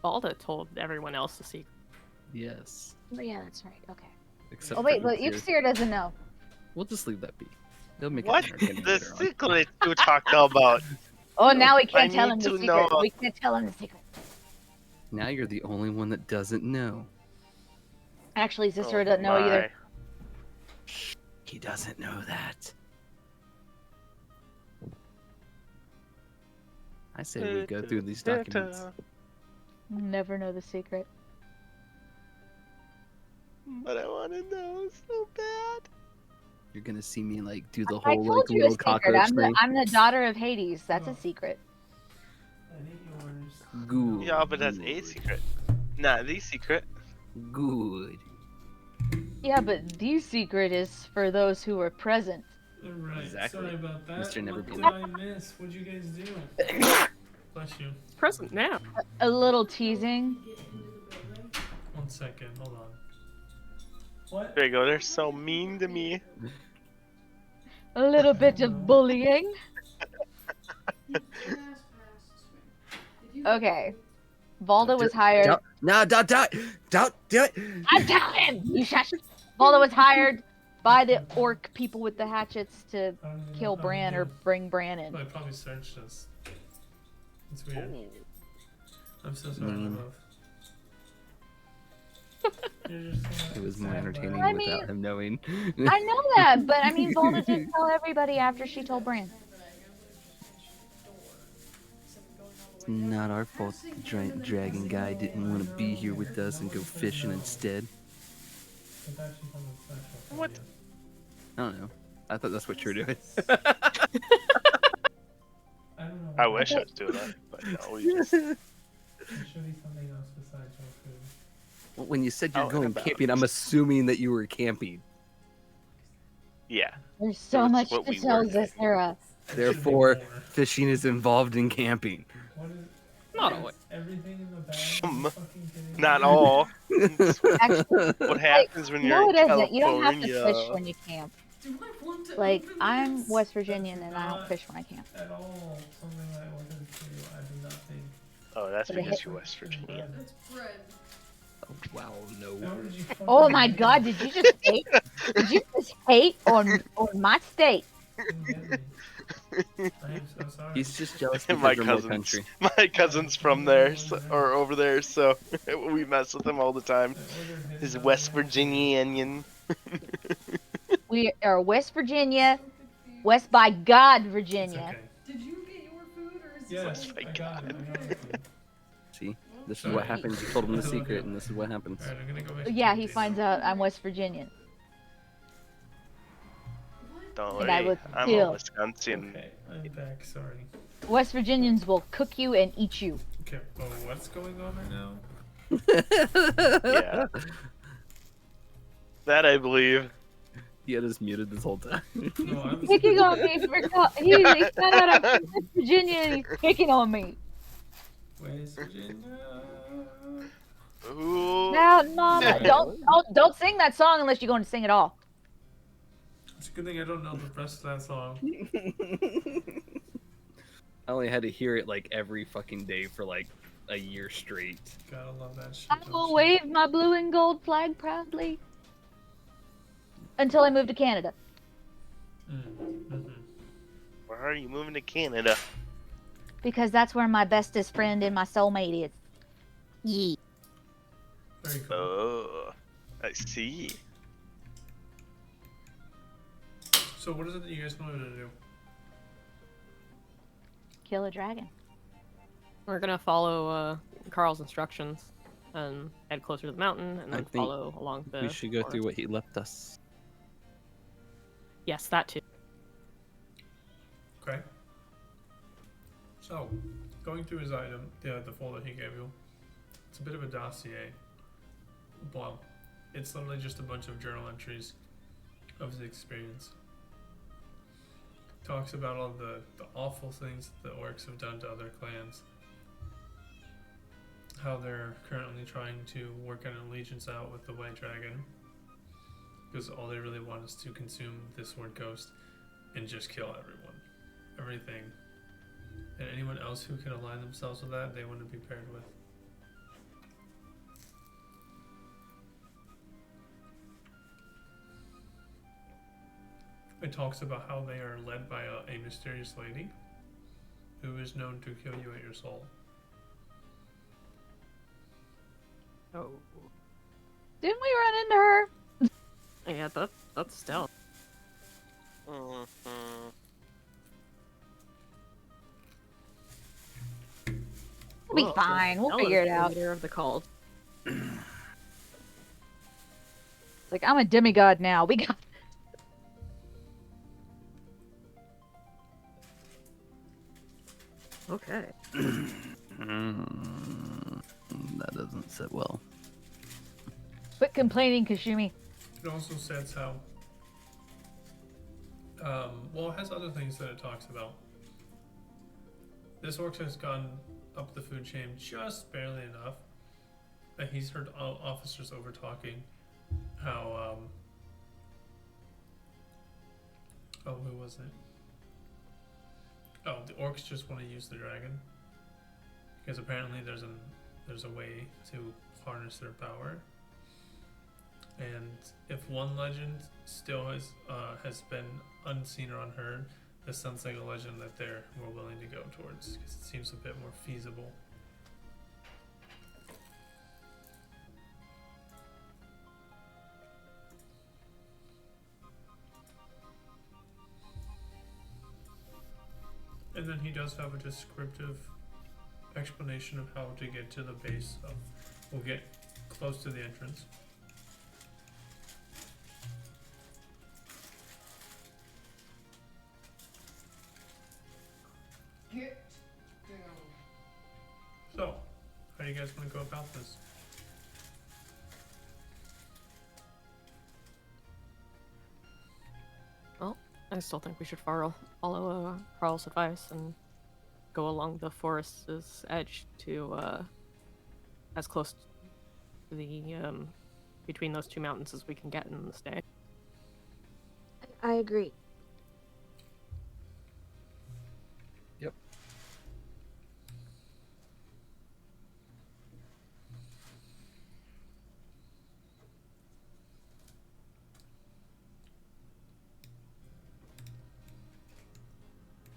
Valda told everyone else the secret. Yes. Oh, yeah, that's right. Okay. Except Oh wait, for but Ixir. Ixir doesn't know. We'll just leave that be. They'll make What? it entertaining The later on. secret you talked about. Oh, now we can't I tell need him the to secret. know. We can't tell him the secret. Now you're the only one that doesn't know. Actually, Zisra Oh doesn't know either. my. He doesn't know that. I say we go through these documents. Never know the secret. But I want to know so bad. You're gonna see me like do the I whole told like you a little secret. cockroach thing. I'm the daughter of Hades. That's a Oh. secret. I need yours. Good. Yeah, but that's a good, secret. Not the secret. Good. Yeah, but the secret is for those who were present. Alright, Exactly. sorry about that. Mr. Never What Be did I miss? What'd you guys do? Bless you. Present now. A little teasing. 1 second, hold on. What? There you go. They're so mean to me. A little bit of bullying. Okay. Valda was hired. No, don't do it. I'm telling him! You shush! Valda was hired by the orc people with the hatchets to I don't even kill know how to Bran or do- bring Bran in. Well, I probably searched us. It's weird. Oh. I'm so sorry, my Mean. love. You're just so It was more sad, entertaining I Bran. mean- without him knowing. I know that, but I mean, Valda didn't tell everybody after she told Bran. It's not our fault the giant dragon guy didn't want to be here with us and go fishing instead. It's actually something special for What? you. I don't know. I thought that's what you're doing. I don't know. I wish I was doing that, but no, we just. It should be something else besides your food. Well, when you said you're Out and going about. camping, I'm assuming that you were camping. Yeah. There's so That's much what to we tell were doing. Zisra. It should be Therefore, more. fishing is involved in camping. What is Not is always. everything in the bag? Are you fucking kidding me? Not all. Actually, What happens when no, you're it in isn't. You don't have to California? fish when you camp. Do I want to Like, open I'm this? West Virginian and I don't not- fish when I camp. At all. Something that I wanted to do. I do not think. Oh, that's But it because hit- you're West Virginia. That's bread. Oh, wow, no. How did you fucking Oh my do god, that? did you just hate? Did you just hate on my state? Didn't get me. I am so sorry. He's just jealous My because we're more cousins. country. My cousin's from there, so, or over there, so we mess with him all the time. I ordered His his West Virginia. Virginian. We are West Virginia, West by God, It's Virginia. okay. Did you get your food or is Yes, this my I got it. I got it. See? This is what happens. You told him the secret, and this is what happens. Alright, I'm gonna go back. Yeah, to he the finds out I'm West Virginian. Don't And I worry, would I'm kill. a Wisconsin. Okay, I'm back. Sorry. West Virginians will cook you and eat you. Okay, well, what's going on right now? Yeah. That I believe. He had us muted this whole time. No, I was Picking on me for he found out I'm from West Virginia and he's picking on me. West Virginia. Ooh. Mountain Mama, Sorry. don't sing that song unless you're going to sing it all. It's a good thing I don't know the rest of that song. I only had to hear it like every fucking day for like a year straight. Gotta love that shit. I don't will you? wave my blue and gold flag proudly until I move to Canada. Mm-hmm. Why are you moving to Canada? Because that's where my bestest friend and my soulmate is. Yee. Very cool. Oh, I see. So what is it that you guys wanted to do? Kill a dragon. We're gonna follow Carl's instructions and head closer to the mountain, and I then think follow along the. We should go through forest. what he left us. Yes, that too. Okay. So, going through his item, the folder he gave you, it's a bit of a dossier. Well, it's literally just a bunch of journal entries of his experience. Talks about all the awful things that the orcs have done to other clans. How they're currently trying to work an allegiance out with the White Dragon. Because all they really want is to consume this word ghost and just kill everyone. Everything. And anyone else who can align themselves with that, they want to be paired with. It talks about how they are led by a mysterious lady who is known to kill you at your soul. Oh. Didn't we run into her? Yeah, that's stealth. Mm-hmm. We'll be Whoa, fine. We'll That figure was it the out. leader of the cult. It's like, I'm a demigod now. We got. Okay. That doesn't sit well. Quit complaining, Kashumi. It also says how, well, it has other things that it talks about. This orc has gone up the food chain just barely enough that he's heard officers over talking how, oh, who was it? Oh, the orcs just want to use the dragon because apparently there's a way to harness their power. And if one legend still has been unseen or unheard, this sounds like a legend that they're more willing to go towards because it seems a bit more feasible. And then he does have a descriptive explanation of how to get to the base of. We'll get close to the entrance. Get down. So, how do you guys want to go about this? I still think we should follow Carl's advice and go along the forest's edge to as close to the between those two mountains as we can get in this day. I agree.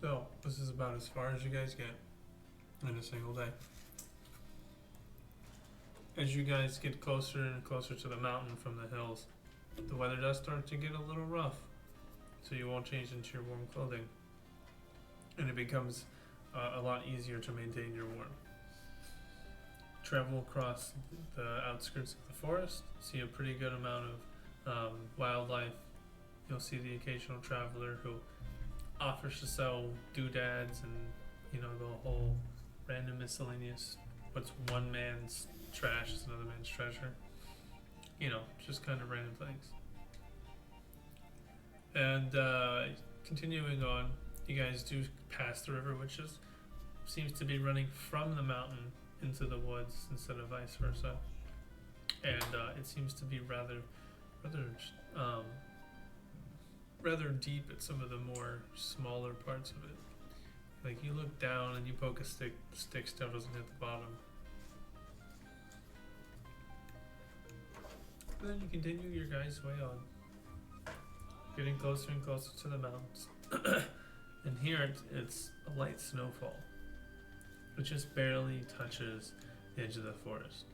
So, this is about as far as you guys get in a single day. As you guys get closer and closer to the mountain from the hills, the weather does start to get a little rough, so you won't change into your warm clothing. And it becomes a lot easier to maintain your warmth. Travel across the outskirts of the forest, see a pretty good amount of wildlife. You'll see the occasional traveler who offers to sell doodads and You know, the whole random miscellaneous, what's one man's trash is another man's treasure. You know, just kind of random things. And continuing on, you guys do pass the river, which seems to be running from the mountain into the woods instead of vice versa. And it seems to be rather deep at some of the more smaller parts of it. Like you look down and you poke a stick still doesn't hit the bottom. And then you continue your guys' way on, getting closer and closer to the mountains. And here it's a light snowfall. It just barely touches the edge of the forest.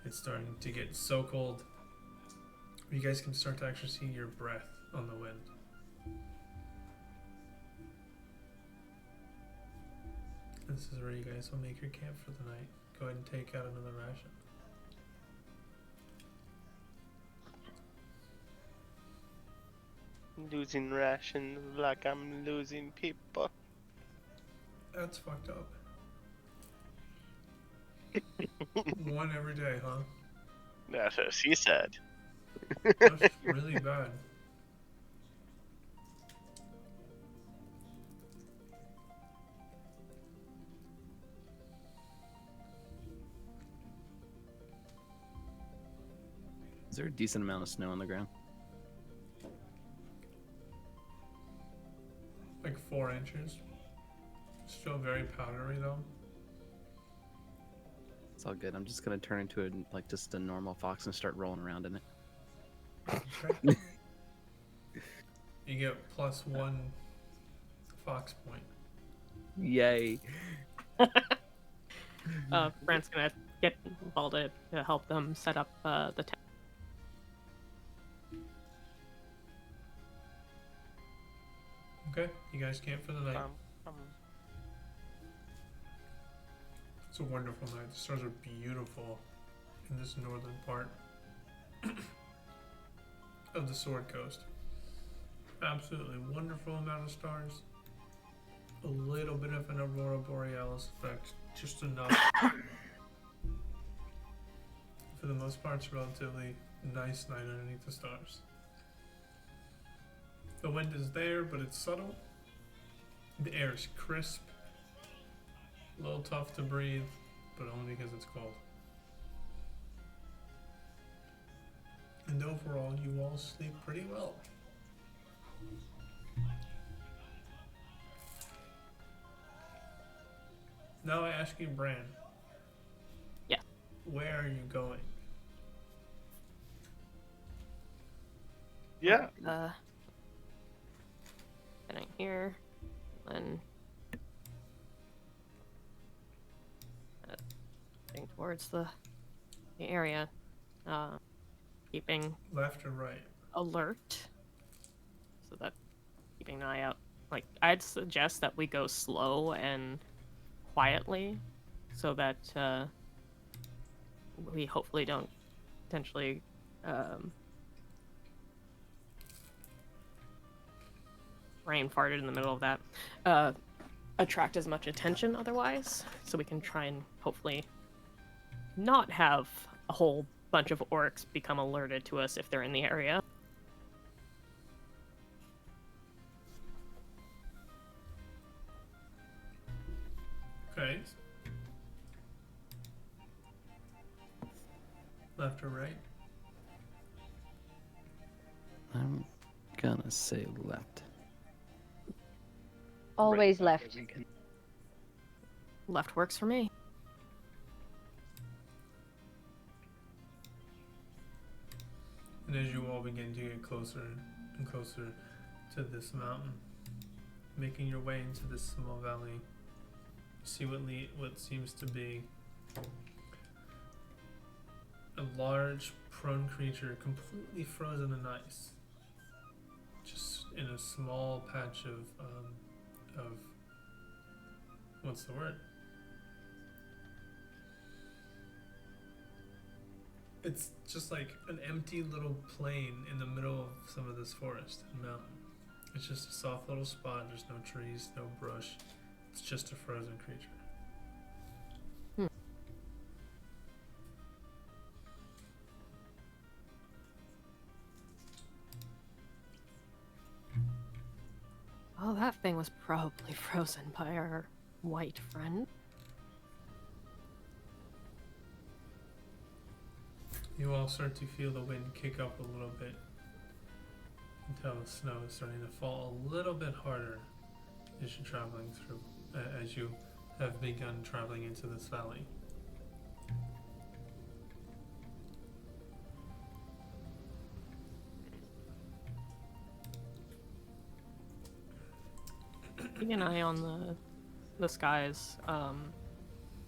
It's starting to get so cold, you guys can start to actually see your breath on the wind. This is where you guys will make your camp for the night. Go ahead and take out another ration. Losing rations like I'm losing people. That's fucked up. One every day, huh? That's what she said. That's really bad. Is there a decent amount of snow on the ground? Like 4 inches. Still very powdery though. It's all good. I'm just gonna turn into just a normal fox and start rolling around in it. Okay. You get +1 fox point. Yay! Brant's gonna get Balda to help them set up the tent. Okay, you guys camp for the night. It's a wonderful night. The stars are beautiful in this northern part of the Sword Coast. Absolutely wonderful amount of stars. A little bit of an aurora borealis effect, just enough. For the most part, it's a relatively nice night underneath the stars. The wind is there, but it's subtle. The air is crisp. A little tough to breathe, but only because it's cold. And overall, you all sleep pretty well. Now I ask you, Bran. Yeah. Where are you going? Yeah. Getting here, then heading towards the area, keeping Left or right? alert, so that keeping an eye out. Like I'd suggest that we go slow and quietly, so that we hopefully don't potentially brain farted in the middle of that, attract as much attention otherwise, so we can try and hopefully not have a whole bunch of orcs become alerted to us if they're in the area. Okay. Left or right? I'm gonna say left. Always Right, left. Lincoln. Left works for me. And as you all begin to get closer and closer to this mountain, making your way into this small valley, you see what seems to be a large prone creature completely frozen in ice, just in a small patch of what's the word? It's just like an empty little plain in the middle of some of this forest and mountain. It's just a soft little spot. There's no trees, no brush, It's just a frozen creature. Oh, that thing was probably frozen by our white friend. You all start to feel the wind kick up a little bit. You can tell the snow is starting to fall a little bit harder as you're traveling through, as you have begun traveling into this valley. Keeping an eye on the skies.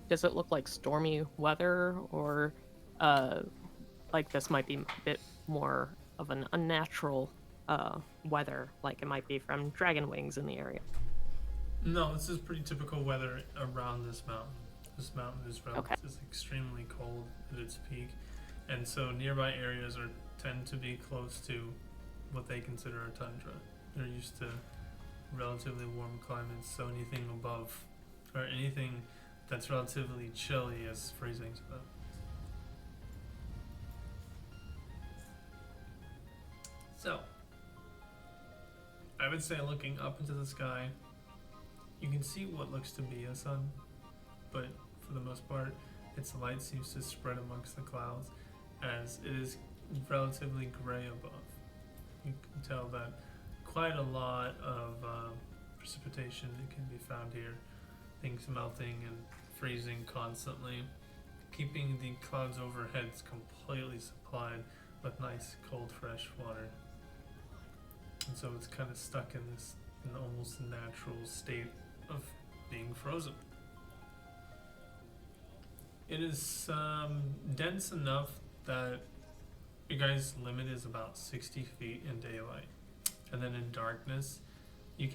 Does it look like stormy weather, or like this might be a bit more of an unnatural weather, like it might be from dragon wings in the area? No, this is pretty typical weather around this mountain. This mountain is extremely cold at its peak, and so nearby areas tend to be close to what they consider a tundra. They're used to relatively warm climates, so anything above or anything that's relatively chilly is freezing to them. So, I would say looking up into the sky, you can see what looks to be a sun, but for the most part, its light seems to spread amongst the clouds as it is relatively gray above. You can tell that quite a lot of precipitation can be found here. Things melting and freezing constantly, keeping the clouds overhead completely supplied with nice cold fresh water. And so it's kind of stuck in this almost natural state of being frozen. It is dense enough that your guys' limit is about 60 feet in daylight, and then in darkness, you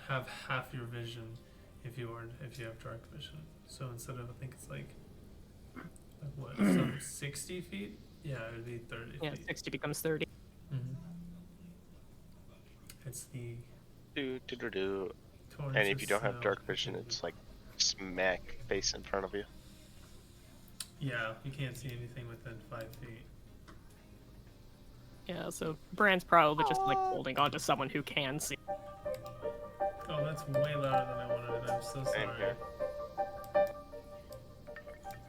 have half your vision if you have dark vision. So instead of, I think it's like what, some 60 feet? Yeah, it would be 30 Yeah, feet. 60 becomes 30. Mm-hmm. It's the And if you don't have dark vision, it's like smack face in front of you. Yeah, you can't see anything within 5 feet. Yeah, so Brand's probably just like holding on to someone who can see. Oh, that's way louder than I wanted it. I'm so Same sorry. here.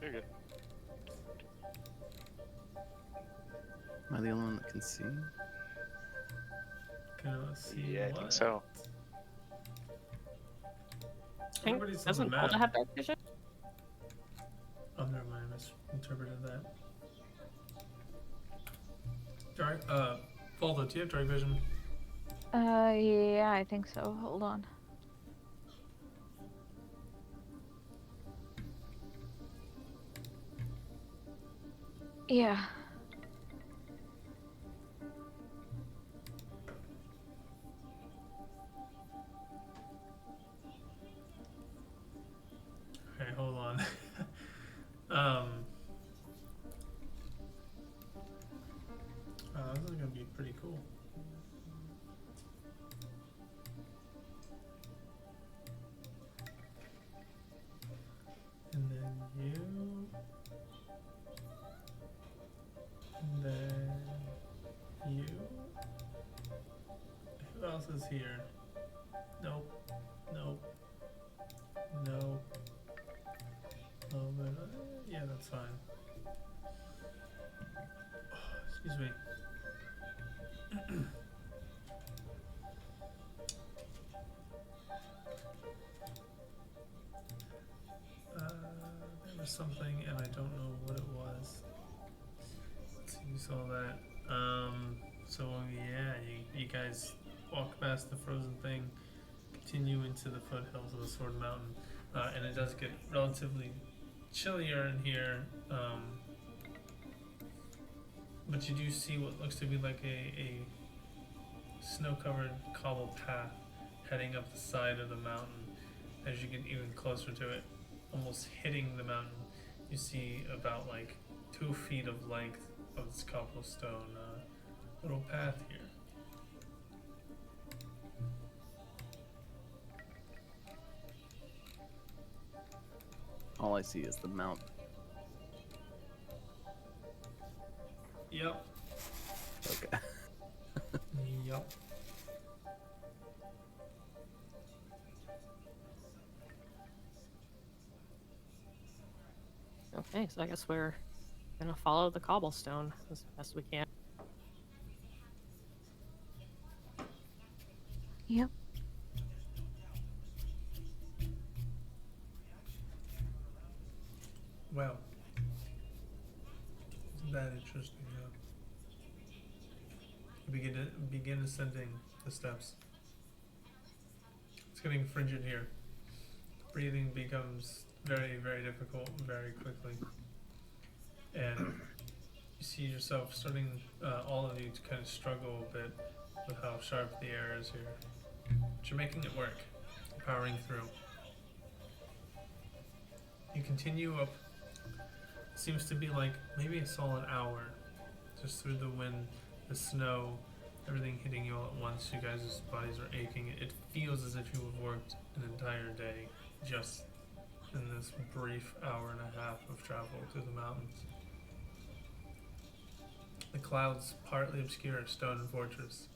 You're good. Am I the only one that can see? Can I see Yeah, I what? think so. Everybody's on the Doesn't map. Zelda have dark vision? Oh, never mind. I misinterpreted that. Volta, do you have dark vision? Yeah, I think so. Hold on. Yeah. Okay, hold on. This is gonna be pretty cool. And then you. And then you. Who else is here? Nope. Nope. Nope. Yeah, that's fine. Excuse me. There was something, and I don't know what it was. Let's see, you saw that. So yeah, you guys walk past the frozen thing, continue into the foothills of the Sword Mountain, and it does get relatively chillier in here. But you do see what looks to be like a snow-covered cobble path heading up the side of the mountain. As you get even closer to it, almost hitting the mountain, you see about like 2 feet of length of this cobblestone little path here. All I see is the mount. Yep. Okay. Yep. Okay, so I guess we're gonna follow the cobblestone as best we can. Yep. Well, isn't that interesting? Yeah. You begin ascending the steps. It's getting frigid here. Breathing becomes very, very difficult very quickly. And you see yourself starting, all of you, to kind of struggle a bit with how sharp the air is here. But you're making it work, powering through. You continue up. It seems to be like maybe a solid hour, just through the wind, the snow, everything hitting you all at once. You guys' bodies are aching. It feels as if you have worked an entire day just in this brief hour and a half of travel through the mountains. The clouds partly obscure a stone fortress,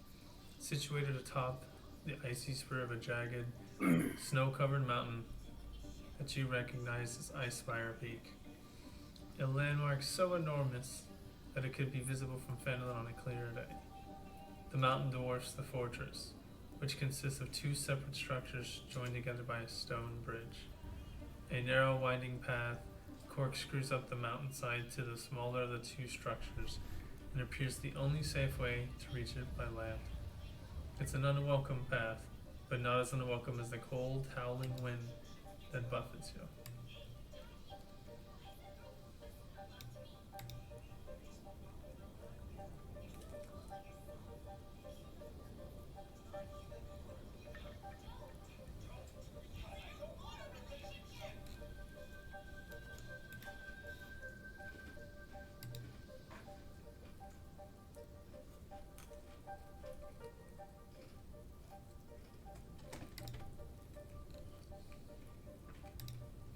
situated atop the icy spur of a jagged, snow-covered mountain that you recognize as Icespire Peak, a landmark so enormous that it could be visible from Fenelon on a clear day. The mountain dwarfs the fortress, which consists of two separate structures joined together by a stone bridge. A narrow, winding path corkscrews up the mountainside to the smaller of the two structures, and appears the only safe way to reach it by land. It's an unwelcome path, but not as unwelcome as the cold, howling wind that buffets you.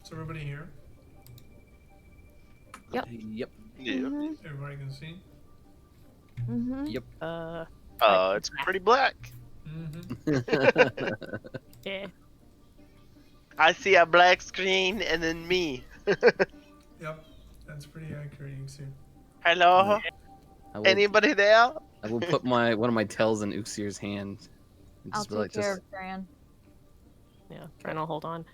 Is everybody here? Yep. Yep. Yeah. Everybody can see? Mm-hmm. Yep. It's pretty black. Mm-hmm. Yeah. I see a black screen and then me. Yep. That's pretty accurate, you can see. Hello? I will, Anybody there? I will put one of my tails in Uxir's hand. And I'll just be take like, care just of Fran. Yeah, trying to hold on.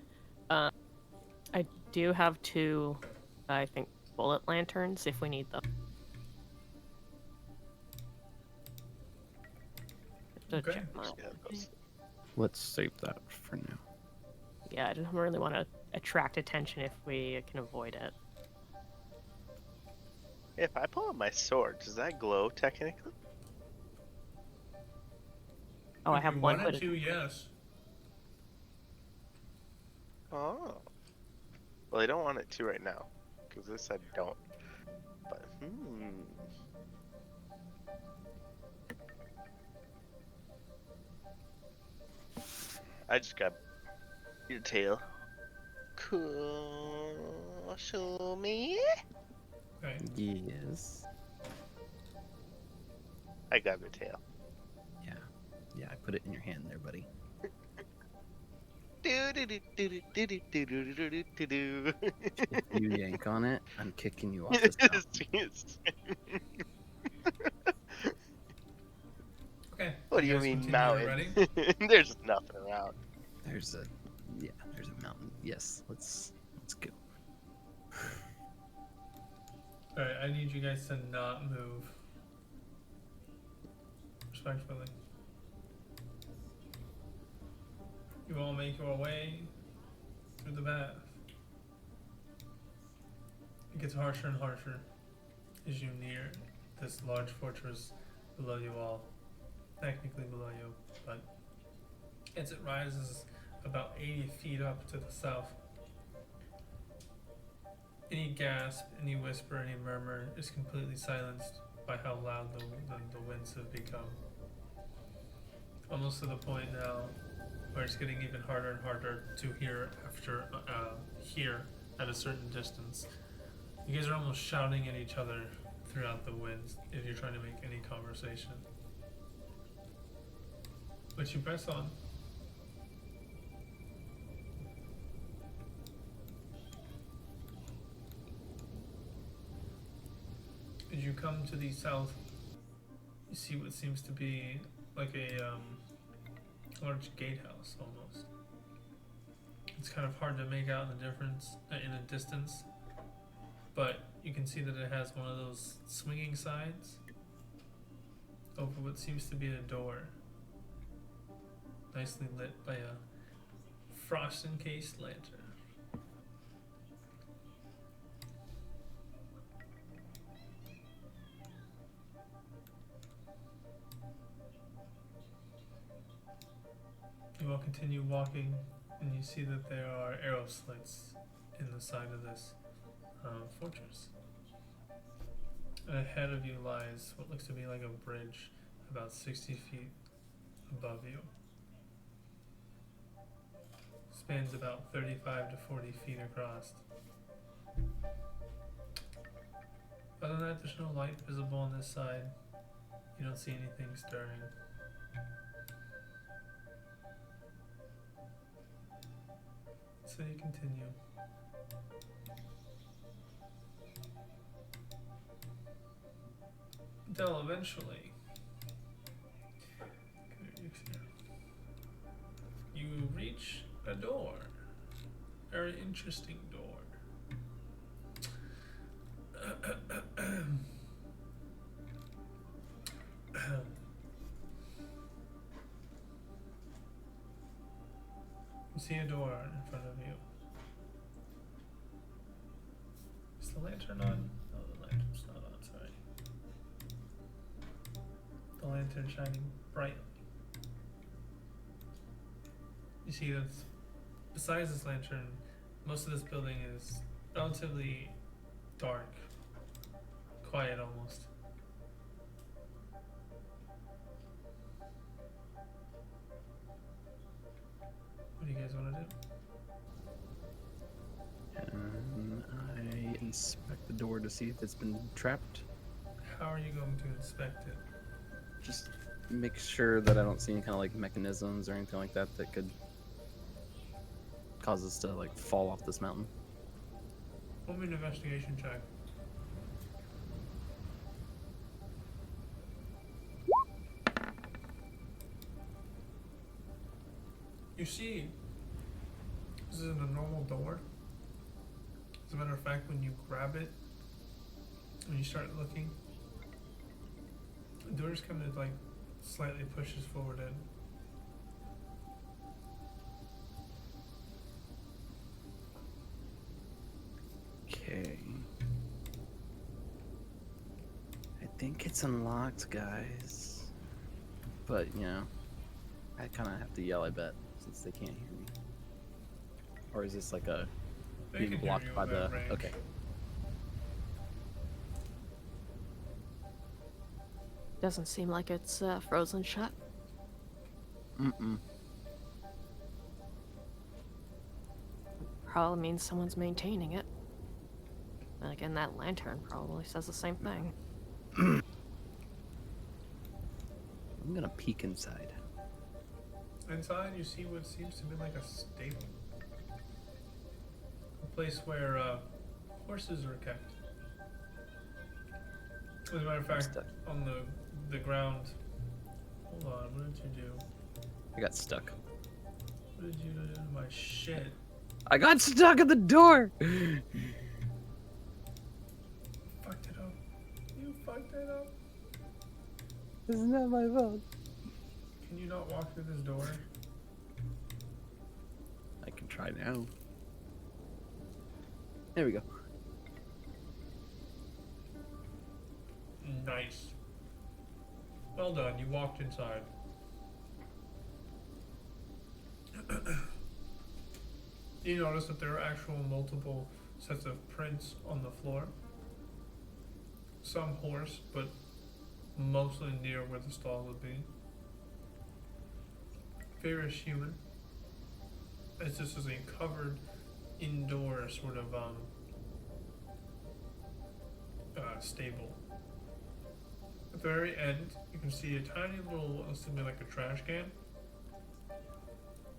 I do have two, I think, bullet lanterns if we need them. To Okay. check them out. Yeah, those- let's save that for now. Yeah, I don't really want to attract attention if we can avoid it. If I pull out my sword, does that glow technically? Oh, I If have you one wanted hooded. to, yes. Oh. Well, I don't want it to right now, because this I don't. But, I just got your tail. Cool. Show me. Okay. Yes. I got your tail. Yeah, I put it in your hand there, buddy. Do-do-do-do-do-do-do-do-do-do-do. If you yank on it, I'm kicking you off this mountain. Yes. Okay. What do you guys mean continue mountain? already? There's nothing around. There's a mountain. Yes, let's go. Alright, I need you guys to not move. Respectfully. You all make your way through the path. It gets harsher and harsher as you near this large fortress below you all. Technically below you, but as it rises about 80 feet up to the south, any gasp, any whisper, any murmur is completely silenced by how loud the winds have become. Almost to the point now where it's getting even harder and harder to hear at a certain distance. You guys are almost shouting at each other throughout the winds if you're trying to make any conversation. But you press on. As you come to the south, you see what seems to be like a large gatehouse almost. It's kind of hard to make out the difference in a distance, but you can see that it has one of those swinging sides over what seems to be a door, nicely lit by a frost-encased lantern. You all continue walking, and you see that there are arrow slits in the side of this fortress. Ahead of you lies what looks to be like a bridge about 60 feet above you. Spans about 35 to 40 feet across. Other than that, there's no light visible on this side. You don't see anything stirring. So you continue. Until eventually, you reach a door. Very interesting door. You see a door in front of you. Is the lantern on? No, the lantern's not on, sorry. The lantern shining brightly. You see that besides this lantern, most of this building is relatively dark, quiet almost. What do you guys want to do? I inspect the door to see if it's been trapped. How are you going to inspect it? Just make sure that I don't see any kind of like mechanisms or anything like that that could cause us to like fall off this mountain. Roll me an investigation check. You see, this isn't a normal door. As a matter of fact, when you grab it, when you start looking, the door just kind of like slightly pushes forward in. Okay. I think it's unlocked, guys. But, you know, I kind of have to yell, I bet, since they can't hear me. Or is this like a They being can hear blocked you by in the... that range. Okay. Doesn't seem like it's frozen shut. Mm-mm. Probably means someone's maintaining it. And again, that lantern probably says the same thing. I'm gonna peek inside. Inside, you see what seems to be like a stable. A place where horses are kept. As a matter of fact, stuck. on the ground. Hold on, what did you do? I got stuck. What did you do to my shit? I got stuck at the door! Fucked it up. You fucked it up. This is not my fault. Can you not walk through this door? I can try now. There we go. Nice. Well done, you walked inside. You notice that there are actual multiple sets of prints on the floor. Some horse, but mostly near where the stall would be. Various human. As this is a covered indoor sort of stable. At the very end, you can see a tiny little, something like a trash can,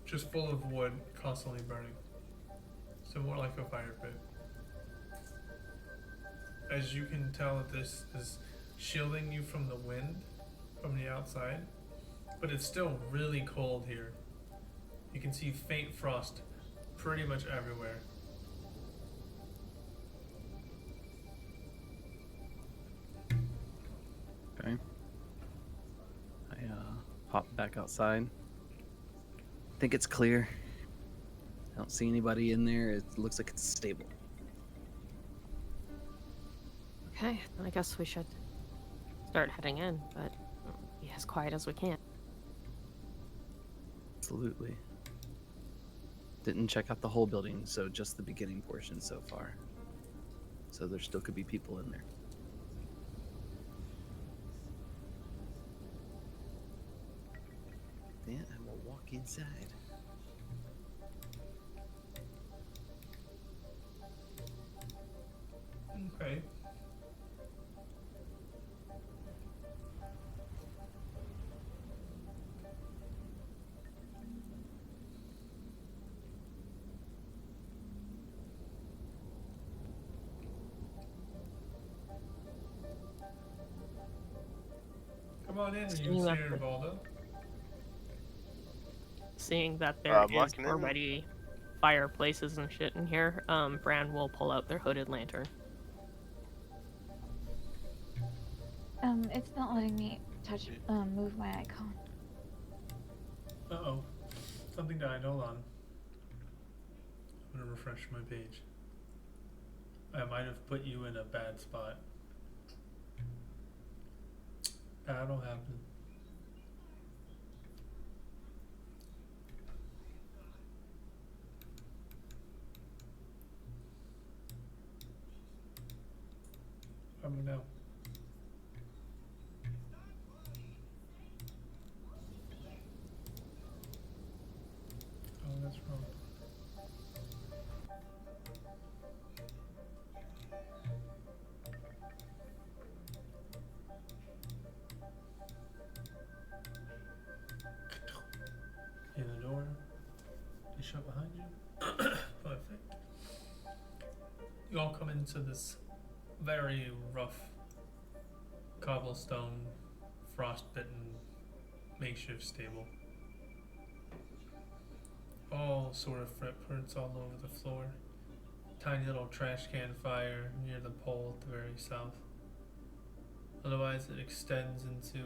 just full of wood, constantly burning. So more like a fire pit. As you can tell, this is shielding you from the wind from the outside, but it's still really cold here. You can see faint frost pretty much everywhere. Okay. I hop back outside. Think it's clear. I don't see anybody in there. It looks like it's stable. Okay, then I guess we should start heading in, but be as quiet as we can. Absolutely. Didn't check out the whole building, so just the beginning portion so far. So there still could be people in there. Then I will walk inside. Okay. Come on in, Seeing you that Sir Valdo. Seeing that there I'm is walking in. already fireplaces and shit in here, Bran will pull out their hooded lantern. It's not letting me move my icon. Uh-oh. Something died, hold on. I'm gonna refresh my page. I might have put you in a bad spot. That'll happen. No. Oh, that's wrong. In the door. They shut behind you. Perfect. You all come into this very rough cobblestone, frostbitten makeshift stable. All sort of footprints all over the floor. Tiny little trash can fire near the pole at the very south. Otherwise, it extends into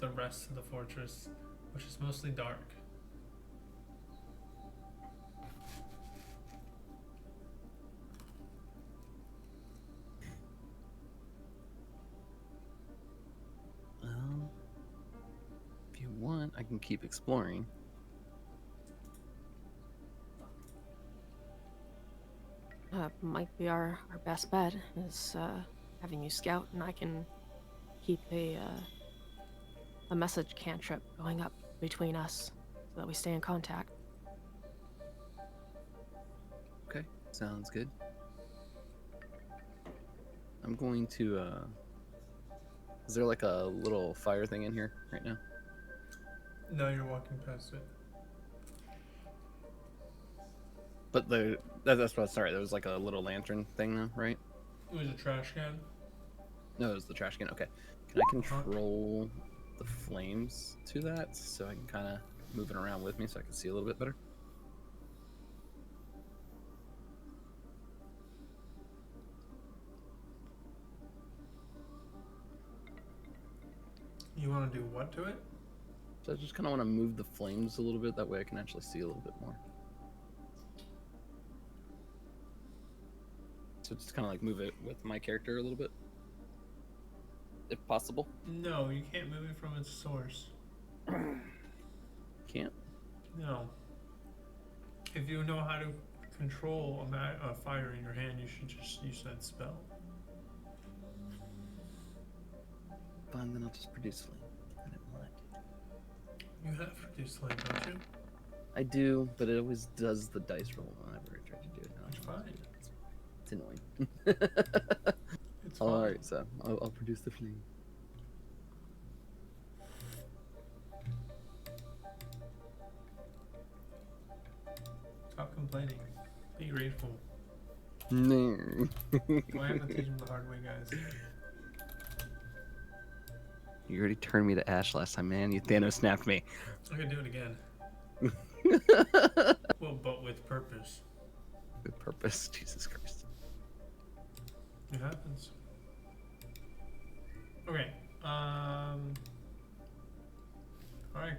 the rest of the fortress, which is mostly dark. If you want, I can keep exploring. Might be our best bet is having you scout, and I can keep a message cantrip going up between us so that we stay in contact. Okay, sounds good. I'm going to, is there like a little fire thing in here right now? No, you're walking past it. But that's what, sorry, there was like a little lantern thing though, right? It was a trash can. No, it was the trash can, okay. Can I control the flames to that so I can kind of move it around with me so I can see a little bit better? You want to do what to it? So I just kind of want to move the flames a little bit, that way I can actually see a little bit more. So just kind of like move it with my character a little bit, if possible. No, you can't move it from its source. Can't? No. If you know how to control a fire in your hand, you should just use that spell. Fine, then I'll just produce flame. I didn't want it. You have produced flame, don't you? I do, but it always does the dice roll whenever I try to do it. It's annoying. It's All fine. right, so I'll produce the flea. Stop complaining. Be grateful. No. I have to teach him the hard way, guys. You already turned me to ash last time, man. You Thanos snapped me. I'm gonna do it again. Well, but with purpose. With purpose, Jesus Christ. It happens. Okay. Alright,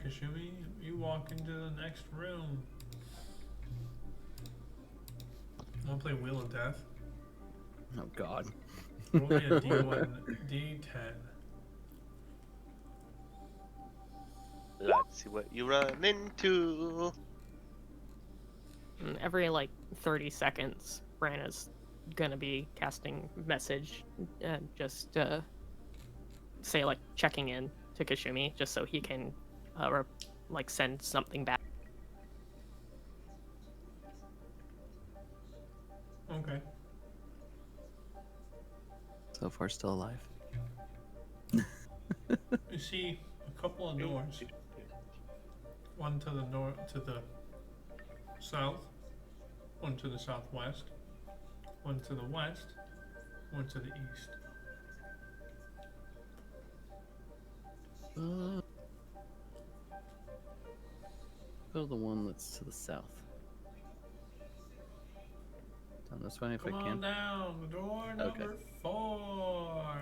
Kashumi, you walk into the next room. Wanna play Wheel of Death? Oh God. Roll me a D1, D10. Let's see what you run into. And every like 30 seconds, Brana's gonna be casting message and just say like checking in to Kashumi just so he can like send something back. Okay. So far, still alive. You see a couple of doors. One to the north, to the south, one to the southwest, one to the west, one to the east. Go to the one that's to the south. Down this way if Come I on can. down, door Okay. number 4.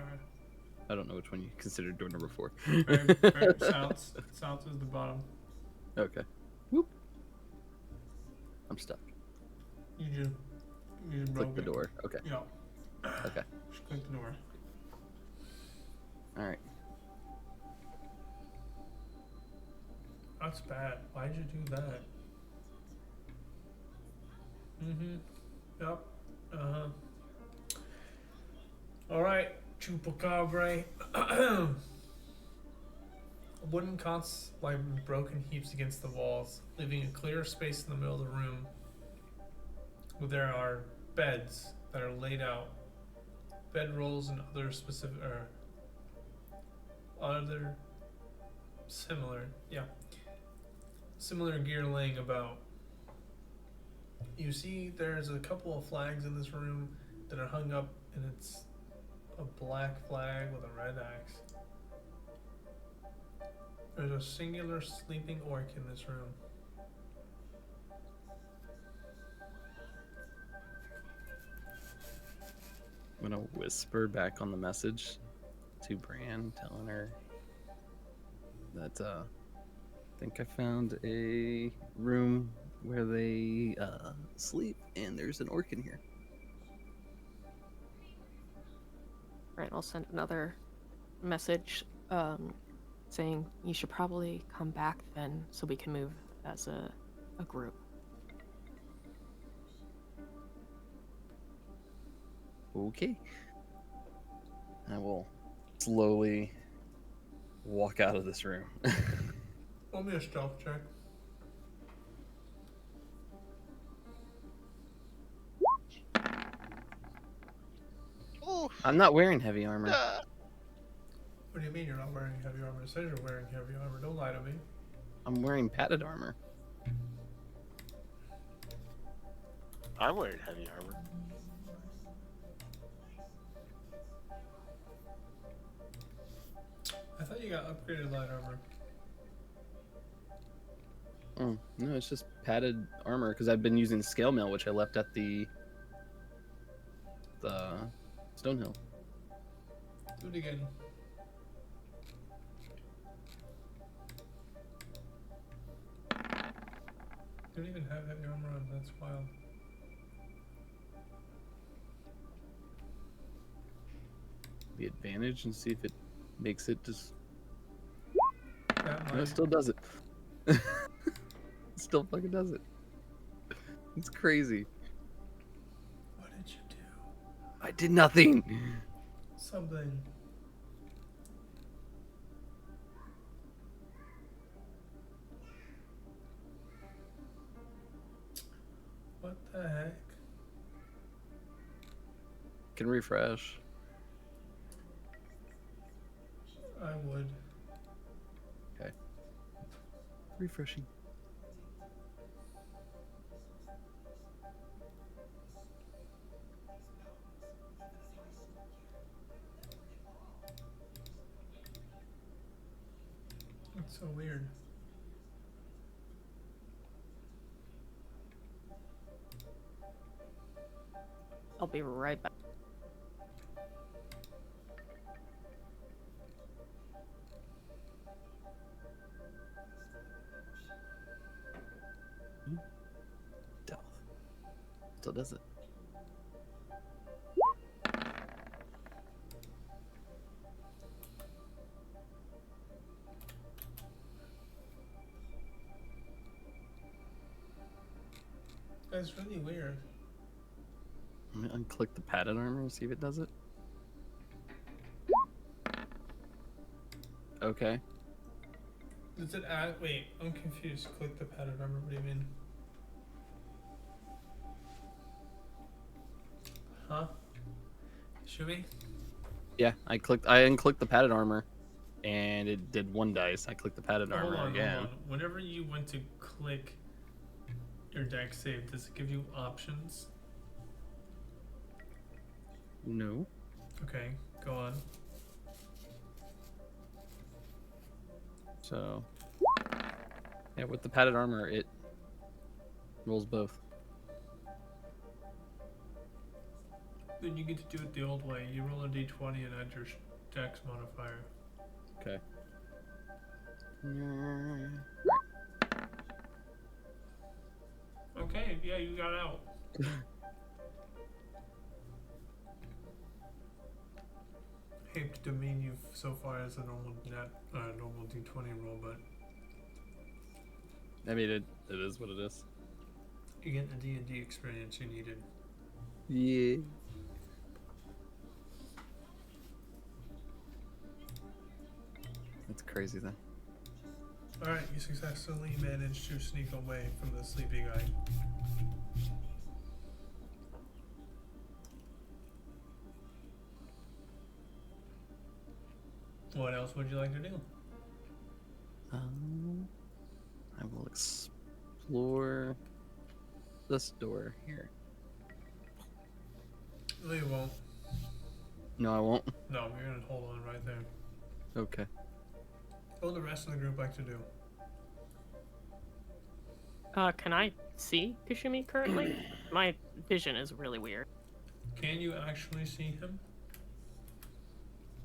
I don't know which one you consider door number 4. Very south. South is the bottom. Okay. Whoop. I'm stuck. You just Click broke the it. door. Okay. Yeah. Okay. Just click the door. All right. That's bad. Why'd you do that? Mm-hmm. Yep. Uh-huh. Alright, Chupacabra. Wooden cots lie in broken heaps against the walls, leaving a clear space in the middle of the room where there are beds that are laid out. Bedrolls and other specific similar gear laying about. You see there's a couple of flags in this room that are hung up, and it's a black flag with a red axe. There's a singular sleeping orc in this room. I'm gonna whisper back on the message to Bran, telling her that I think I found a room where they sleep, and there's an orc in here. Right, I'll send another message saying you should probably come back then so we can move as a group. Okay. I will slowly walk out of this room. Roll me a stealth check. Ooh. I'm not wearing heavy armor. What do you mean you're not wearing heavy armor? It says you're wearing heavy armor. Don't lie to me. I'm wearing padded armor. I'm wearing heavy armor. I thought you got upgraded light armor. Oh, no, it's just padded armor because I've been using scale mail, which I left at the Stonehill. Do it again. You don't even have heavy armor on. That's wild. The advantage and see if it makes it just. That No, might. it still does it. It still fucking does it. It's crazy. What did you do? I did nothing. Something. What the heck? Can refresh. I would. Refreshing. That's so weird. I'll be right back. Stealth. Still does it. That's really weird. Let me unclick the padded armor and see if it does it. Okay. Does it add? Wait, I'm confused. Click the padded armor. What do you mean? Huh? Shumi? Yeah, I unclicked the padded armor, and it did 1 dice. I clicked the padded armor again. Hold on. Whenever you went to click your deck save, does it give you options? No. Okay, go on. So, yeah, with the padded armor, it rolls both. Then you get to do it the old way. You roll a d20 and add your dex modifier. Okay. Okay, yeah, you got out. Hate to demean you so far as a normal normal d20 roll, but I mean, it is what it is. you get the D&D experience you needed. Yeah. That's crazy then. Alright, you successfully managed to sneak away from the sleepy guy. What else would you like to do? I will explore this door here. No, you won't. No, I won't. No, you're gonna hold on right there. Okay. What would the rest of the group like to do? Can I see Kushumi currently? My vision is really weird. Can you actually see him?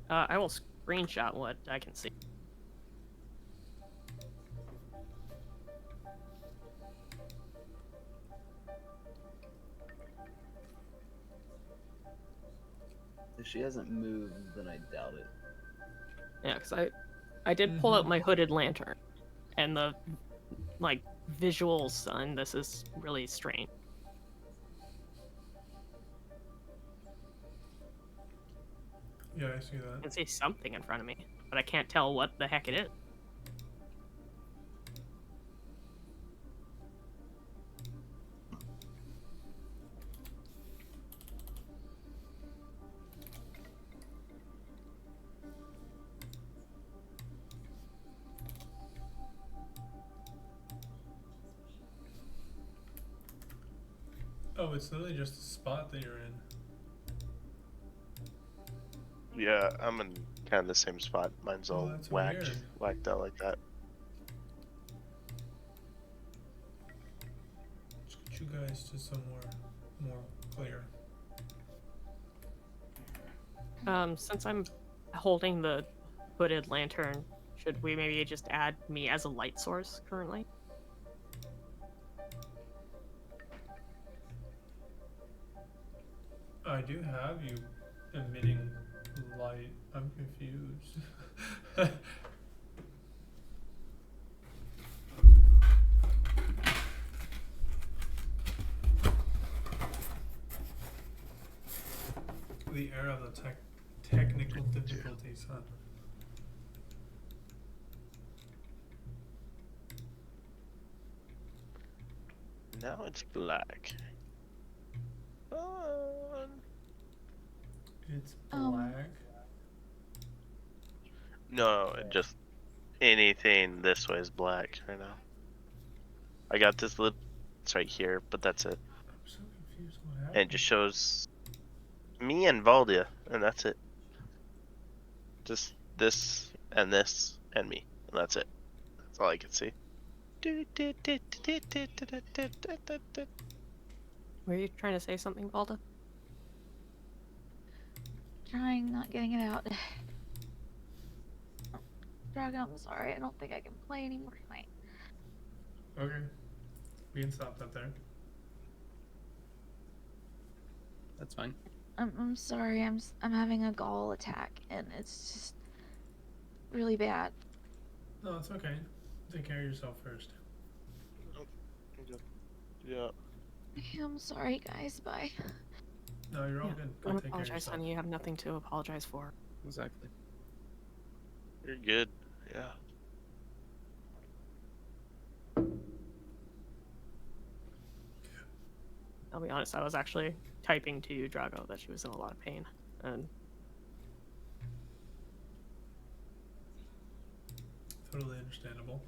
I will screenshot what I can see. If she hasn't moved, then I doubt it. Yeah, because I did pull out my hooded lantern, and the visuals on this is really strange. Yeah, I see I that. can see something in front of me, but I can't tell what the heck it is. Oh, it's literally just a spot that you're in. Yeah, I'm in kind of the same spot. Mine's all that's whacked, weird. whacked out like that. Let's get you guys to somewhere more clear. Since I'm holding the hooded lantern, should we maybe just add me as a light source currently? I do have you emitting light. I'm confused. The era of the technical difficulties, huh? Now it's black. Fun. It's Um, black. No, just anything this way is black right now. I got this little it's right here, but that's it. I'm so confused. What happened? And it just shows me and Valdia, and that's it. Just this and this and me, and that's it. That's all I can see. Were you trying to say something, Valda? trying, not getting it out. Drago, I'm sorry. I don't think I can play anymore tonight. Okay. We can stop that there. That's fine. I'm sorry. I'm having a gall attack, and it's just really bad. No, it's okay. Take care of yourself first. Yeah. I'm sorry, guys. Bye. No, you're all Yeah, good. Go don't take care of apologize, yourself. honey. You have nothing to apologize for. Exactly. You're good. Yeah. I'll be honest, I was actually typing to Drago that she was in a lot of pain. And Totally understandable.